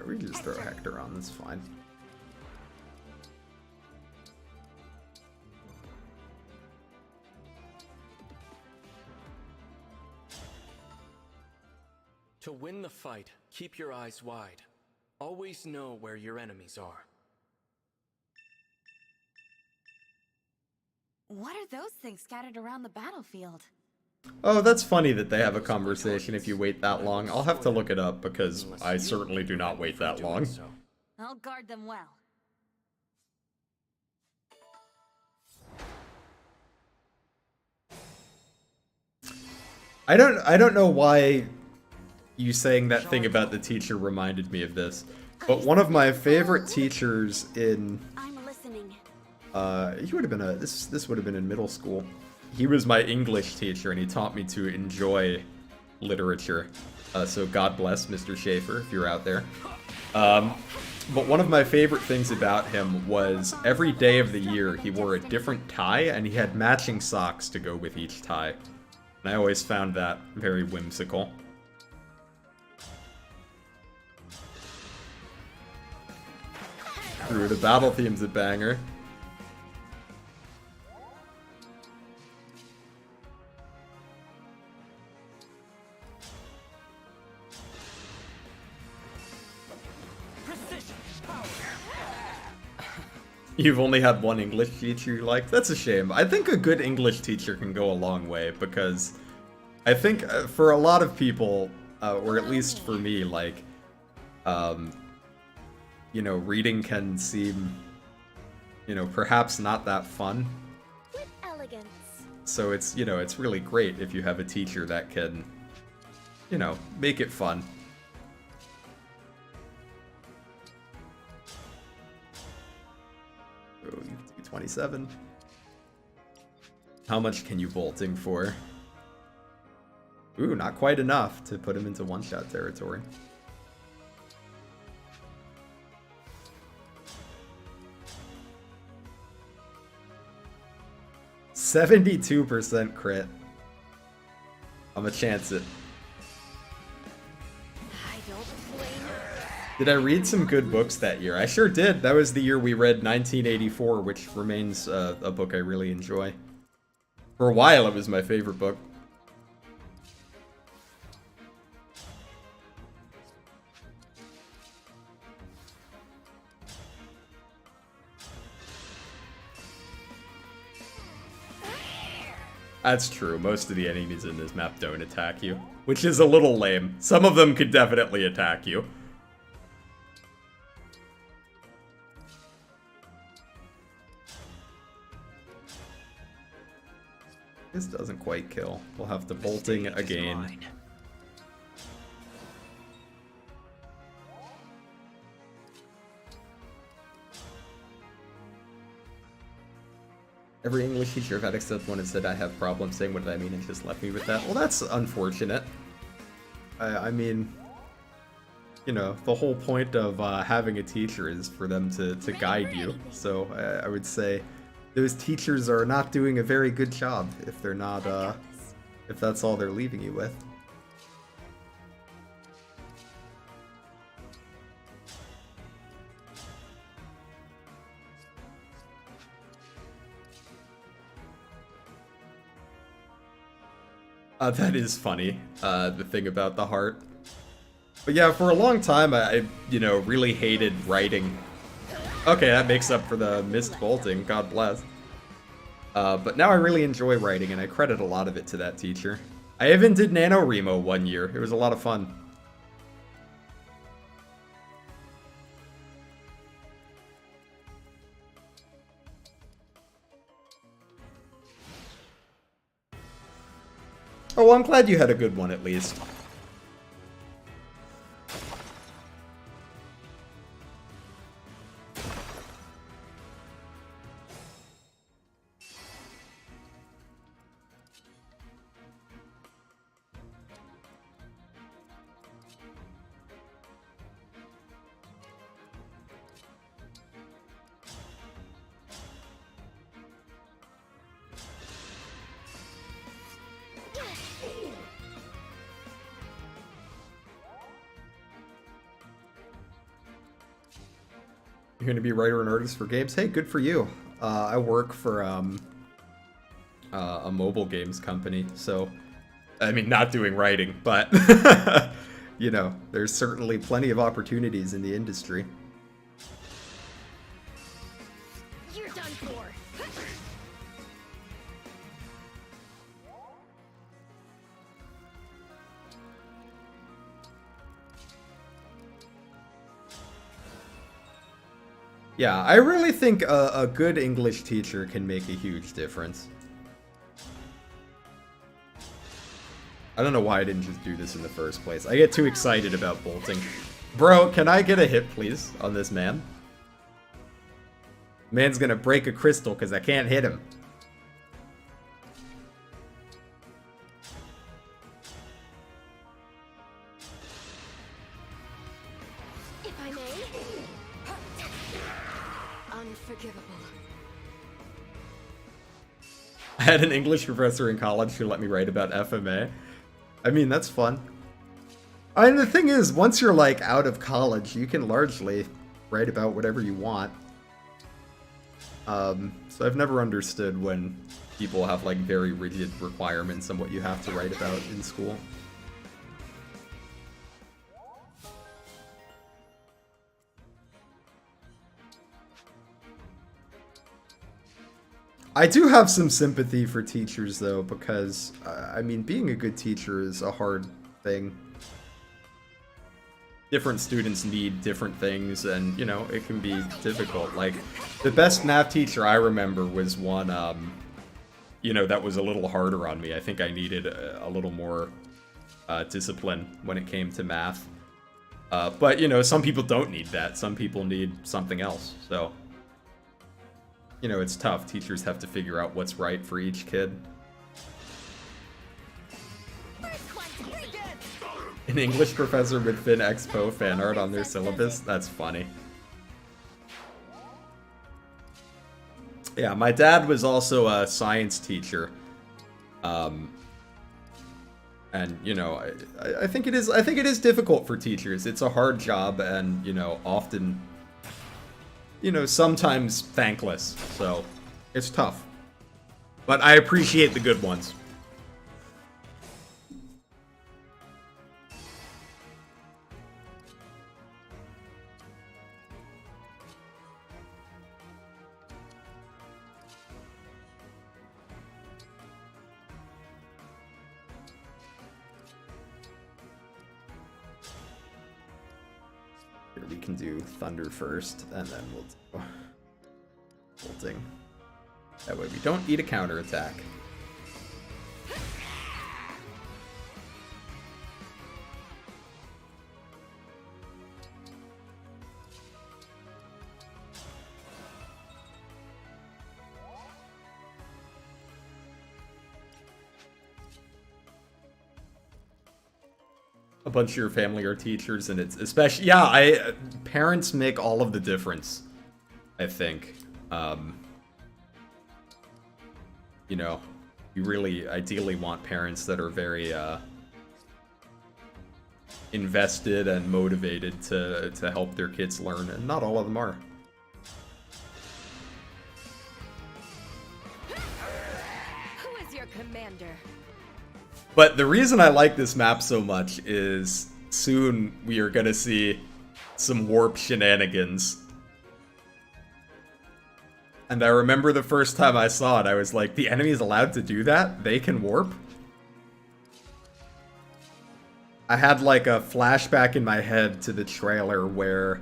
We can just throw Hector on, that's fine. To win the fight, keep your eyes wide. Always know where your enemies are. What are those things scattered around the battlefield? Oh, that's funny that they have a conversation if you wait that long. I'll have to look it up because I certainly do not wait that long. I'll guard them well. I don't know why you saying that thing about the teacher reminded me of this, but one of my favorite teachers in he would have been this would have been in middle school. He was my English teacher and he taught me to enjoy literature. So God bless Mr. Schaefer if you're out there. But one of my favorite things about him was every day of the year he wore a different tie and he had matching socks to go with each tie. And I always found that very whimsical. Through the battle theme's a banger. You've only had one English teacher you like? That's a shame. I think a good English teacher can go a long way because I think for a lot of people, or at least for me, like, you know, reading can seem, you know, perhaps not that fun. With elegance. So it's, you know, it's really great if you have a teacher that can, you know, make it fun. Oh, you have to be 27. How much can you bolting for? Ooh, not quite enough to put him into one-shot territory. %72% crit. I'ma chance it. Did I read some good books that year? I sure did. That was the year we read 1984, which remains a book I really enjoy. For a while, it was my favorite book. That's true. Most of the enemies in this map don't attack you, which is a little lame. Some of them could definitely attack you. This doesn't quite kill. We'll have to bolting again. Every English teacher I've had except one has said I have problems saying what I mean and just left me with that. Well, that's unfortunate. I mean, you know, the whole point of having a teacher is for them to guide you. So I would say those teachers are not doing a very good job if they're not, if that's all they're leaving you with. That is funny, the thing about the heart. But yeah, for a long time, I you know, really hated writing. Okay, that makes up for the missed bolting, God bless. But now I really enjoy writing, and I credit a lot of it to that teacher. I even did NaNoWriMo one year. It was a lot of fun. Oh, well, I'm glad you had a good one, at least. You're gonna be a writer and artist for games? Hey, good for you. I work for a mobile games company, so I mean, not doing writing, but you know, there's certainly plenty of opportunities in the industry. You're done for. Yeah, I really think a good English teacher can make a huge difference. I don't know why I didn't just do this in the first place. I get too excited about bolting. Bro, can I get a hit, please, on this man? Man's gonna break a crystal because I can't hit him. If I may. Unforgivable. I had an English professor in college who let me write about FMA. I mean, that's fun. I mean, the thing is, once you're, like, out of college, you can largely write about whatever you want. So I've never understood when people have, like, very rigid requirements on what you have to write about in school. I do have some sympathy for teachers, though, because, I mean, being a good teacher is a hard thing. Different students need different things, and, you know, it can be difficult. Like, the best math teacher I remember was one, you know, that was a little harder on me. I think I needed a little more discipline when it came to math. But, you know, some people don't need that. Some people need something else, so... You know, it's tough. Teachers have to figure out what's right for each kid. An English professor with Fin Expo fan art on their syllabus? That's funny. Yeah, my dad was also a science teacher. And, you know, I think it is difficult for teachers. It's a hard job and, you know, often... You know, sometimes thankless, so it's tough. But I appreciate the good ones. Here we can do Thunder first, and then we'll do bolting. That way we don't need a counterattack. A bunch of your family are teachers, and it's especially, yeah, parents make all of the difference, I think. You know, you really ideally want parents that are very invested and motivated to help their kids learn, and not all of them are. Who is your commander? But the reason I like this map so much is soon we are gonna see some warp shenanigans. And I remember the first time I saw it, I was like, the enemy is allowed to do that? They can warp? I had like a flashback in my head to the trailer where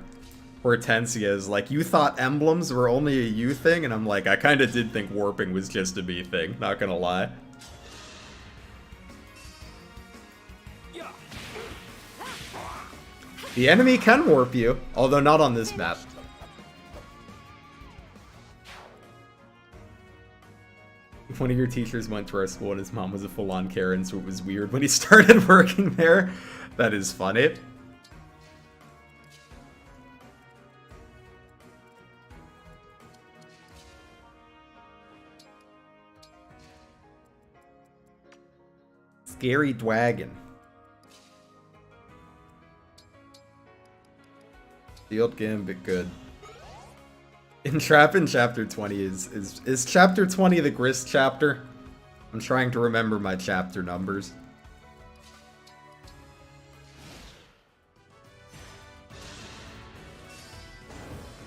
Hortensia is like, you thought emblems were only a you thing? And I'm like, I kind of did think warping was just a me thing, not gonna lie. The enemy can warp you, although not on this map. One of your teachers went to our school and his mom was a full-on Karen, so it was weird when he started working there. That is funny. Scary Dragon. Field Gambit good. Entrap in chapter 20 is chapter 20 the Grist chapter? I'm trying to remember my chapter numbers.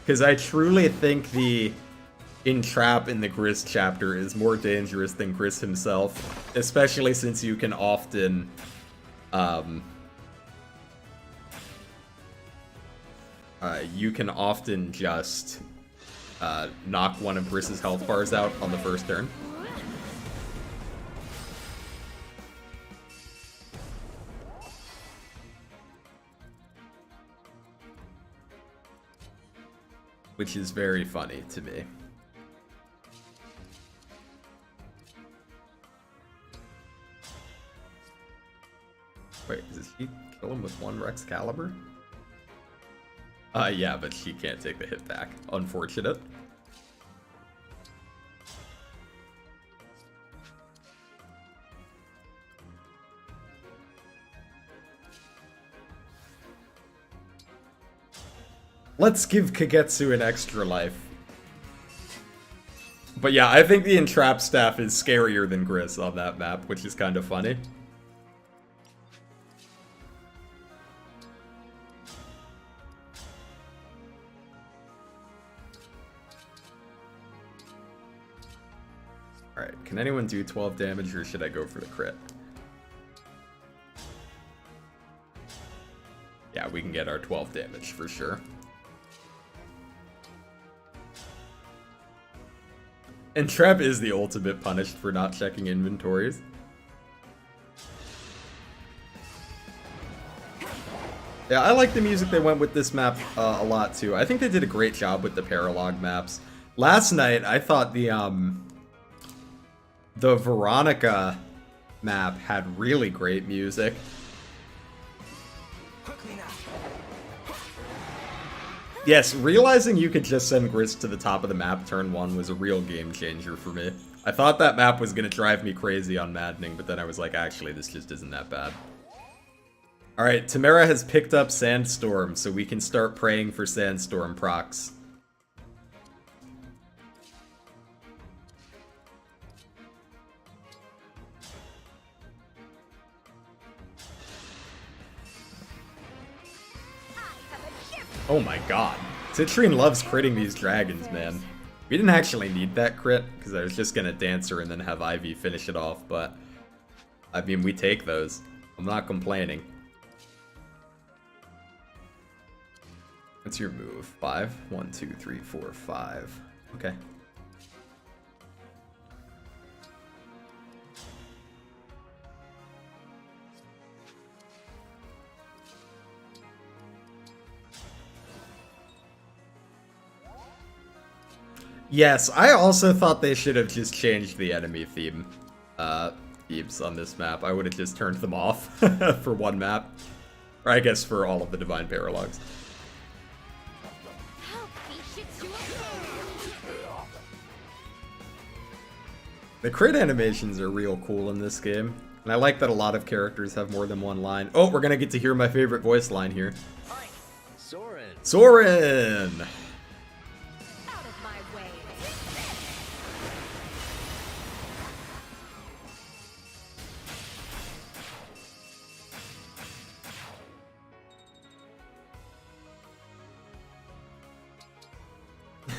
Because I truly think the Entrap in the Grist chapter is more dangerous than Grist himself, especially since you can often just knock one of Grist's health bars out on the first turn. Which is very funny to me. Wait, does he kill him with one Rex Caliber? Yeah, but she can't take the hit back. Unfortunate. Let's give Kagetsu an extra life. But yeah, I think the Entrap staff is scarier than Gris on that map, which is kind of funny. Alright, can anyone do 12 damage or should I go for the crit? Yeah, we can get our 12 damage for sure. And Trev is the ultimate punished for not checking inventories. Yeah, I like the music they went with this map a lot too. I think they did a great job with the paralog maps. Last night, I thought the Veronica map had really great music. Yes, realizing you could just send Grist to the top of the map turn 1 was a real game changer for me. I thought that map was going to drive me crazy on Maddening, but then I was like, actually, this just isn't that bad. Alright, Tamara has picked up Sandstorm, so we can start praying for Sandstorm procs. Oh my god. Citrine loves critting these dragons, man. We didn't actually need that crit, because I was just gonna Dancer and then have Ivy finish it off, but... I mean, we take those. I'm not complaining. What's your move? 5? 1, 2, 3, 4, 5. Okay. Yes, I also thought they should have just changed the enemy theme. Themes on this map. I would have just turned them off for one map. Or I guess for all of the Divine Paralogs. The crit animations are real cool in this game. And I like that a lot of characters have more than one line. Oh, we're gonna get to hear my favorite voice line here. Soren! Soren!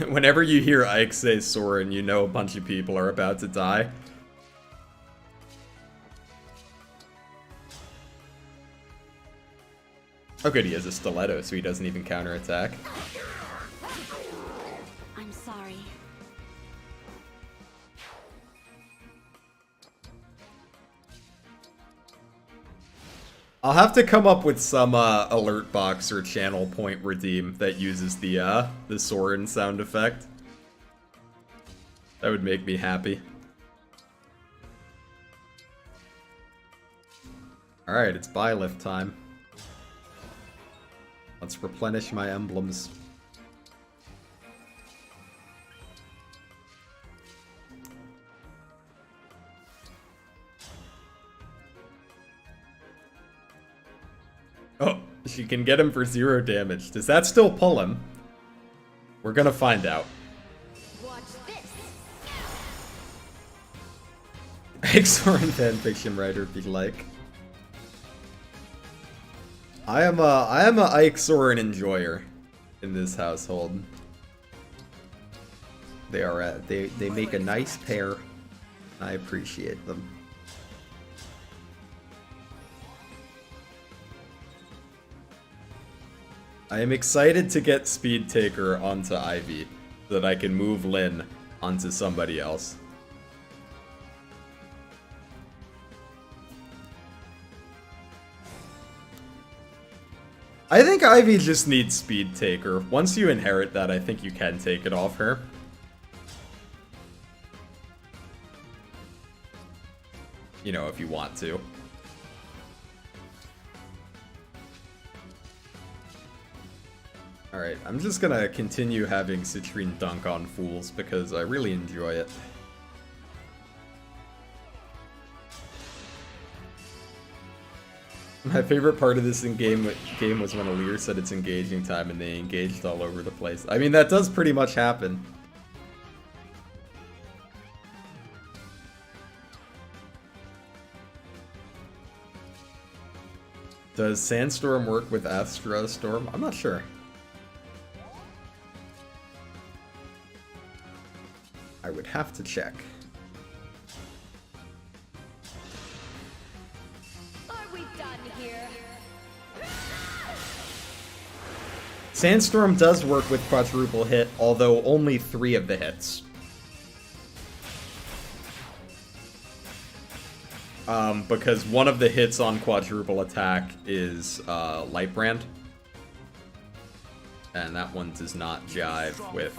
Whenever you hear Ike say Soren, you know a bunch of people are about to die. Oh good, he has a stiletto, so he doesn't even counterattack. I'm sorry. I'll have to come up with some alert box or channel point redeem that uses the Soren sound effect. That would make me happy. Alright, it's Byleth time. Let's replenish my emblems. Oh, she can get him for 0 damage. Does that still pull him? We're gonna find out. Watch this. Soren fanfiction writer be like. I am a Ike Soren enjoyer in this household. They are they make a nice pair. I appreciate them. I am excited to get Speed Taker onto Ivy so that I can move Lynn onto somebody else. I think Ivy just needs Speed Taker. Once you inherit that, I think you can take it off her. You know, if you want to. Alright, I'm just gonna continue having Citrine dunk on fools because I really enjoy it. My favorite part of this game was when Alear said it's engaging time and they engaged all over the place. I mean, that does pretty much happen. Does Sandstorm work with Astra Storm? I'm not sure. I would have to check. Are we done here? Sandstorm does work with quadruple hit, although only 3 of the hits. Because one of the hits on quadruple attack is Lightbrand. And that one does not jive with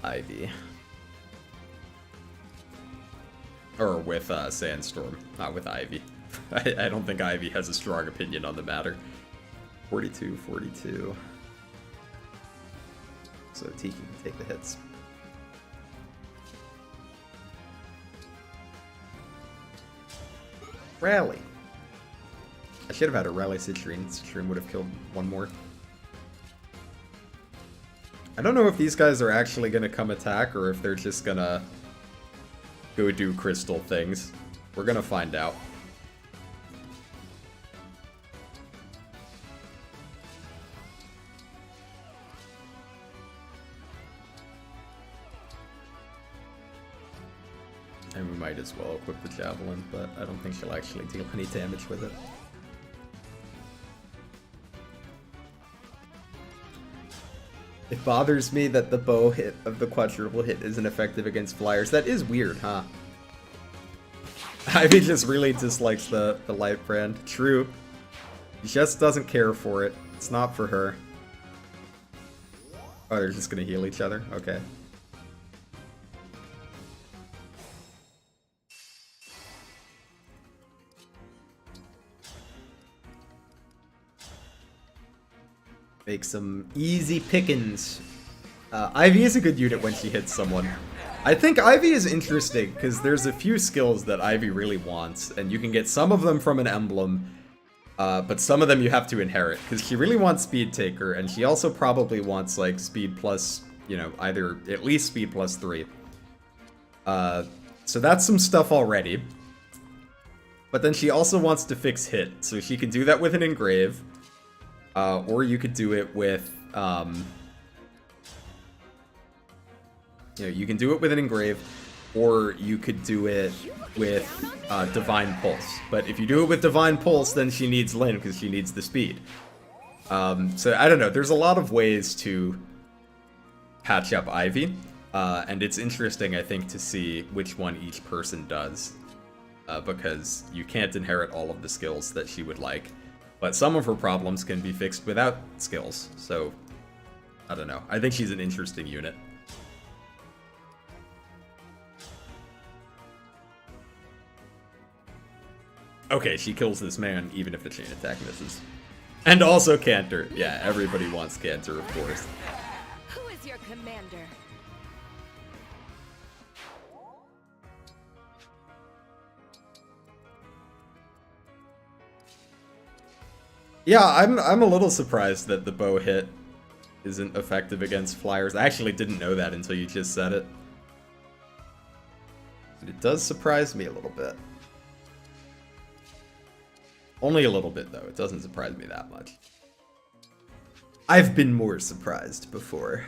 Ivy. Or with Sandstorm, not with Ivy. I don't think Ivy has a strong opinion on the matter. 42, 42. So Tiki can take the hits. Rally. I should have had a rally Citrine. Citrine would have killed one more. I don't know if these guys are actually going to come attack or if they're just going to go do crystal things. We're going to find out. And we might as well equip the Javelin, but I don't think she'll actually deal any damage with it. It bothers me that the bow hit of the quadruple hit isn't effective against flyers. That is weird, huh? Ivy just really dislikes the Lightbrand. True. She just doesn't care for it. It's not for her. Oh, they're just gonna heal each other? Okay. Make some easy pickings. Ivy is a good unit when she hits someone. I think Ivy is interesting because there's a few skills that Ivy really wants, and you can get some of them from an emblem, but some of them you have to inherit because she really wants Speed Taker, and she also probably wants like speed plus, you know, either at least speed plus 3. So that's some stuff already. But then she also wants to fix hit, so she can do that with an engrave. Or you could do it with, You know, you can do it with an engrave, or you could do it with Divine Pulse. But if you do it with Divine Pulse, then she needs Lyn because she needs the speed. So I don't know. There's a lot of ways to patch up Ivy, and it's interesting, I think, to see which one each person does, because you can't inherit all of the skills that she would like, but some of her problems can be fixed without skills. So I don't know. I think she's an interesting unit. Okay, she kills this man even if the chain attack misses. And also Cantor. Yeah, everybody wants Cantor, of course. Who is your commander? Yeah, I'm a little surprised that the bow hit isn't effective against flyers. I actually didn't know that until you just said it. But it does surprise me a little bit. Only a little bit, though. It doesn't surprise me that much. I've been more surprised before.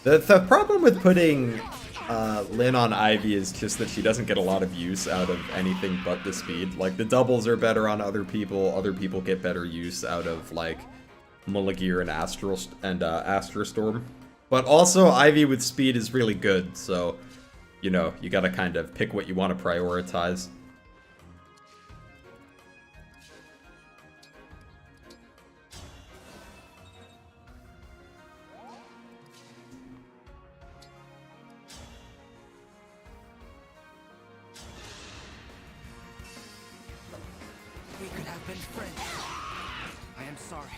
The problem with putting Lyn on Ivy is just that she doesn't get a lot of use out of anything but the speed. Like, the doubles are better on other people get better use out of, like, Mulligir and Astra Storm. But also, Ivy with speed is really good, so, you know, you gotta kind of pick what you want to prioritize. We could have been friends. I am sorry.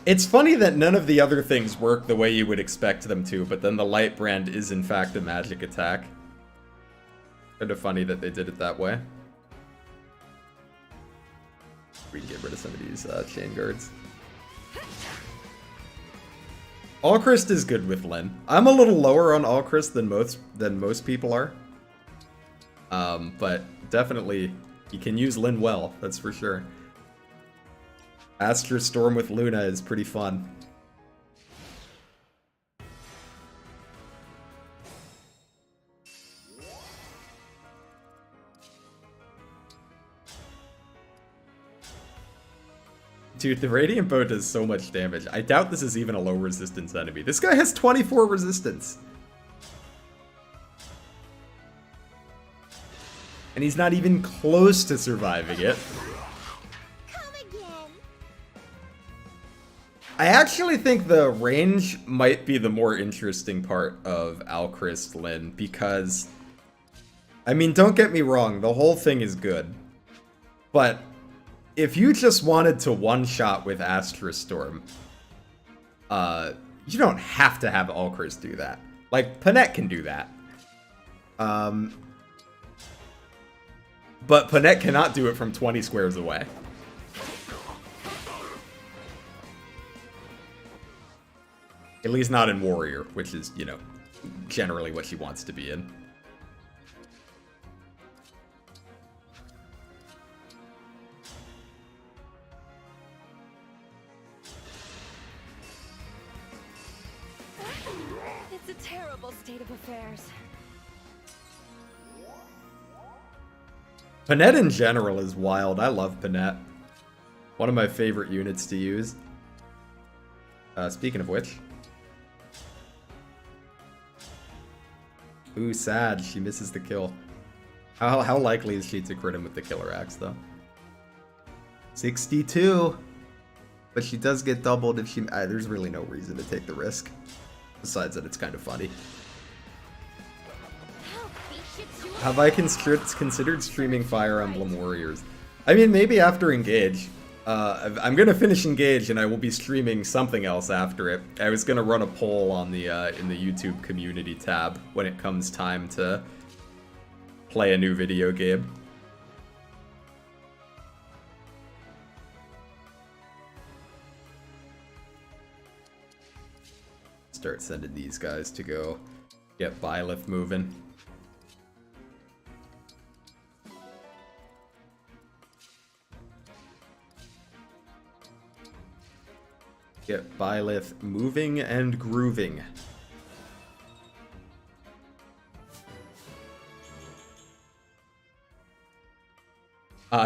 It's funny that none of the other things work the way you would expect them to, but then the Light Brand is in fact a magic attack. Kind of funny that they did it that way. We can get rid of some of these chain guards. Alchrist is good with Lyn. I'm a little lower on Alchrist than most people are. But definitely, you can use Lyn well, that's for sure. Astra Storm with Luna is pretty fun. Dude, the Radiant Bow does so much damage. I doubt this is even a low resistance enemy. This guy has 24 resistance. And he's not even close to surviving it. I actually think the range might be the more interesting part of Alchrist Lyn, because, I mean, don't get me wrong, the whole thing is good. But if you just wanted to one-shot with Astra Storm, you don't have to have Alchrist do that. Like, Panette can do that. But Panette cannot do it from 20 squares away. At least not in Warrior, which is, you know, generally what she wants to be in. It's a terrible state of affairs. Panette in general is wild. I love Panette. One of my favorite units to use. Speaking of which. Ooh, sad. She misses the kill. How likely is she to crit him with the Killer Axe, though? 62! But she does get doubled if she... there's really no reason to take the risk. Besides that, it's kind of funny. Have I considered streaming Fire Emblem Warriors? I mean, maybe after Engage. I'm gonna finish Engage and I will be streaming something else after it. I was gonna run a poll on the in the YouTube community tab when it comes time to play a new video game. Start sending these guys to go get Byleth moving. Get Byleth moving and grooving.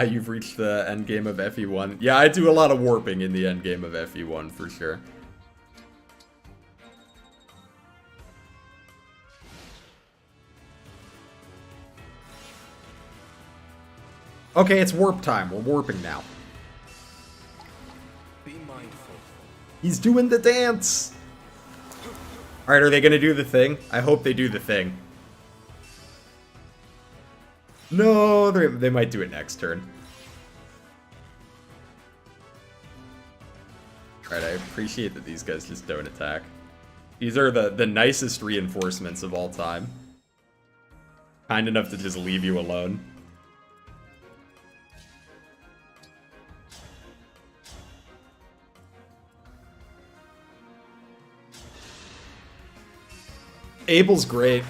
You've reached the end game of FE1. Yeah, I do a lot of warping in the end game of FE1 for sure. Okay, it's warp time. We're warping now. Be mindful. He's doing the dance. All right, are they gonna do the thing? I hope they do the thing. No, they might do it next turn. Alright, I appreciate that these guys just don't attack. These are the nicest reinforcements of all time. Kind enough to just leave you alone. Abel's great.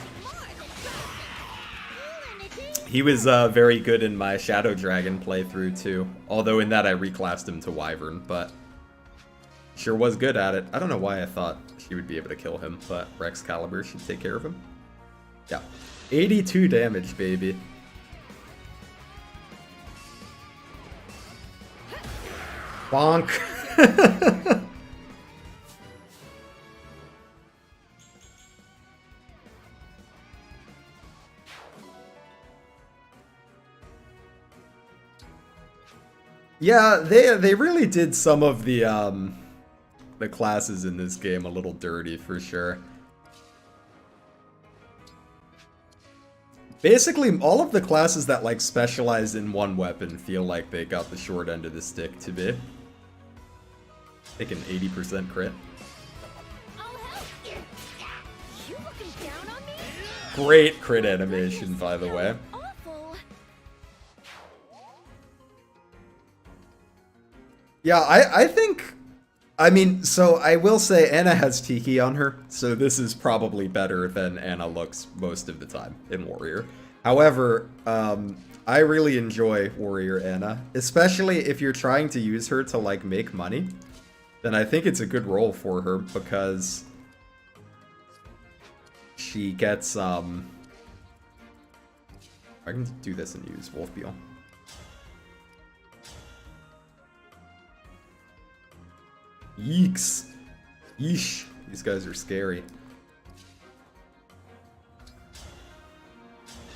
He was very good in my Shadow Dragon playthrough too. Although in that I reclassed him to Wyvern, but sure was good at it. I don't know why I thought she would be able to kill him, but Rex Caliber should take care of him. Yeah. 82 damage, baby. Bonk. Yeah, they really did some of the classes in this game a little dirty for sure. Basically, all of the classes that like specialize in one weapon feel like they got the short end of the stick to be. Take an 80% crit. Great crit animation, by the way. Yeah, I think, I mean, so I will say Anna has Tiki on her, so this is probably better than Anna looks most of the time in Warrior. However, I really enjoy Warrior Anna, especially if you're trying to use her to, like, make money. Then I think it's a good role for her because she gets, I can do this and use Wolfbeal. Yeeks. Yeesh. These guys are scary.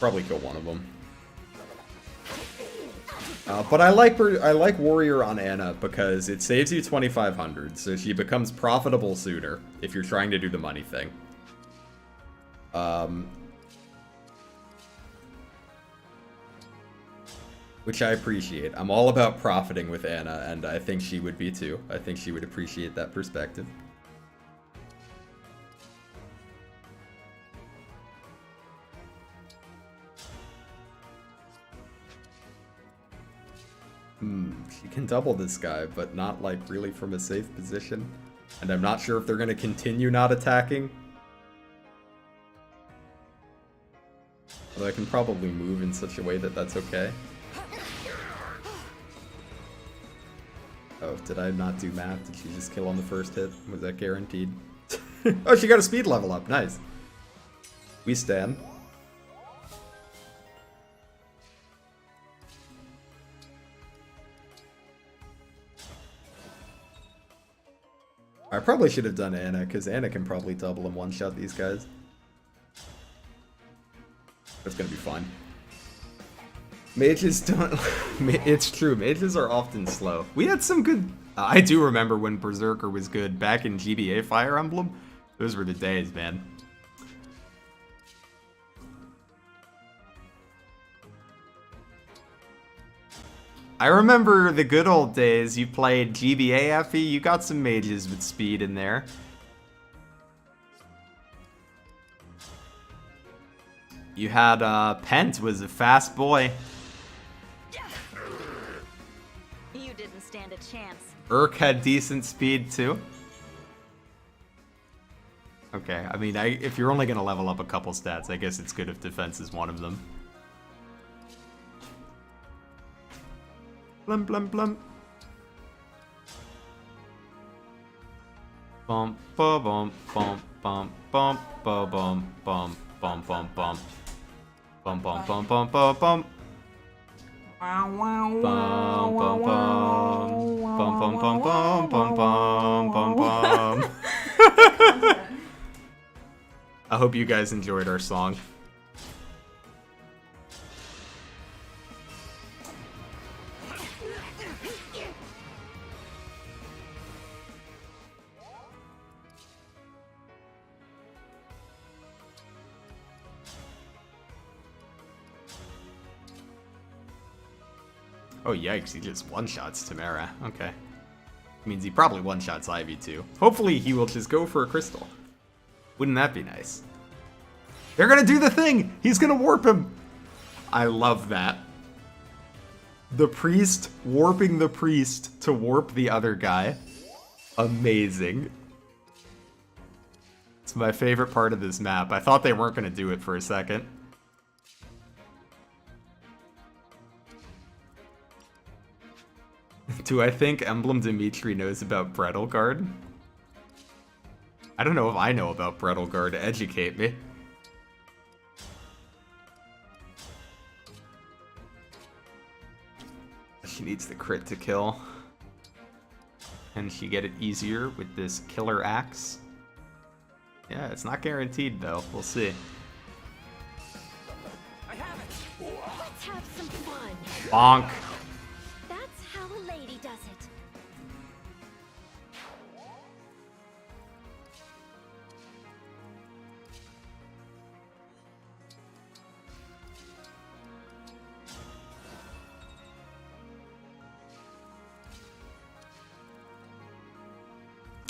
Probably kill one of them. But I like Warrior on Anna because it saves you 2,500, so she becomes profitable sooner if you're trying to do the money thing. Which I appreciate. I'm all about profiting with Anna, and I think she would be too. I think she would appreciate that perspective. She can double this guy, but not like really from a safe position. And I'm not sure if they're going to continue not attacking. Although I can probably move in such a way that that's okay. Oh, did I not do math? Did she just kill on the first hit? Was that guaranteed? Oh, she got a speed level up. Nice. We stand. I probably should have done Anna, because Anna can probably double and one-shot these guys. That's gonna be fun. Mages don't... It's true, mages are often slow. We had some good... I do remember when Berserker was good back in GBA Fire Emblem. Those were the days, man. I remember the good old days. You played GBA FE, you got some mages with speed in there. You had, Pent was a fast boy. You didn't stand a chance. Urk had decent speed too. Okay, I mean, if you're only gonna level up a couple stats, I guess it's good if defense is one of them. Blum blum blum. Bum ba bum bum bum bum ba bum bum bum bum bum bum bum bum bum bum bum. Bum bum bum bum bum bum bum bum bum bum. I hope you guys enjoyed our song. Oh yikes, he just one-shots Tamara. Okay. Means he probably one-shots Ivy too. Hopefully he will just go for a crystal. Wouldn't that be nice? They're gonna do the thing! He's gonna warp him! I love that. The priest warping the priest to warp the other guy. Amazing. It's my favorite part of this map. I thought they weren't gonna do it for a second. Do I think Emblem Dimitri knows about Brettleguard? I don't know if I know about Brettleguard. Educate me. She needs the crit to kill. Can she get it easier with this killer axe? Yeah, it's not guaranteed though. We'll see. Let's have some fun. Bonk. That's how a lady does it.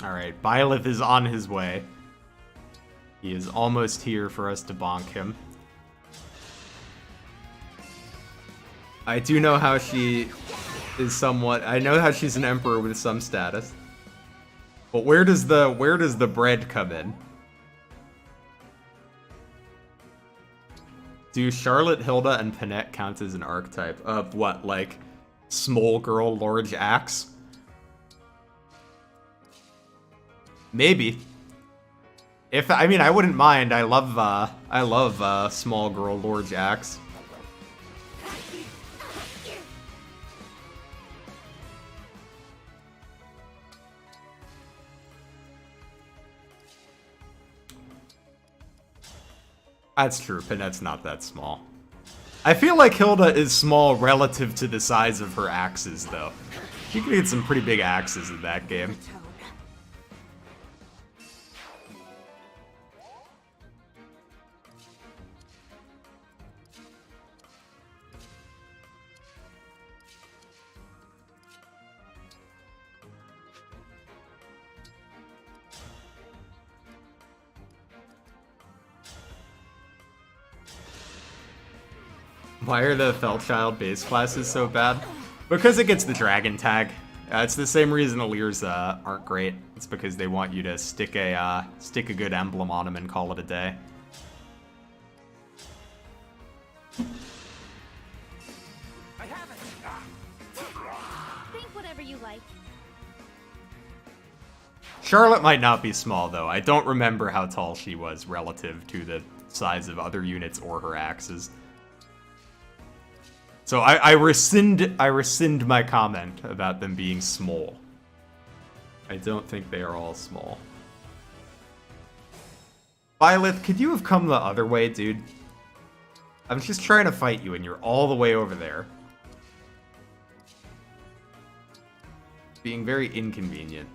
Alright, Byleth is on his way. He is almost here for us to bonk him. I do know how she is somewhat... I know how she's an emperor with some status. But where does the bread come in? Do Charlotte, Hilda, and Panette count as an archetype of what, like small girl, large axe? Maybe. If I mean, I wouldn't mind. I love small girl, large axe. That's true. Panette's not that small. I feel like Hilda is small relative to the size of her axes, though. She can get some pretty big axes in that game. Why are the Felchild base classes so bad? Because it gets the dragon tag. It's the same reason Alear's aren't great. It's because they want you to stick a good emblem on them and call it a day. Think whatever you like. Charlotte might not be small though. I don't remember how tall she was relative to the size of other units or her axes. So I rescind my comment about them being small. I don't think they are all small. Byleth, could you have come the other way, dude? I'm just trying to fight you and you're all the way over there. Being very inconvenient.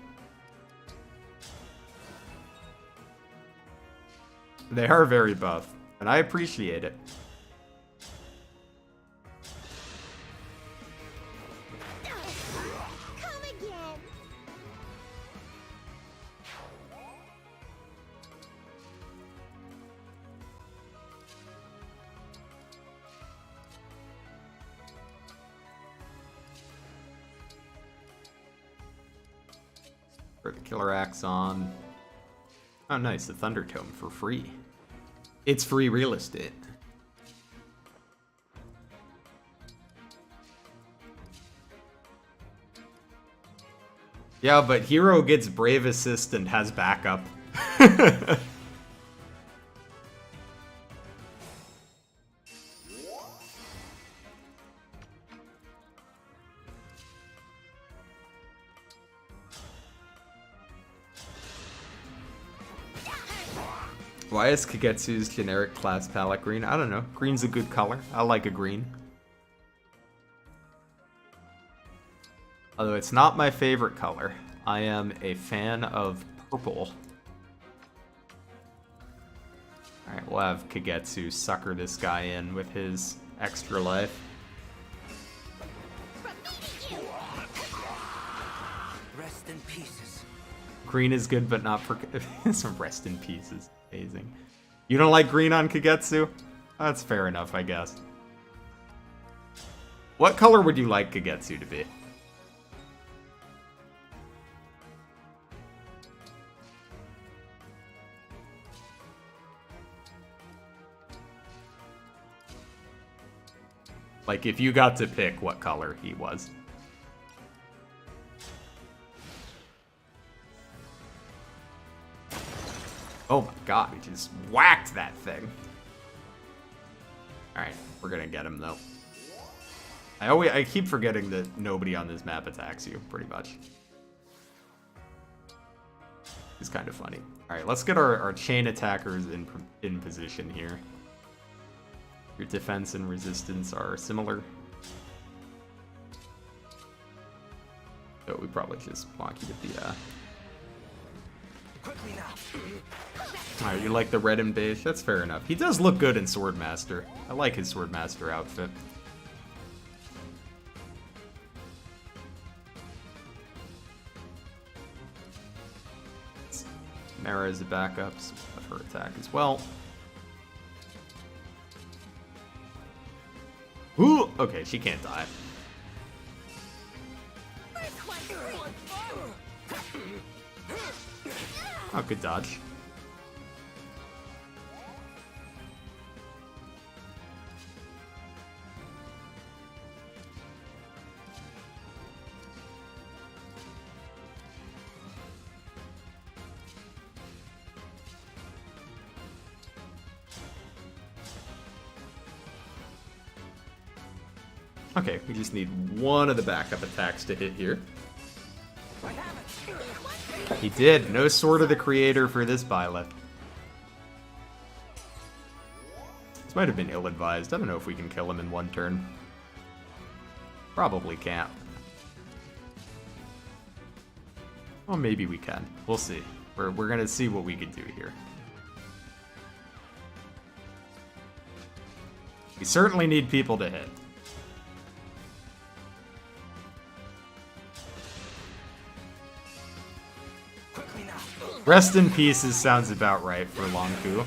They are very buff, and I appreciate it. Put the killer axe on. Oh nice, the Thunder Tome for free. It's free real estate. Yeah, but hero gets brave assist and has backup. Why is Kagetsu's generic class palette green? I don't know. Green's a good color. I like a green. Although it's not my favorite color. I am a fan of purple. Alright, we'll have Kagetsu sucker this guy in with his extra life. Rest in pieces. Green is good, but not for... Some rest in pieces. Amazing. You don't like green on Kagetsu? That's fair enough, I guess. What color would you like Kagetsu to be? Like, if you got to pick what color he was. Oh my god, he just whacked that thing. Alright, we're gonna get him, though. I keep forgetting that nobody on this map attacks you, pretty much. It's kind of funny. Alright, let's get our chain attackers in position here. Your defense and resistance are similar. So we probably just want you to be Alright, you like the red and beige? That's fair enough. He does look good in Swordmaster. I like his Swordmaster outfit. Mara is a backup, so we'll have her attack as well. Ooh! Okay, she can't die. Oh, good dodge. Okay, we just need one of the backup attacks to hit here. He did. No Sword of the Creator for this Byleth. This might have been ill-advised. I don't know if we can kill him in one turn. Probably can't. Well, maybe we can. We'll see. We're gonna see what we can do here. We certainly need people to hit. Rest in pieces sounds about right for Longku.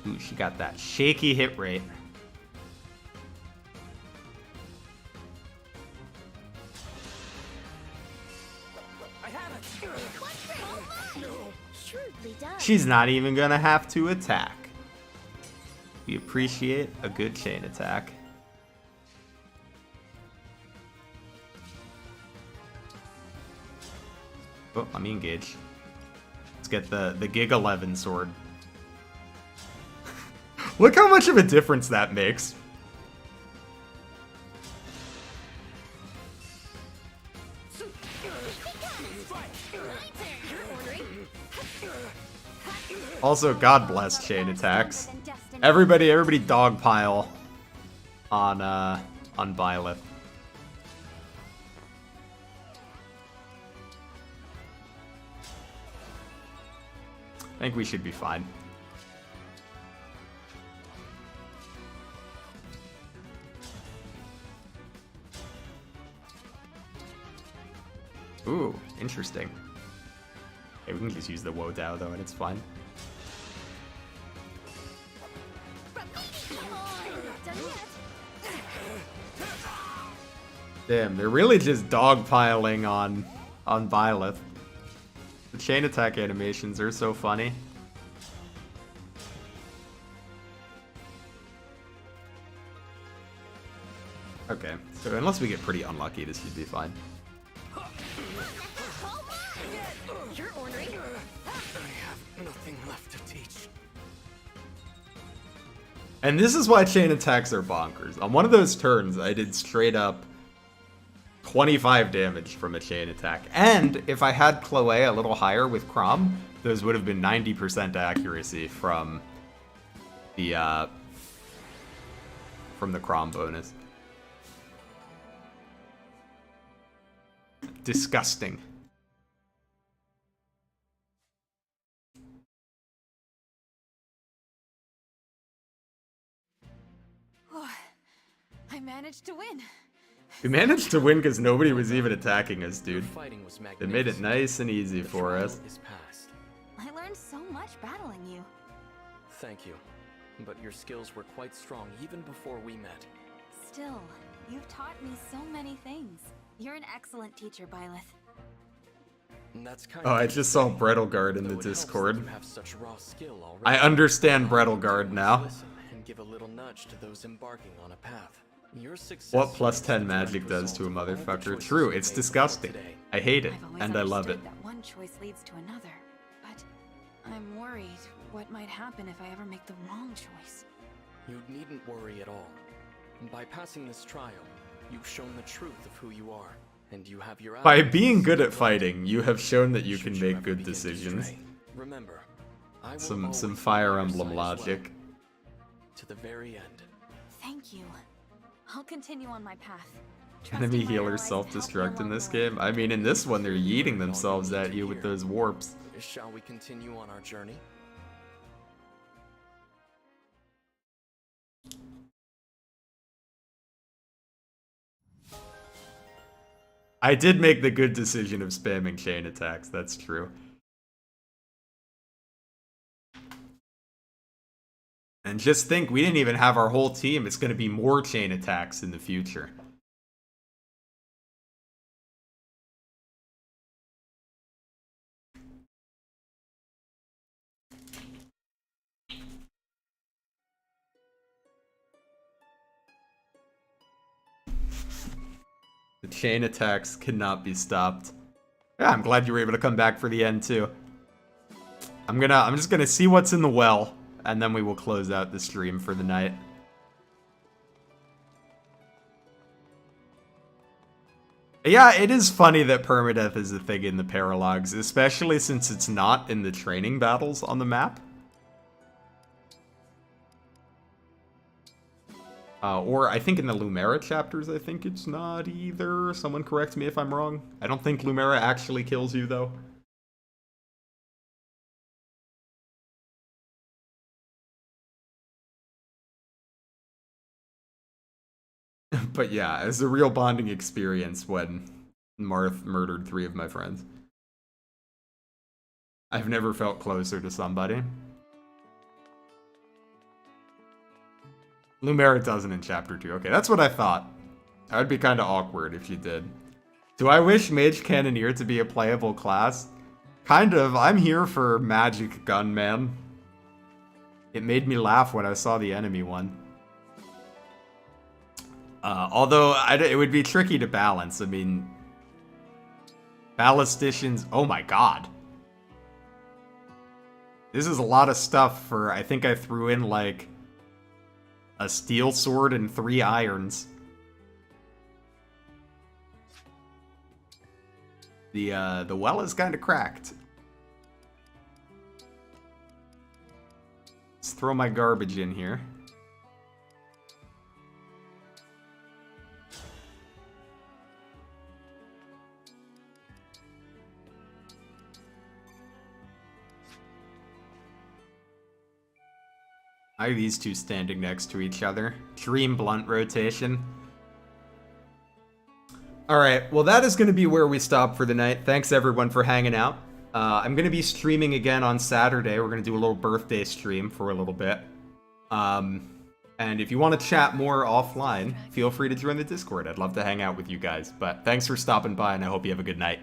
Ooh, she got that shaky hit rate. She's not even gonna have to attack. We appreciate a good chain attack. Oh, let me engage. Let's get the Gig 11 sword. Look how much of a difference that makes. Also, God bless chain attacks. Everybody dogpile on Byleth. I think we should be fine. Ooh, interesting. Okay, we can just use the Wo Dao though, and it's fine. Damn, they're really just dogpiling on on Byleth. The chain attack animations are so funny. Okay, so unless we get pretty unlucky, this should be fine. You're ornery. I have nothing left to teach. And this is why chain attacks are bonkers. On one of those turns, I did straight up 25 damage from a chain attack. And if I had Chloe a little higher with Crom, those would have been 90% accuracy from the Crom bonus. Disgusting. I managed to win. We managed to win because nobody was even attacking us, dude. Fighting was It made it nice and easy The for trial us. is past. I learned so much battling you. Thank you. But your skills were quite strong even before we met. Still, you've taught me so many things. You're an excellent teacher, Byleth. And that's kind Oh, of I just saw Brettleguard in the though it helps that Discord. you have such raw skill already. I understand Brettleguard now. Listen and give a little nudge to those embarking on a path. Your success What plus is 10 the magic direct does to a result of all the motherfucker. choices True, you it's made disgusting. today. I hate it, I've always and I love it. understood that one choice leads to another, but I'm worried what might happen if I ever make the wrong choice. You needn't worry at all. By passing this trial, you've shown the truth of who you are, and you have your By allies. being good at fighting, you have shown that you Should can you make ever good begin to decisions. stray, remember, I will Some always be Fire by your Emblem side as well, logic. to the very end. Thank you. I'll continue on my path. Enemy trusting my healers allies to help me self-destruct in along this the way. game. I mean, in this one, they're yeeting themselves at you with those warps. Shall we continue on our journey? I did make the good decision of spamming chain attacks, that's true. And just think, we didn't even have our whole team. It's going to be more chain attacks in the future. The chain attacks cannot be stopped. Yeah, I'm glad you were able to come back for the end too. I'm just gonna see what's in the well, and then we will close out the stream for the night. Yeah, it is funny that permadeath is a thing in the paralogs, especially since it's not in the training battles on the map. Or I think in the Lumera chapters, I think it's not either. Someone correct me if I'm wrong. I don't think Lumera actually kills you, though. But yeah, it's a real bonding experience when Marth murdered 3 of my friends. I've never felt closer to somebody. Lumera doesn't in Chapter 2. Okay, that's what I thought. That would be kind of awkward if you did. Do I wish Mage Cannoneer to be a playable class? Kind of. I'm here for Magic Gunman. It made me laugh when I saw the enemy one. Although, it would be tricky to balance. I mean, ballisticians... Oh my god. This is a lot of stuff for... I think I threw in, like... a steel sword and 3 irons. The well is kind of cracked. Let's throw my garbage in here. Are these two standing next to each other? Dream blunt rotation. Alright, well that is going to be where we stop for the night. Thanks everyone for hanging out. I'm going to be streaming again on Saturday. We're going to do a little birthday stream for a little bit. And if you want to chat more offline, feel free to join the Discord. I'd love to hang out with you guys. But thanks for stopping by, and I hope you have a good night.